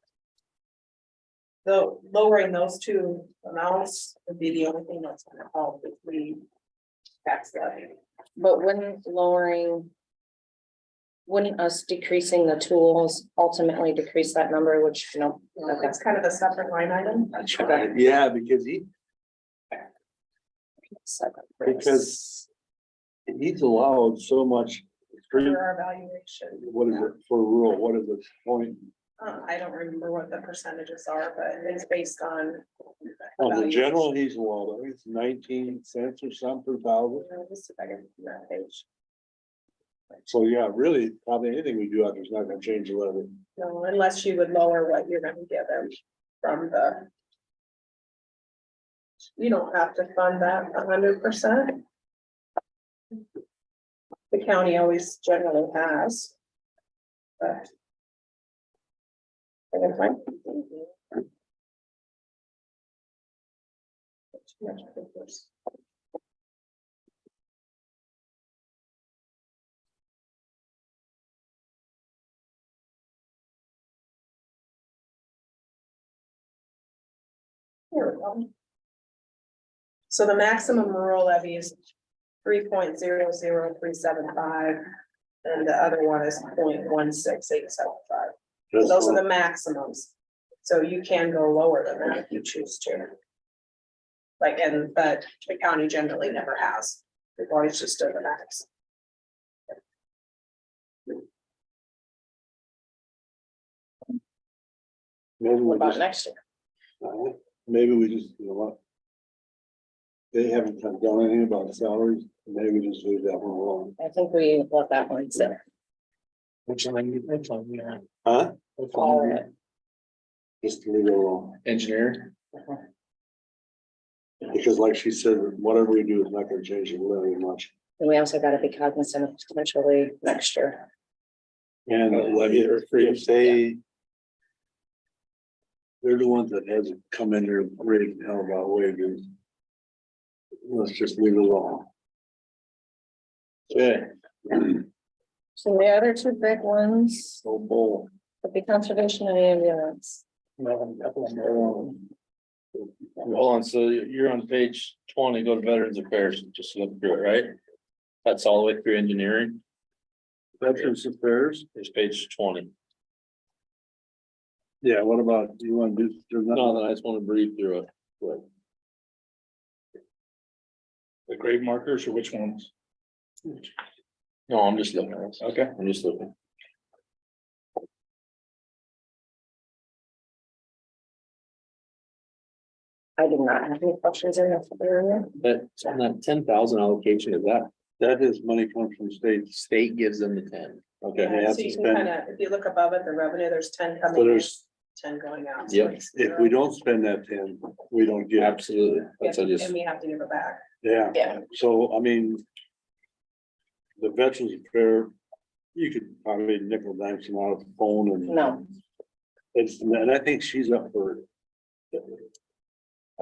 Though lowering those 2 amounts would be the only thing that's gonna help if we tax levy. But wouldn't us decreasing the tools ultimately decrease that number, which, you know, It's kind of a separate line item. That's right. Yeah, because he's allowed so much. For our evaluation. What is it for rural? What is it point? I don't remember what the percentages are, but it's based on. On the general, he's allowed, I think it's 19 cents or something per thousand. Let's see if I can see that page. So yeah, really, probably anything we do out there is not gonna change the levy. No, unless you would lower what you're gonna give them from the. You don't have to fund that 100%. The county always generally has. But. I can find- Here we go. So the maximum rural levy is 3.00375, and the other one is 0.16875. Those are the maximums. So you can go lower than that if you choose to. But the county generally never has. They've always just done the max. Maybe what we about just, next year? maybe we just, you know what? They haven't done anything about salaries, maybe we just leave that one alone. I think we let that one sit. Which line, yeah. Huh? All of it. Just leave it alone, Engineer, because like she said, whatever we do is not gonna change the levy much. And we also gotta be cognizant of potentially next year. And Levy or free. if they. They're the ones that hasn't come in there raising hell about wages. Let's just leave it alone. okay, So the other 2 big ones So bull. would be conservation and ambulance. hold on, so you're on page 20, go to Veterans Affairs, just look through it, right? That's all the way through engineering, Veterans Affairs, there's page 20. yeah, what about, do you wanna do, there's No, nothing, then I just want to breathe through it. Quick. The grave markers or which ones? No, I'm just looking at it. Okay. I'm just looking. I do not have any questions in that area. That 10,000 allocation, is that that is money comes from state. state gives them the 10? Okay, They have So to you can spend- kind of, if you look above it, the revenue, there's 10 So coming in, there's, 10 going out. So Yep. it's if zero. we don't spend that 10, we don't get, absolutely, that's I And just, we have to give it back. yeah, Yeah, so, I mean. The Veterans Affair, you could probably nickel dime some out of the phone and. no, And I think she's up for.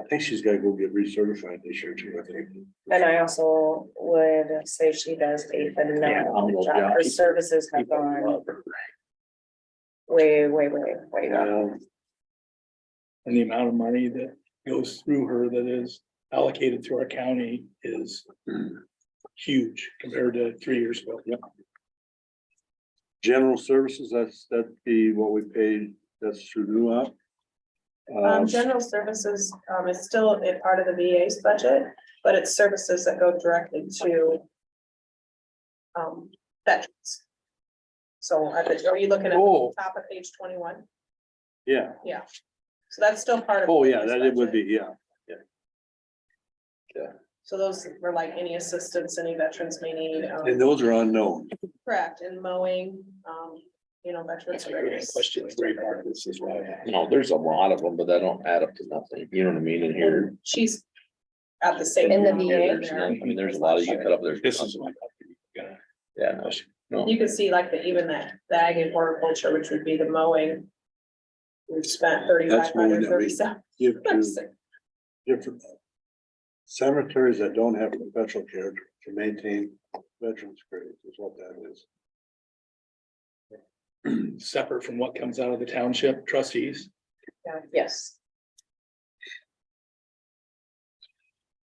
I think she's gotta go get recertified this year too, I think. and I also would say she does a phenomenal job. Her services have gone way, way, way, way up. And the amount of money that goes through her that is allocated to our county is huge compared to 3 years ago. Yep. General services, that'd be what we paid, that's through new up. General services, is still a part of the VA's budget, but it's services that go directly to veterans. So are you looking at Oh. the top of page 21? Yeah, So that's still part of. oh, yeah, this that it would budget. be, yeah. So those were like any assistance any veterans may need. And those are unknown. Correct, and mowing, veterans. Question 3, Mark, this is why. No, there's a lot of them, but that don't add up to nothing. You know what I mean? In here. And she's at the same. In the amount VA? in there. I mean, there's a lot of you cut up there. This is. Yeah, no. You can see like even that ag and horticulture, which would be the mowing. We've spent That's mowing that we 3,537. give to different cemeteries that don't have professional care to maintain veterans' graves is what that is. Separate from what comes out of the township trustees. Yes.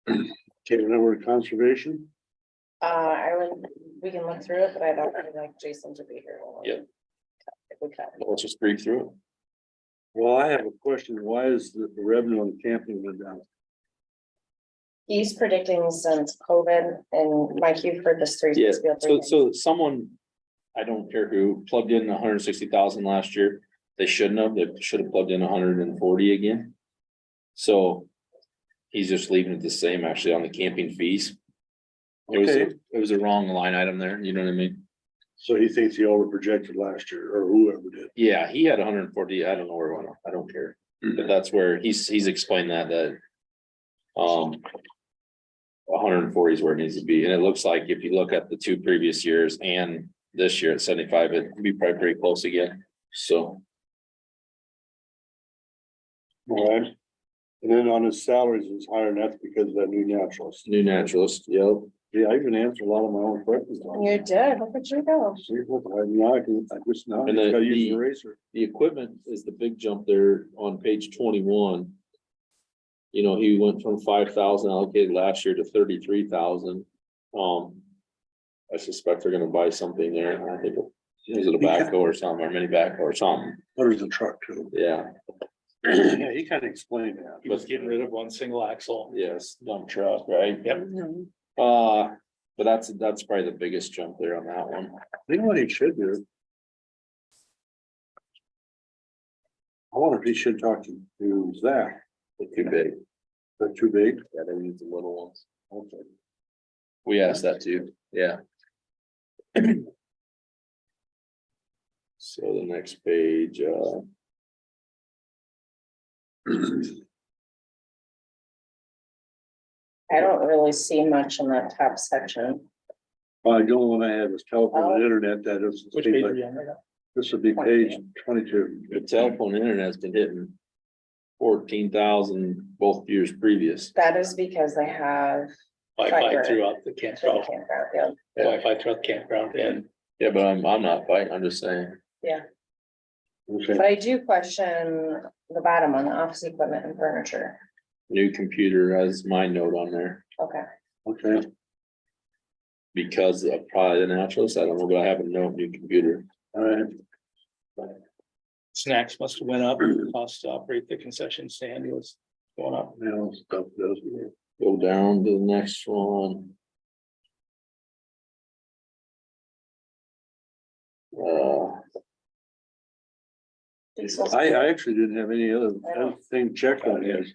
Okay, now we're conservation. We can look through it, but I don't really like Jason to be here. Yeah. If we can. Let's just breathe through it. Well, I have a question. Why is the revenue on camping went down? He's predicting since COVID, and Mike, you've heard this three. Yeah, feel free so to- someone, I don't care who, plugged in 160,000 last year. They shouldn't have, they should have plugged in 140 again. So he's just leaving it the same actually on the camping fees. Okay, It was a wrong line item there, you know what I mean? so he thinks he over projected last year or whoever did. Yeah, he had 140, I don't know where it went, I don't care. But that's where he's explained that. 140 is where it needs to be, and it looks like if you look at the 2 previous years and this year at 75, it'd be probably pretty close again, so. All right. And then on his salaries is higher, and that's because of that new naturalist. New naturalist, yep. Yeah, I even answered a lot of my own questions. You did, look at you go. See, look, now I just now, I And just gotta use the- the eraser. The equipment is the big jump there on page 21. You know, he went from 5,000 allocated last year to 33,000. I suspect they're gonna buy something there. I think, is it a backhoe or something, or mini backhoe or something? There's a truck too. Yeah, Yeah, he kind of explained that. He was getting rid of one single axle. yes, dump truck, right? Yep. But that's probably the biggest jump there on that one. You know what he should do? I wonder if he should talk to Zach. They're too big. They're too big. Yeah, they need the little ones. Okay. We asked that too, yeah. So the next page, I don't really see much in that top section. The only one I had was telephone and internet. That is, Which page are you on right now? this would be page 22. the telephone internet's been hitting 14,000 both years previous. That is because they have. Wi-Fi Fiber. throughout the the campground, campground, yeah. Wi-Fi throughout the campground, and Yeah, but I'm not fighting, I'm just saying. Okay, But I do question the bottom on the office equipment and furniture. New computer has my note on there Okay, okay. because of probably the naturalist. I don't know, but I have a note, new computer. All right. snacks must have went up, cost to operate the concession stand was going up. Now stuff does. Go down to the next one. diesel. I actually didn't have any other thing checked on his.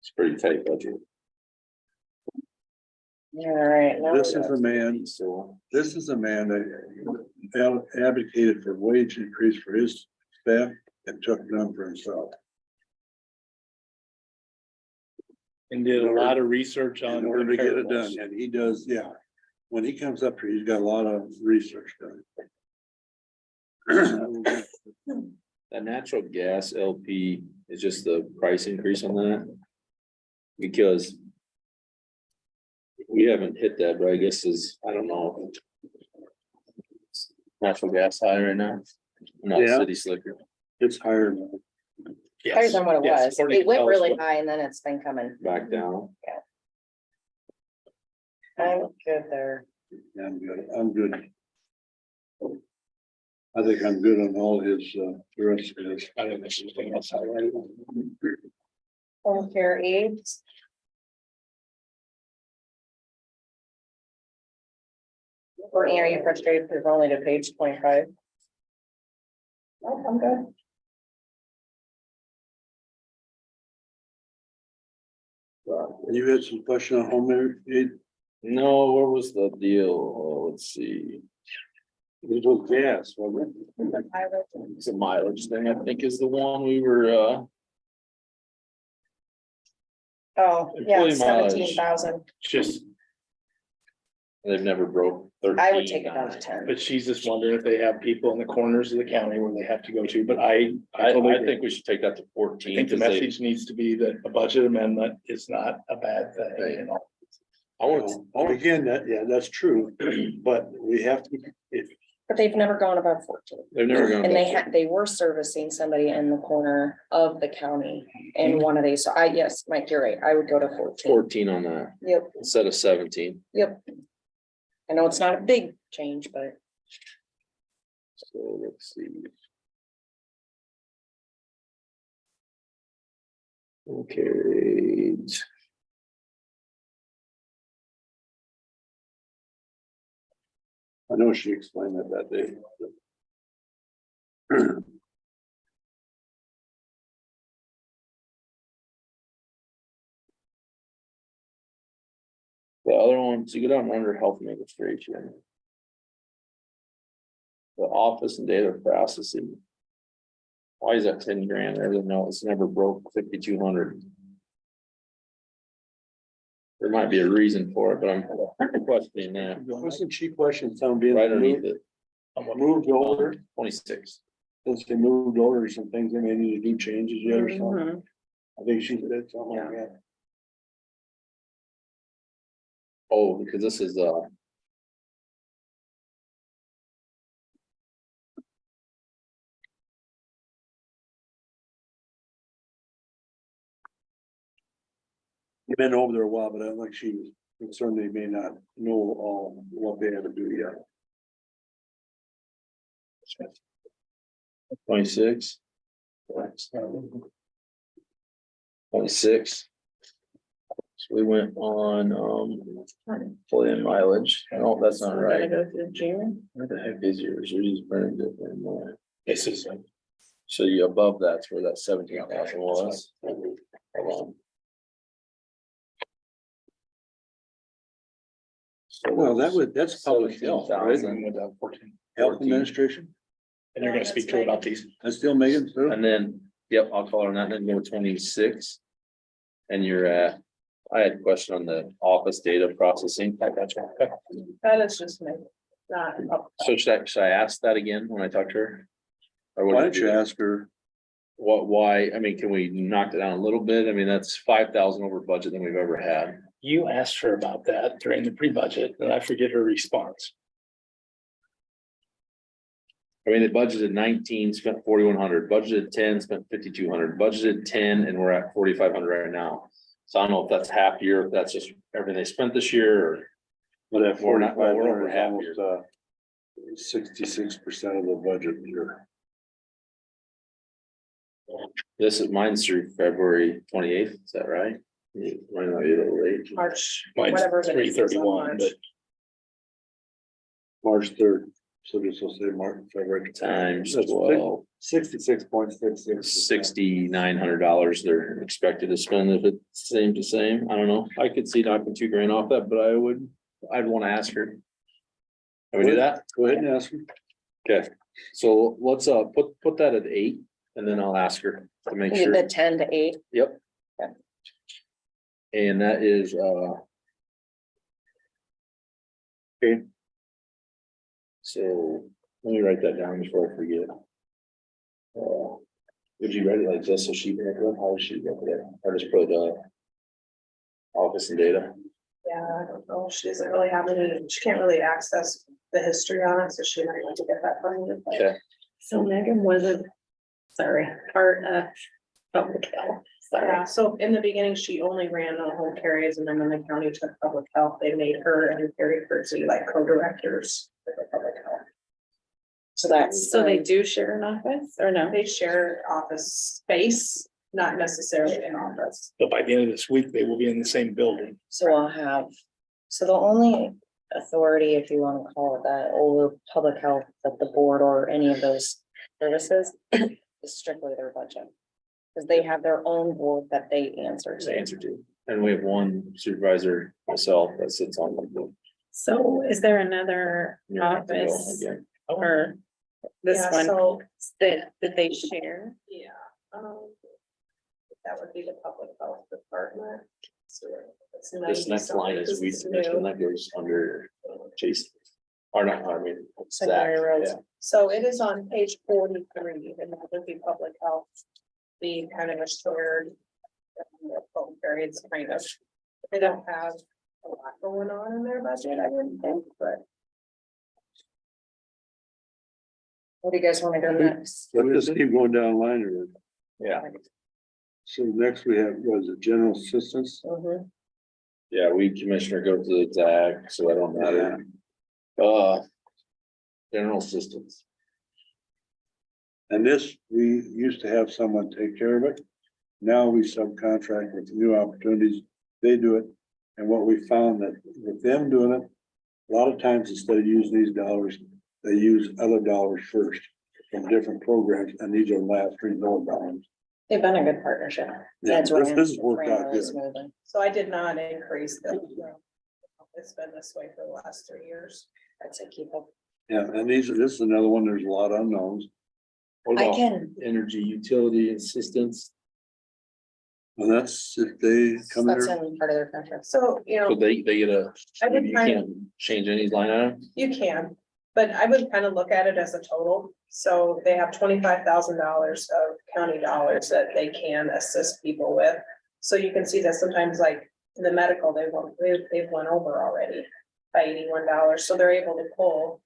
It's pretty tight budget. All right. now This we is go. a man, So, this is a man that advocated for wage increase for his staff and took none for himself. And did a lot of research on. In order to get it comparables. done, and he does, yeah. When he comes up here, he's got a lot of research done. that natural gas LP is just the price increase on that. Because. We haven't hit that, but I guess I don't know. Natural gas high right now. Not Yeah. city slicker. It's higher now. Yes, Higher than what it yes, was. according It to went really Telescope. high and then it's been coming. Back down. I'm good there. Yeah, I'm good. I think I'm good on all his, the rest of his. I think there's something else I read. Home care aides. Courtney, are you frustrated because we're only to page 25? Oh, I'm good. You had some question on home aid? No, what was the deal? Oh, let's see. It was gas, wasn't It's a mileage thing, I think is the one we were, Oh, yeah, Employee mileage. 17,000. Just, they've never broke 13. I would take it down to 10. but she's just wondering if they have people in the corners of the county where they have to go to, but I I totally agree. think we should take that to I 14. think the 'cause they- message needs to be that a budget amendment is not a bad thing, you know. I want, Oh, again, that's true, but we have to, if, But they've never gone above 14. they've never gone. And they above had, they were servicing somebody in the corner of the county in one of these. So yes, Mike, you're right. I would go to 14. 14 on that Yep, instead of 17. yep. I know it's not a big change, but So let's see. Okay. I know she explained that day. The other ones, you go down under health administration. The office and data processing. Why is that 10 grand? I don't know. It's never broke 5,200. There might be a reason for it, but I'm questioning that. Wasn't she questioning some being Right underneath it, moved over, 26. since they moved over, some things they may need to do changes yet or something. Mhm. I think she did something like that. Oh, because this is, You've been over there a while, but I don't think she was concerned they may not know all what they have to do yet. 26. 26. So we went on, fully in mileage. No, that's not We're gonna right. go through June. Where the heck is yours? You're just burning different. This is, So you above that's where that 17,000 was. Hold on. So Well, that's public health, right? 17,000. Health administration, and they're gonna speak to her about these. that's still Megan, too? And then, yep, I'll call her on that, and then go 26. And you're at, I had a question on the office data processing. That is just me, not. So should I ask that again when I talk to her? Or Why don't you ask her? why, I mean, can we knock it down a little bit? I mean, that's 5,000 over budget than we've ever had. You asked her about that during the pre-budget, and I forget her response. I mean, they budgeted 19, spent 4,100, budgeted 10, spent 5,200, budgeted 10, and we're at 4,500 right now. So I don't know if that's half year, if that's just everything they spent this year, or But at We're not- we're 4,500 over is half almost 66% of the budget here. this is mine's through February 28th, is that right? Might not be a little late. March, Mine's whatever. the date is on 3/31, March. but March 3rd, so this will say March, February. Times That's 12, 66.66. $6,900 they're expected to spend if it's same to same. I don't know. I could see knocking 2 grand off that, but I'd want to ask her. Can we do that? Go ahead and ask her. Okay, so let's put that at 8 and then I'll ask her to make sure. The 10 to 8. Yep. Okay. And that is, okay. So let me write that down before I forget. Would you write it like this so she can, how would she get there? Or just put, office and data? Yeah, I don't know, she doesn't really have any, she can't really access the history on it, so she might want to get that from you. but- Okay, So Megan wasn't, sorry, part of public health, sorry. Yeah, so in the beginning, she only ran on home carries, and then when the county took public health, they made her and Terry Kersey like co-directors for the public health. So that's. So they do share an office or no? They share office space, not necessarily an office. but by the end of this week, they will be in the same building. So I'll have, so the only authority, if you want to call it that, over public health, that the board or any of those services is strictly their budget. Because they have their own board that they answer To to. answer to, and we have one supervisor, myself, that sits on the board. So is there another You don't have to go office again. or this Yeah, one so, that they share? yeah, that would be the public health department. So it's This next 90 line is something. weed This is commission, new. that goes under Jason. Or not, I mean, Zach, Secondary roads. yeah. So it is on page 43, and that would be public health. The kind of a shared. It's kind of, they don't have a lot going on in their budget, I wouldn't think, but. What do you guys want to go next? Let's just keep going down the line or. Yeah, So next we have, was it general assistance? Mhm. yeah, weed commissioner goes to Zach, so I don't matter. General assistance. And this, we used to have someone take care of it. Now we subcontract with new opportunities, they do it. And what we found that with them doing it, a lot of times instead of using these dollars, they use other dollars first from different programs, and these are last resort dollars. They've been a good partnership. Yeah, It's this ran- has it's worked ran out really good. smoothly. So I did not increase the. It's been this way for the last 3 years. I'd say keep up. Yeah, and this is another one, there's a lot of unknowns. What I about can, energy utility assistance? And that's if they come that's here, in part of their contract. So, you So know, they get a, I would you kind can't change any line item? you can, but I would kind of look at it as a total. So they have $25,000 of county dollars that they can assist people with. So you can see that sometimes like in the medical, they've went over already by $81. So they're able to pull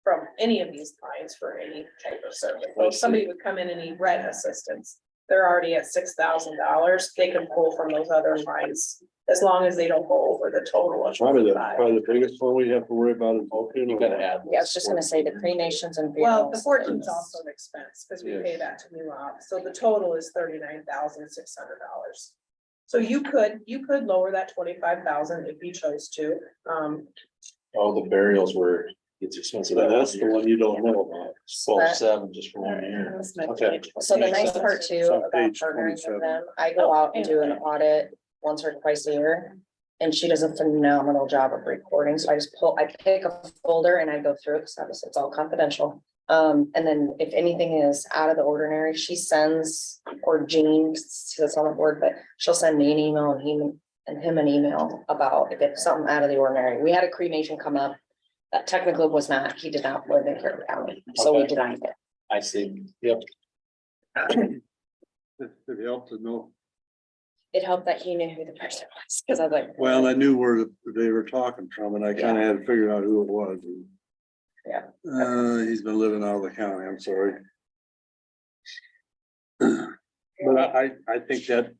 from any of these lines for any type of service. So if somebody would come in and need rent assistance, they're already at $6,000. They can pull from those other lines as long as they don't go over the total of probably 25. the biggest one we have to worry about is. You gotta add. Yeah, I was just gonna say the cremations and. Well, the funerals. 14 is also an expense, because we Yes. pay that to new op, so the total is $39,600. So you could lower that 25,000 if you chose to, Oh, the burials were, it's expensive. But that's the one you don't know about. 12.7 just for 1 year. Okay. So the nice Makes sense. part too It's on about page partnering 27. with them, I go out and do an audit once or twice a year. And she does a phenomenal job of recording, so I pick a folder and I go through it, because obviously it's all confidential. And then if anything is out of the ordinary, she sends, or Jean, says on the board, but she'll send me an email and him an email about if it's something out of the ordinary. We had a cremation come up. That technically was not, he did not live in Carroll County, so we Okay. denied it. I see, yep. It helped to know, It helped that he knew who the person was, because I was like. well, I knew where they were talking from, and I kind of had to figure out who it was. Yeah. He's been living out of the county, I'm sorry. But I think that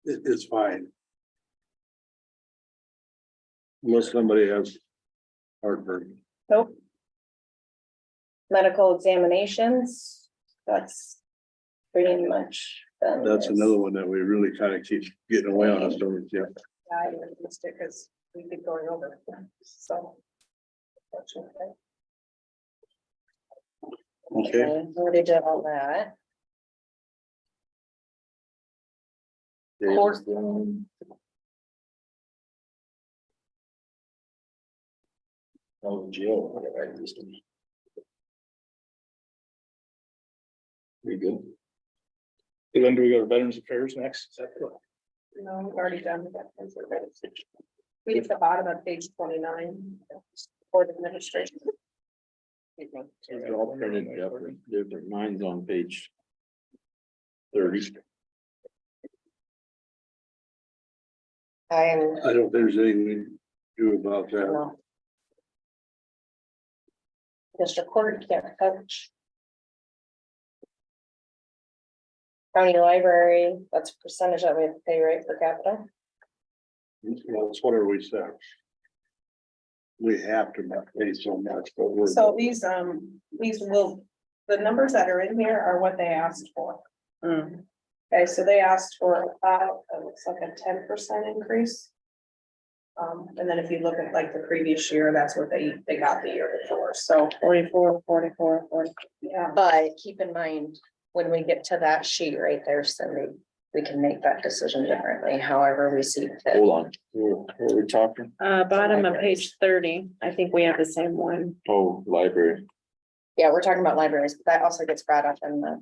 it's fine. Unless somebody has heartburn. Nope. Medical examinations, that's pretty much. done. That's another one that we really kind of keep getting away on us, don't we? Yeah. I even missed it because we keep going over, so. Unfortunately. Okay. Already did all that. Course. Oh, jail. whatever it used to be. Pretty good. So then do we go to Veterans Affairs next? Is that correct? No, we've already done that. We hit the bottom of page 29. Board administration. They're all printed, yep, different, mine's on page 30. I'm, I don't think there's anything we can do about that. no. District court can't coach. County library, that's a percentage that we have to pay rate per capita. Well, it's whatever we said. We have to not pay so much, but we're. So these will, the numbers that are in here are what they asked for. Okay, so they asked for about, it looks like a 10% increase. And then if you look at like the previous year, that's what they got the year before, so, 44, 44, 40. yeah. But keep in mind, when we get to that sheet right there, Cindy, we can make that decision differently, however we see fit. Hold on, what are we talking? Bottom of page 30, I think we have the same one. Oh, library. Yeah, we're talking about libraries, but that also gets brought up in the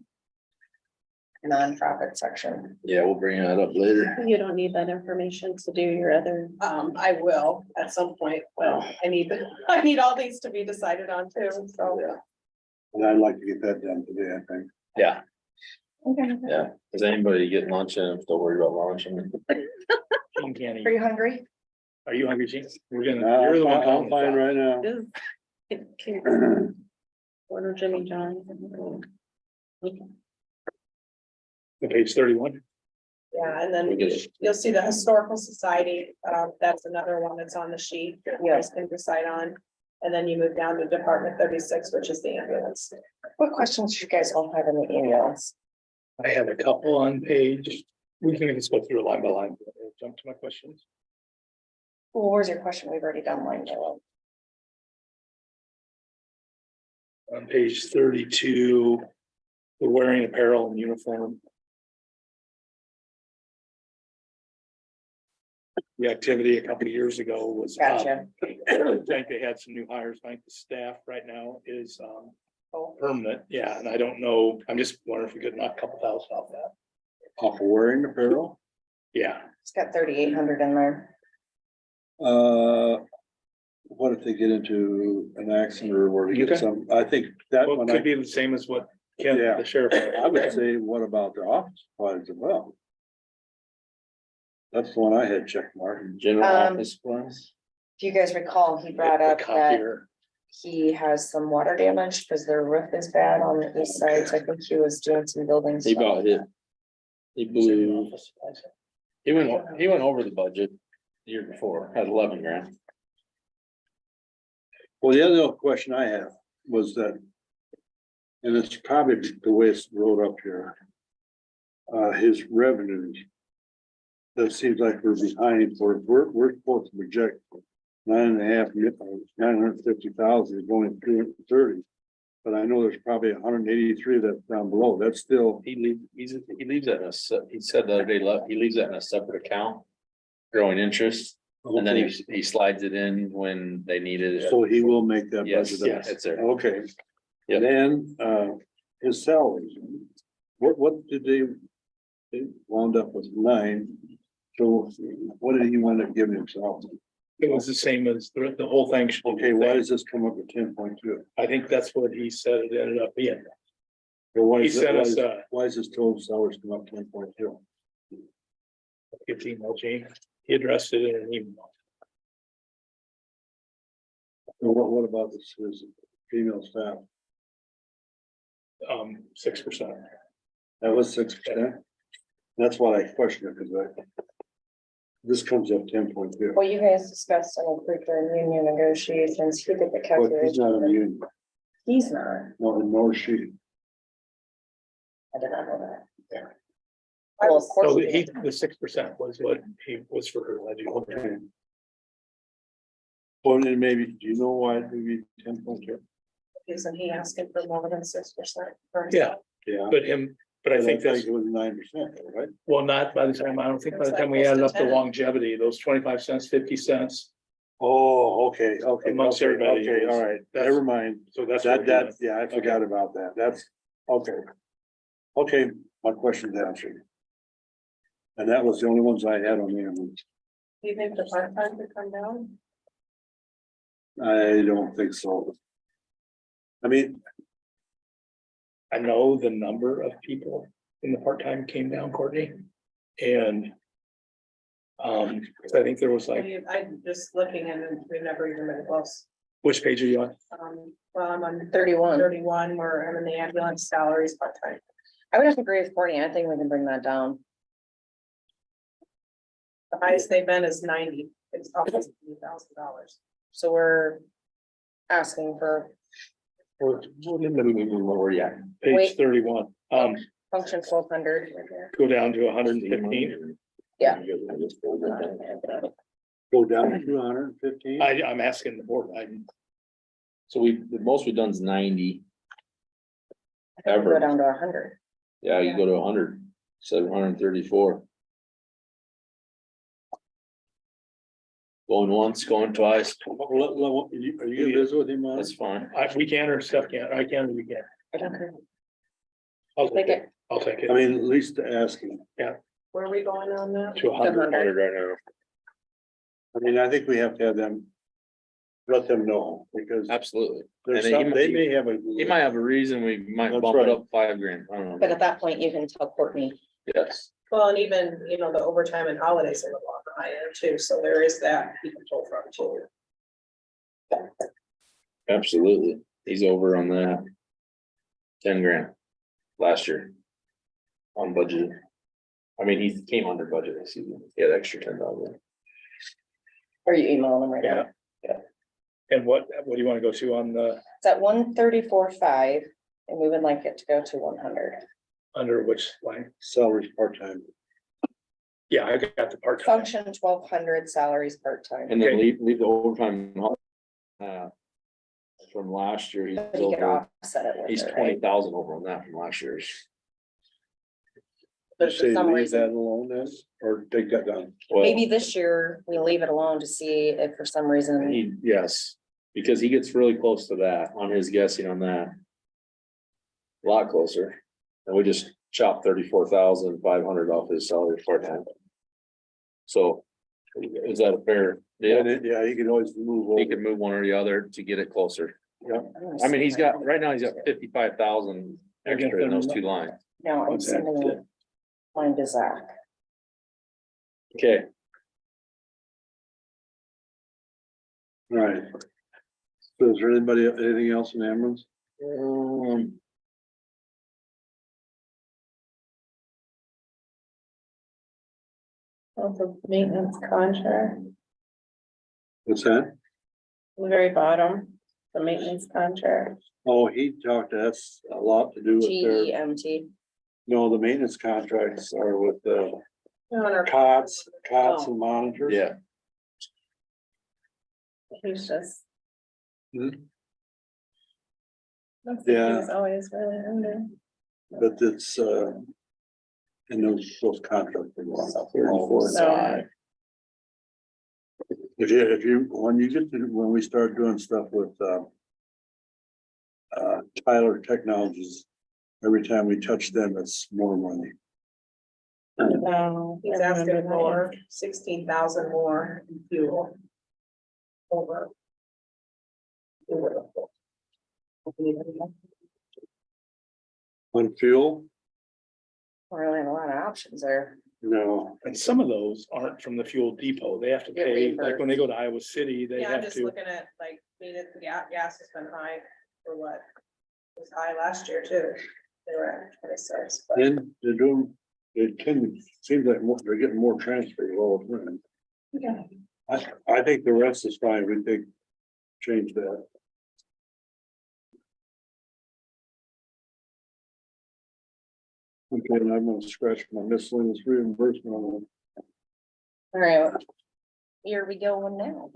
nonprofit section. Yeah, we'll bring that up later. You don't need that information to do your other. I will at some point, but I need all these to be decided on too, so. And I'd like to get that done today, I think. Yeah, Okay. yeah. Does anybody get lunch in? Don't worry about lunching. Gene can't Are eat. you hungry? Are you hungry, Gene? We're gonna. you're the one I'm calling fine the right now. Order Jimmy John. shot. Page 31. Yeah, and then We get it. you'll see the Historical Society, that's another one that's on the sheet that you guys can decide on. And then you move down to Department 36, which is the ambulance. What questions do you guys all have in the emails? I have a couple on page. We can just go through it line by line. Jump to my questions. Well, where's your question? We've already done line by line. On page 32, we're wearing apparel and uniform. The activity a couple of years ago was up. Gotcha. I think they had some new hires. I think the staff right now is permanent. Yeah, and I don't know. I'm just wondering if we could knock a couple thousand off that. Off of wearing apparel. Yeah, It's got 3,800 in there. What if they get into an accident or where to Okay. get some, I think that well, one, it could be the same as what Ken, Yeah. the sheriff. I would say, what about the office supplies as well? That's the one I had checked mark. General Um, office supplies. If you guys recall, he brought The up that copier. he has some water damage because their roof is bad on the east side. So I think he was doing some building. He stuff. got hit. He blew, he went over the budget the year before, had 11 grand. Well, the other question I have was that, and it's probably the way it's wrote up here. His revenues. That seems like we're behind for, we're supposed to project 950,000, going 330. But I know there's probably 183 that's down below. That's still, He leaves that in he said the other day, he leaves that in a separate account. Growing interest, and then he slides it in when they need it. so he will make that Yes, budget. yes, it's there. Okay. Yep. Then, his salaries, what did they wound up with 9. So what did he wind up giving himself? It was the same as the whole thing. Okay, why does this come up with 10.2? I think that's what he said it ended up being. Why He is sent us why is this total salaries come up 10.2? 15 Gene. He addressed it in an email. And what about this, his female staff? 6%. That was 6%. That's what I questioned, because this comes up 10.2. Well, you guys discussed and approved during union negotiations. He did the But he's not in the calculation. union, He's not. nor is she. I did not know that. Well, of So course. the he did. 6% was what he was for her. I do. Okay. Well, then maybe, do you know why it would be 10.2? Isn't he asking for more than 6%? Yeah, Yeah. but I think that's, It was 9%, right? well, not by the time, I don't think by the time we added up the longevity, those 25 cents, 50 cents. Oh, okay. Amongst okay, everybody, Okay, it was- all right, that's- never mind. So that's. what That, we're doing. yeah, I forgot about that. That's, okay. Okay, my question's answered. And that was the only ones I had on the ambulance. Do you think the part-time could come down? I don't think so. I mean, I know the number of people in the part-time came down, Courtney. And 'cause I think there was like, I'm just looking and we've never even been close. which page are you on? Well, I'm on 31. 31, where I'm in the ambulance salaries part-time. I would have to agree with Courtney. I think we can bring that down. The highest they've been is 90. It's almost $1,000. So we're asking for Where you at? Page Wait. 31, function 1,200. go down to 115. Yeah. Go down to 215. I'm asking the board, So the most we've done is 90. I think we go Ever. down to 100. Yeah, you go to 100, 734. Going once, going twice, Are you gonna visit with him on that's it? fine. we can or Steph can't, I can, or you can. I don't care. I'll Take it. I'll take it I mean, at least to ask him. Where are we going on that? to 100. 100. Right now. I mean, I think we have to have them. Let them know, because Absolutely. there's And he some, might- they may have a. He might have a reason, we might That's bump it right. up $5,000, I don't But know. at that point, you can tell Courtney, Yes, Well, and even, the overtime and holidays are a lot higher too, so there is that he can pull from too. absolutely. He's over on that. 10 grand last year. On budget. I mean, he came under budget this season. He had extra 10,000. or you email them right now. And what do you wanna go to on the, It's at 134.5, and we would like it to go to 100. under which line? Salaries part-time. Yeah, I got the part. Function 1,200, salaries part-time. And then Okay. leave the overtime. From last year, he's But you could over, offset it he's with it, 20,000 over on that from last year's. But You for say some leave reason, that alone then, or take that down? Well, maybe this year we leave it alone to see if for some reason, yes, because he gets really close to that on his guessing on that. A lot closer, and we just chopped 34,500 off his salary part-time. So, is that a fair Yeah, deal? yeah, you can always move He over. could move one or the other to get it closer. Yeah. I mean, right now, he's got 55,000 extra in those two lines. No, I'm Okay. sending it mine to Zach. Okay, All right. So is there anything else in ambulance? Also maintenance contract, What's that? the very bottom, the maintenance contract. Oh, he talked to us a lot to do with their, GEMT. no, the maintenance contracts are with the Under cots and monitors. yeah, He's just. Hmm. Looks like he Yeah. was always really under. But it's, and those contracts. are long. 34 side. If you, when we start doing stuff with, Tyler Technologies, every time we touch them, it's more money. No. He's asking for 16,000 more in fuel. Over. On fuel? Don't really have a lot of options there. No, And some of those aren't from the fuel depot. They have to Get pay, like when they reimbursed. go to Iowa City, they Yeah, I'm have just to. looking at gas has been high for what? It was high last year too. They were at 26, but then they're doing, seems like they're getting more transfer all the time. yeah. I think the rest is fine, we think, change that. Okay, and I'm gonna scratch my miscellaneous reimbursement on All right. Here we go now.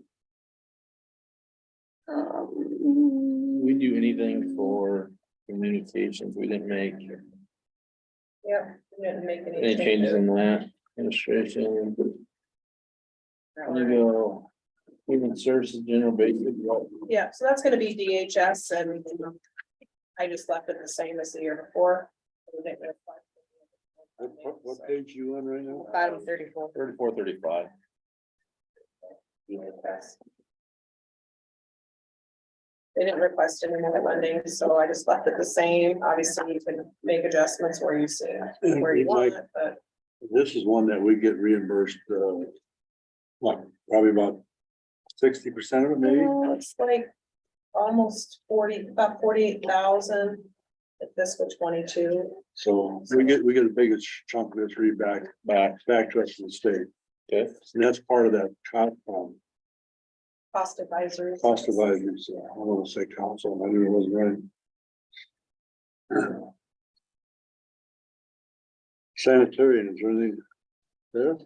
We do anything for communications, we didn't make Yeah, we didn't make any changes in that administration. Legal, human services, general basic. Yeah, so that's gonna be DHS and I just left it the same as the year before. what page you on right now? Bottom 34. 34, 35. They didn't request any more funding, so I just left it the same. Obviously, you can make adjustments where you see, where you want it, but This is one that we get reimbursed, what, probably about 60% of it maybe? it's like almost about 48,000. Fiscal 22. So we get the biggest chunk of this back to us from the state. Okay. And that's part of that Cost advisors. cost advisors, I want to say council, I knew it wasn't right. Sanitarian, is there anything there?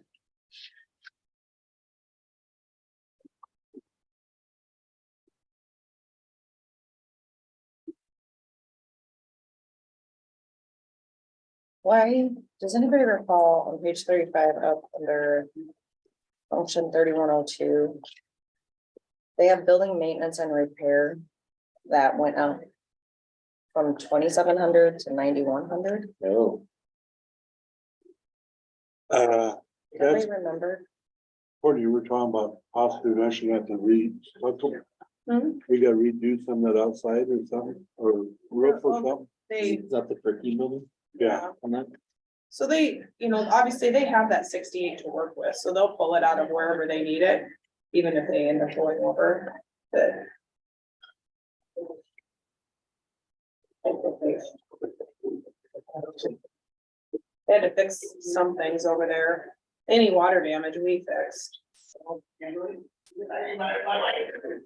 Why, does anybody recall on page 35 up under function 3102? They have building maintenance and repair that went up from 2,700 to 9,100. No. That's Anybody remember? what you were talking about, possibly eventually have to Hmm? we gotta redo some of that outside or something, or roof or something. They, Is that the freaking building Yeah, on that? so they, obviously they have that 68 to work with, so they'll pull it out of wherever they need it, even if they end up going over. But they had to fix some things over there. Any water damage we fixed. So.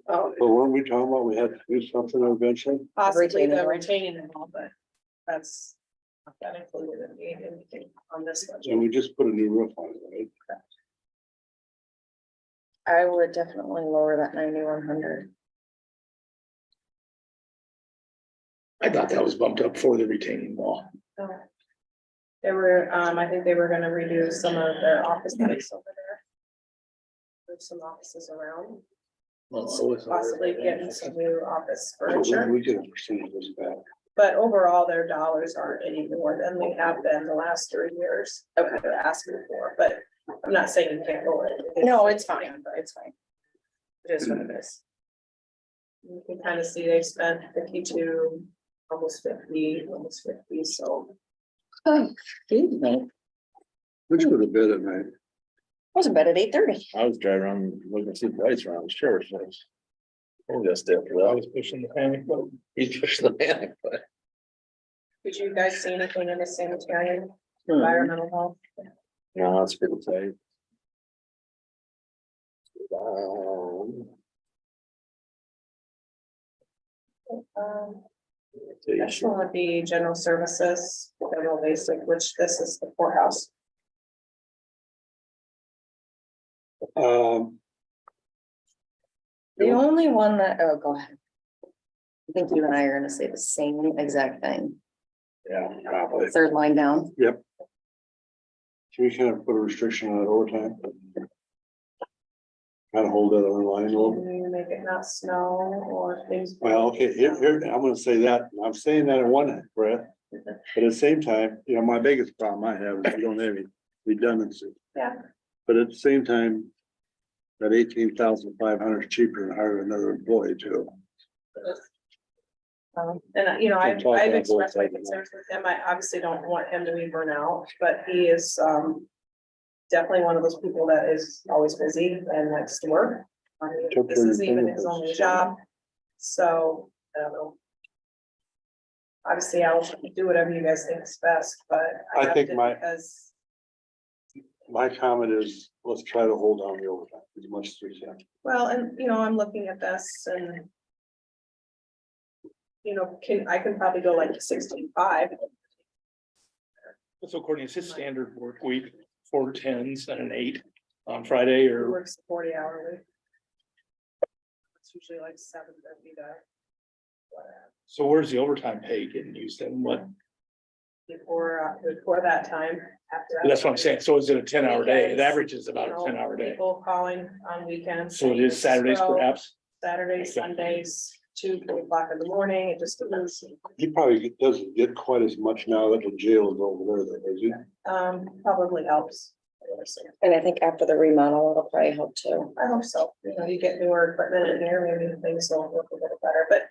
Oh, but weren't we talking about we had to do something eventually? possibly Retaining the wall. retaining wall, but that's not that included in anything on this And budget. we just put a new roof on it, right? I would definitely lower that 9,100. I thought that was bumped up for the retaining wall. So, they were, I think they were gonna redo some of their office space over there. Move some offices around, possibly getting some new office furniture, We get a percentage of this back. but overall, their dollars aren't any more than they have been the last 3 years. Okay, they're asking for, but I'm not saying you can't lower it. No, it's fine, it's fine. It is what it is. You can kind of see they spent 52, almost 50, so. Oh, excuse me. Which would have been at night. I was in bed at 8:30. I was driving around looking to see the lights around the sheriff's house. Oh, that's different. I was pushing the panic button. He's pushing the panic, but. Did you guys see anything in the sanitary, environmental health? No, it's pretty tight. Next one would be general services, general basic, which this is the courthouse. Um, The only one that, oh, go ahead. I think you and I are gonna say the same exact thing. yeah, probably. Third line down. Yep. Can we kind of put a restriction on it overtime? Kind of hold that on the line a little bit. Can you make it not snow or things? Well, okay, here, I'm gonna say that, and I'm saying that in one breath, but at the same time, my biggest problem I have is we don't have any redundancy. Yeah. But at the same time, that 18,500 is cheaper than hiring another employee too. And I'm talking I've on both expressed my sides of that. concerns with him. I obviously don't want him to be burnt out, but he is, definitely one of those people that is always busy and likes to work. I mean, this is even his only job, so, I don't know. Obviously, I'll do whatever you guys think is best, but. I have think to my- Because, My comment is, let's try to hold on the overtime as much as we can. well, and, I'm looking at this and. I can probably go like to 16.5. So Courtney, is his standard work week 4 10s and an 8 on Friday He or? works 40-hour week. It's usually like 7:30 to. whatever. So where's the overtime pay getting used in? What? Before that time, after. that That's what I'm time, saying. So is it a 10-hour day? It Weekends, averages about you a know, 10-hour day. People calling on weekends. So it is Saturdays So, perhaps? Saturdays, Sundays, 2, 3 o'clock in the morning, it just depends. He probably doesn't get quite as much now that the jail is over there, though, does he? Probably helps. And I think after the remodel, it'll probably help too. I hope so, you get newer equipment in here, maybe things will look a little better, but,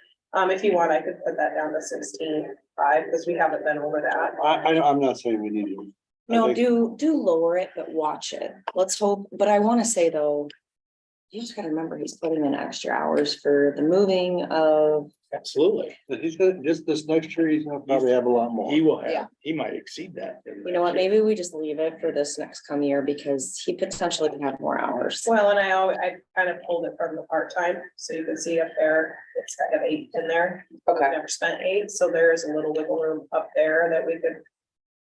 if you want, I could put that down to 16.5, because we haven't been over that. I'm not saying we need to. I No, think- do lower it, but watch it. Let's hope, but I wanna say though. You just gotta remember, he's putting in extra hours for the moving of, Absolutely. But he's gonna, just this next year, he's gonna probably have a lot more. He will Yeah. have, he might exceed that. you know what, maybe we just leave it for this next come year because he potentially can have more hours. Well, and I kind of pulled it from the part-time, so you can see up there, it's kind of 8 in there. Okay. I've never spent 8, so there is a little wiggle room up there that we could But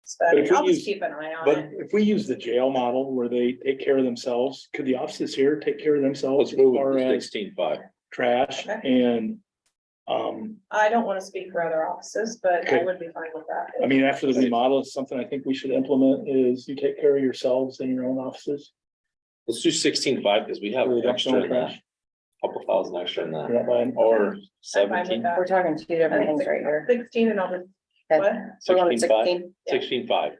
spend. if we I'll just use- keep an eye on But it. if we use the jail model where they take care of themselves, could the offices here take care of themselves Let's as move far it to as 16.5. trash Okay. and I don't want to speak for other offices, but I Okay. would be fine with that. I mean, after the remodel, it's something I think we should implement is you take care of yourselves in your own offices. Let's do 16.5 because we have Really don't extra in that, crash. couple thousand extra in You that, don't mind? or I'm fine with 17, that. We're talking two different things right here. 16 and I'll just, Okay. what? We're going to 16.5, 16. 16.5.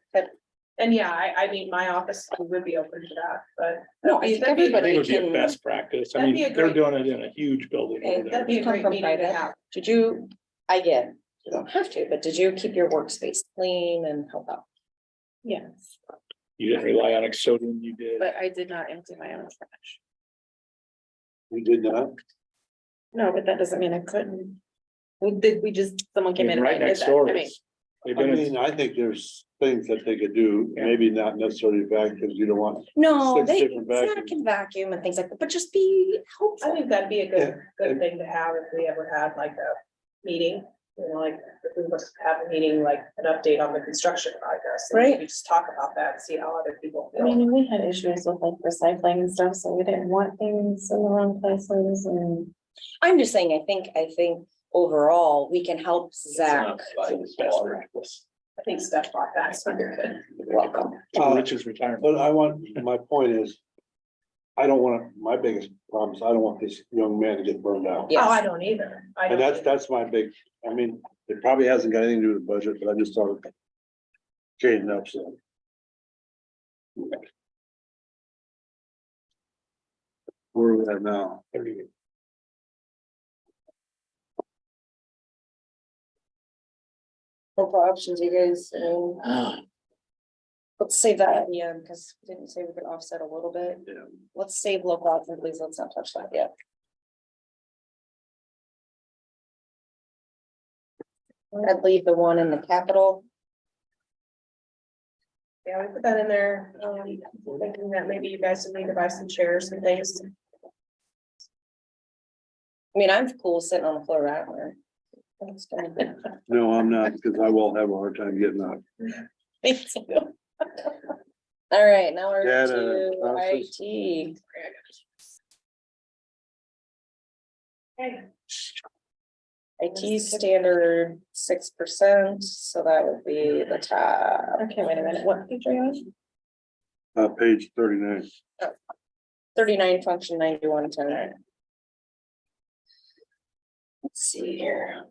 And yeah, I mean, my office would be open to that, but. No, I think I everybody- think it would be a can- best practice. I That'd be mean, a they're great- doing it in a huge building over there. That'd be a Come great from meeting to private. have. Did you, I get, you don't have to, but did you keep your workspace clean and help out? Yes, You didn't rely on custodian, you did. but I did not empty my own trash. We did not. No, but that doesn't mean I couldn't. We just, someone came in. and Right I did next that. door I mean, is. They've I been, mean, I think there's things that they could do, Yeah. maybe not necessarily back, because you don't want, No, Six they, different Zach vacuums. can vacuum and things like that, but just be I helpful. think that'd be a good, Yeah. good thing to have if we ever had like a meeting, you know, like if we must have a meeting, like an update on the construction progress. and Right. maybe just talk about that and see how other people I feel. mean, we had issues with like recycling and stuff, so we didn't want things in the wrong places and. I'm just saying, I think overall, we can help Zach. best practice. I think Steph brought that, so you're good. Welcome. Rich's retirement. but I want, my point is, I don't want, my biggest problem is I don't want this young man to get burned out. Oh, I Yes, don't either. I And don't either. that's my big, I mean, it probably hasn't got anything to do with the budget, but I just thought it changed up, so. Where are we at now? local options, you guys, let's save that at the end, because we didn't say we could offset a little bit. Yeah. Let's save local options, please, let's not touch that yet. I'd leave the one in the capital. Yeah, we put that in there, thinking that maybe you guys would need to buy some chairs and things. I mean, I'm cool sitting on the floor right there. That's fine. No, I'm not, because I will have a hard time getting up. Me too. All right, now we're Data to analysis. IT. Okay. IT standard 6%, so that would be the top. Okay, wait a minute, what page are you on? Page 39. 39 function 91 10. Let's see here.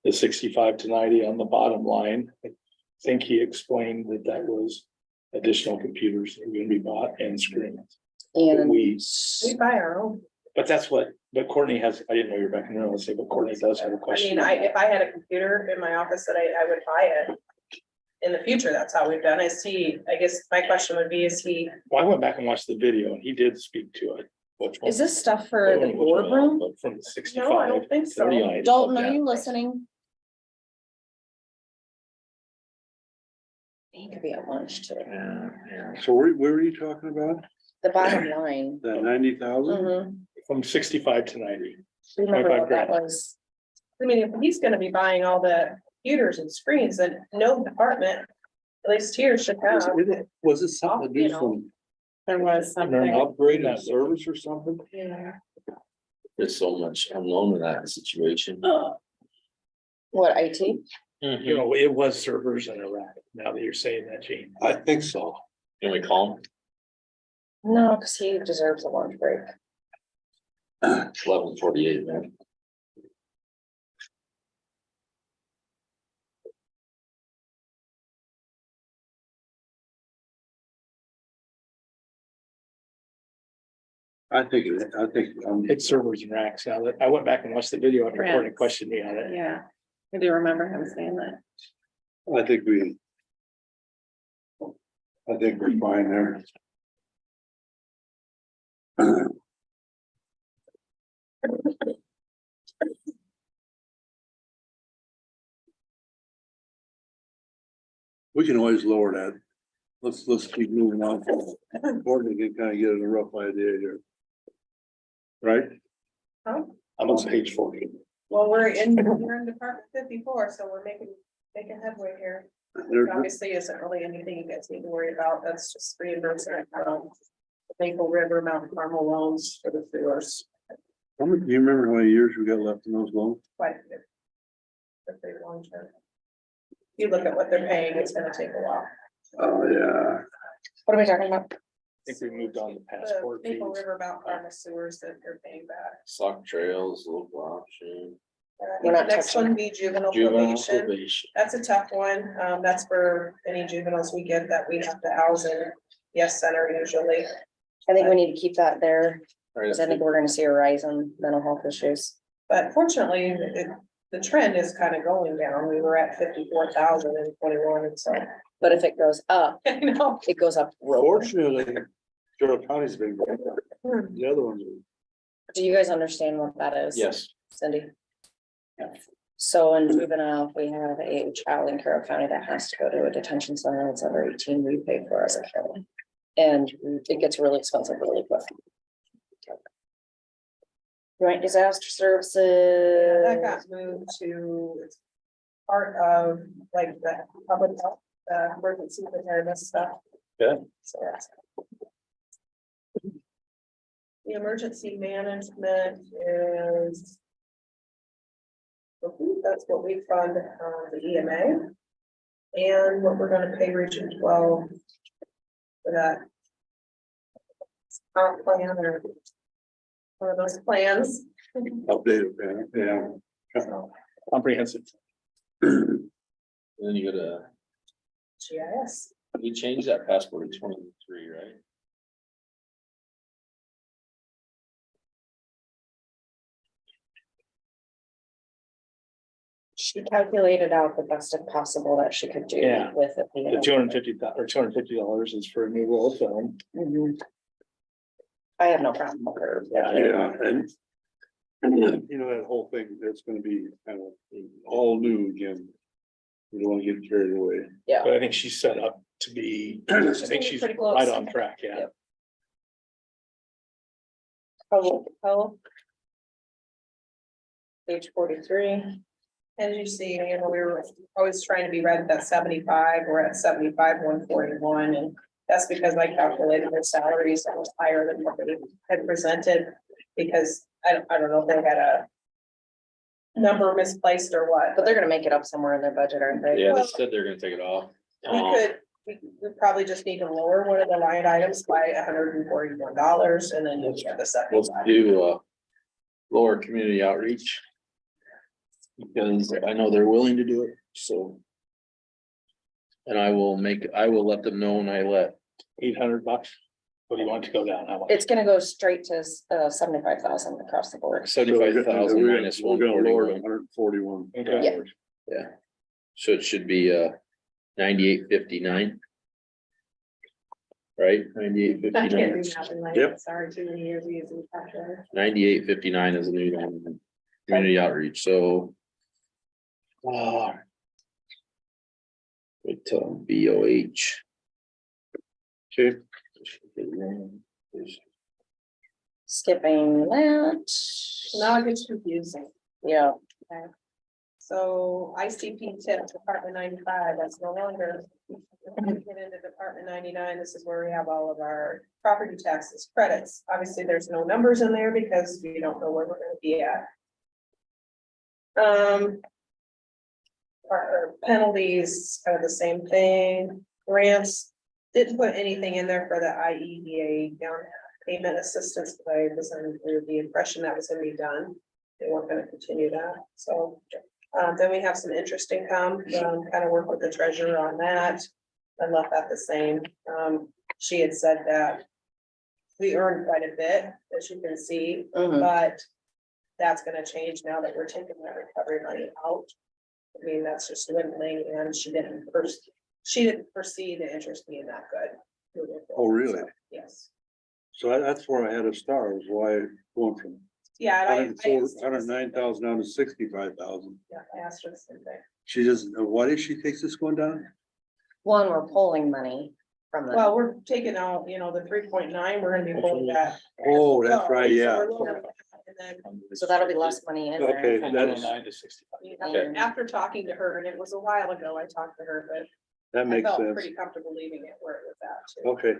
The 65 to 90 on the bottom line. I think he explained that that was additional computers that are gonna be bought and screens. And We, We buy our own. but that's what, but Courtney has, I didn't know you were back in the room, let's say, but Courtney does have a I question. mean, if I had a computer in my office that I would buy it. In the future, that's how we've done it. I guess my question would be, is he, Well, I went back and watched the video and he did speak to it. Which one? is this stuff for the Which one? boardroom? But from the 65. no, I don't think so. 39. Dalton, are you listening? He could be at lunch too. Yeah, yeah. So where were you talking about? The bottom line. That 90,000? Mhm. From 65 to 90. Remember 25 what that grand. was? I mean, if he's gonna be buying all the computers and screens, then no department, at least here, should have. Was it something to You do know. some There was something. upgrade and service or something? Yeah. There's so much unknown in that situation. What, IT? You know, it was servers in Iraq. Now that you're saying that, Gene. I think so. Can we call him? No, because he deserves a lunch break. 11:48, man. I think, It's servers and racks. Now that I went back and watched the video after Courtney Racks. questioned me on it. Yeah, I do remember him saying that. I think we're fine there. We can always lower that. Let's keep moving on. Courtney can kind of get a rough idea here. Right? Oh, I'm on page 40. well, we're in Department 54, so we're making headway here. There- Obviously, isn't really anything you guys need to worry about. That's just reimbursement from Maple River, Mount Carmel loans for the sewers. Do you remember how many years we got left in those loans? Quite a bit. But they long term. You look at what they're paying, it's gonna take a while. Oh, yeah. What are we talking about? I think we moved on to The passport fees. Maple River, Mount Carmel sewers that they're paying back. Sock trails, local option. We're not The next touching- one be juvenile Juvenile probation. probation. That's a tough one. That's for any juveniles we get that we have to house in Yes Center usually. I think we need to keep that there, Right, because I think we're gonna see a rise in mental health issues. But fortunately, the trend is kind of going down. We were at 54,000 in 21, and so, But if it goes up, you know. it goes up real quick. Fortunately, Carroll County's been going down. The other ones. Do you guys understand what that is? Yes, Cindy? So in juvenile, if we have a child in Carroll County that has to go to a detention center, that's under 18, we pay for as a county. And it gets really expensive really quick. Joint disaster services. That got moved to it's part of like the public health, emergency preparedness stuff. Yeah. So that's. The emergency management is. I think that's what we fund, the EMA. And what we're gonna pay Region 12. For that. Comp plan or. One of those plans. Updated, yeah. Comprehensive. then you gotta, GIS. we changed that passport to 23, right? She calculated out the best of possible that she could do Yeah. with it. The being- $250 is for a new roll film. Mhm. I have no problem with her. Yeah, and you know, that whole thing, it's gonna be kind of all new again. We don't wanna get carried away. But I think she's set up to be, I think she's Pretty close. right on track, yeah. Yep. Oh. Page 43. As you see, you know, we were always trying to be right at that 75, we're at 75, 141, and that's because I calculated their salaries that was higher than what they had presented. Because I don't know if they had a number misplaced or what, But they're gonna make it up somewhere in their budget, aren't they? Yeah, they Well- said they're gonna take it off. we probably just need to lower one of the line items by $141, and then you'll get the Let's 75. do, lower community outreach. Because I know they're willing to do it, so. And I will let them know when I let, $800. What do you want to go down? How much? It's gonna go straight to 75,000 across the board. 75,000 minus We're gonna lower to 141. 141. Okay. Yeah. So it should be 98.59. Right, I can't 98.59, do nothing like Yep. that, sorry, too many years using calculator. 98.59 is a new one, community outreach, so. Wait till BOH. Okay, Skipping that. Now it gets confusing. Yeah, So ICP tip, Department 95, that's no longer. When we get into Department 99, this is where we have all of our property taxes credits. Obviously, there's no numbers in there because we don't know where we're gonna be at. Our penalties, kind of the same thing. Grants, didn't put anything in there for the IEDA down payment assistance, but I was under the impression that was gonna be done. They weren't gonna continue that, so. Then we have some interest income, kind of work with the treasurer on that. I left that the same. She had said that. We earned quite a bit, as you can see, mhm. but. That's gonna change now that we're taking that recovery money out. I mean, that's just dwindling, and she didn't foresee the interest being that good. moving Oh, forward, really? so, Yes, so that's where I had a star, was why going from yeah, and I asked her the same 109,000 down to 65,000. thing. Yeah, I asked her the same thing. She just, why did she take this one down? One, we're pulling money from the. Well, we're taking out, you know, the 3.9, we're gonna be pulling that. Oh, that's So, right, yeah. we're lowering that, and then, So that'll be less money in there. Okay, From that's- 109 to 65. after talking to her, and it was a while ago, I talked to her, but That I makes felt sense. pretty comfortable leaving it where it was at too. Okay,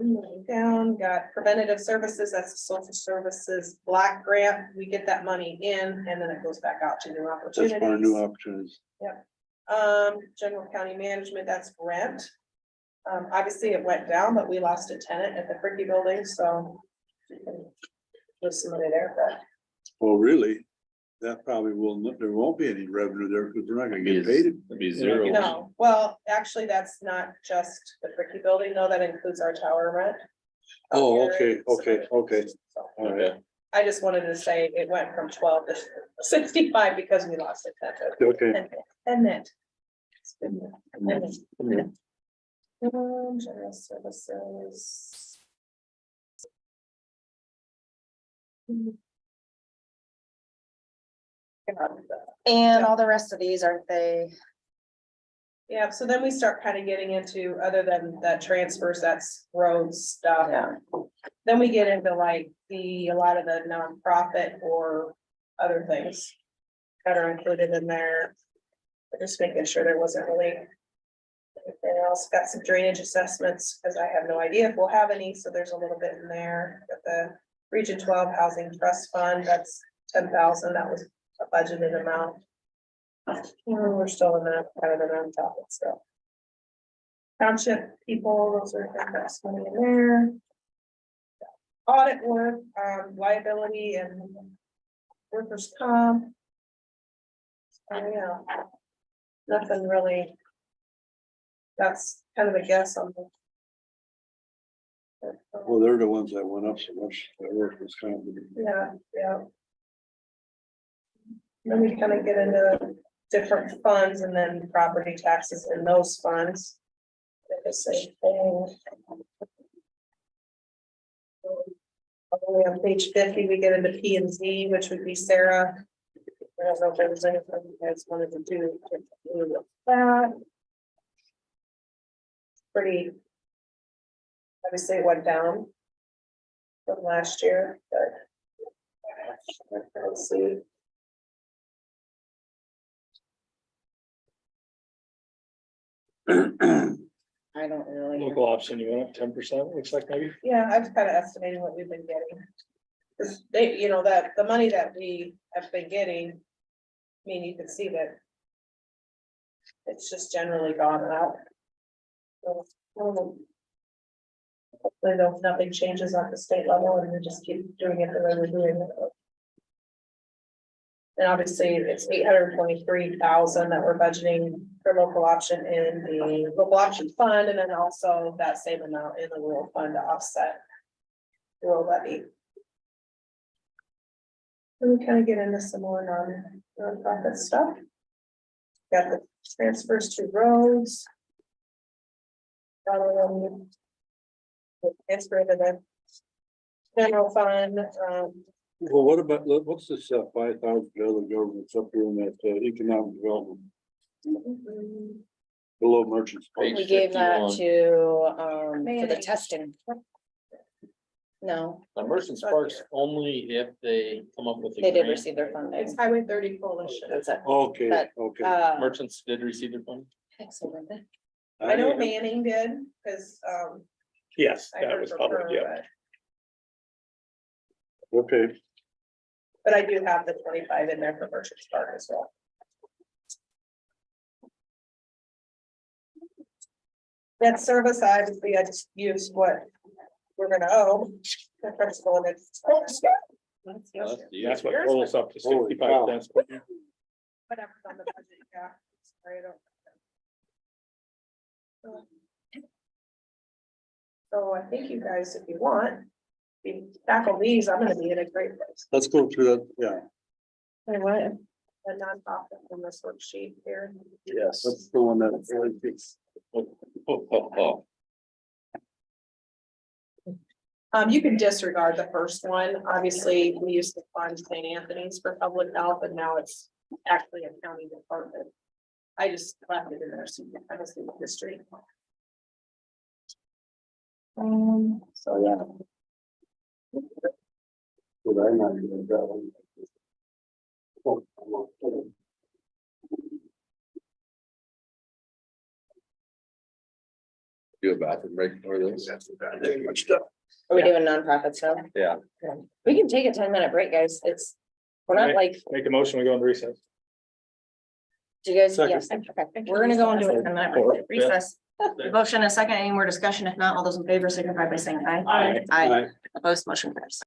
Moving down, got preventative services, that's the social services black grant, we get that money in, and then it goes back out to new That's for new opportunities. opportunities. General county management, that's rent. Obviously it went down, but we lost a tenant at the Fricky building, so. There's somebody there, but. Well, really, that probably there won't be any revenue there because we're not gonna get paid. It'd be zero. No, well, actually, that's not just the Fricky building, no, that includes our tower rent. Oh, okay. So, All right. I just wanted to say it went from 12 to 65 because we lost a tenant. Okay. And then. General services. And all the rest of these, aren't they? Yeah, so then we start kind of getting into, other than that transfers, that's road stuff. Yeah. Then we get into like a lot of the nonprofit or other things that are included in there. Just making sure there wasn't really anything else. Got some drainage assessments, because I have no idea if we'll have any, so there's a little bit in there. Got the Region 12 Housing Trust Fund, that's 10,000, that was a budgeted amount. We're still in the kind of the nonprofit stuff. Township people, those are that's money in there. Audit work, liability and workers' comp. Oh, yeah. Nothing really. That's kind of a guess on the. Well, they're the ones that went up so much. That work was kind of. Yeah. Then we kind of get into different funds and then property taxes in those funds. They're the same thing. On page 50, we get into P and Z, which would be Sarah. I don't know if there was anything you guys wanted to do with that. Pretty. Obviously it went down from last year, but let's see. I don't really. Local option, you went up 10%, looks like maybe. Yeah, I was kind of estimating what we've been getting. 'Cause they, that the money that we have been getting, I mean, you can see that. It's just generally gone out. So, hopefully nothing changes at the state level and we just keep doing it the way we're doing it. And obviously it's 823,000 that we're budgeting for local option in the local option fund, and then also that same amount in the rural fund to offset rural levy. And we kind of get into some more nonprofit stuff. Got the transfers to roads. Transfer to the general fund. Well, what about, what's this 5,000 other governments up here in that economic development below merchants? Page We gave that 51. to, for the testing. No, The Merchant Sparks only if they come up with. a they did grant. receive their funding. It's Highway 30 coalition. That's it. Okay, But, okay. Merchants did receive their fund. Excellent. I know Manning did, because Yes, I that heard was from public, her, yeah. Okay, but I do have the 25 in there for Merchant Park as well. That service, obviously, I just used what we're gonna owe. The principal and it's. That's what totals up to Holy 65 cow. cents. Whatever's on the budget, yeah. Sorry, I don't. So I think you guys, if you want, we tackle these, I'm gonna be in a great place. let's go through that, yeah, Hey, what? The nonprofit from this worksheet here. Yes. that's the one that really fits. You can disregard the first one. Obviously, we used to fund St. Anthony's for public health, and now it's actually a county department. I just left it in there, so you can kind of see the history. So yeah. Did I not do that one? Oh, okay. Do a bathroom break for this. Are we doing nonprofits now? Yeah. We can take a 10-minute break, guys. We're not like, Make a motion, we go into recess. do you guys, Second. yes, okay, we're gonna go into a 10-minute break. Recess. Motion a second, any more discussion? If not, all those in favor signify by saying aye. Aye. Aye. Opposed, motion carries.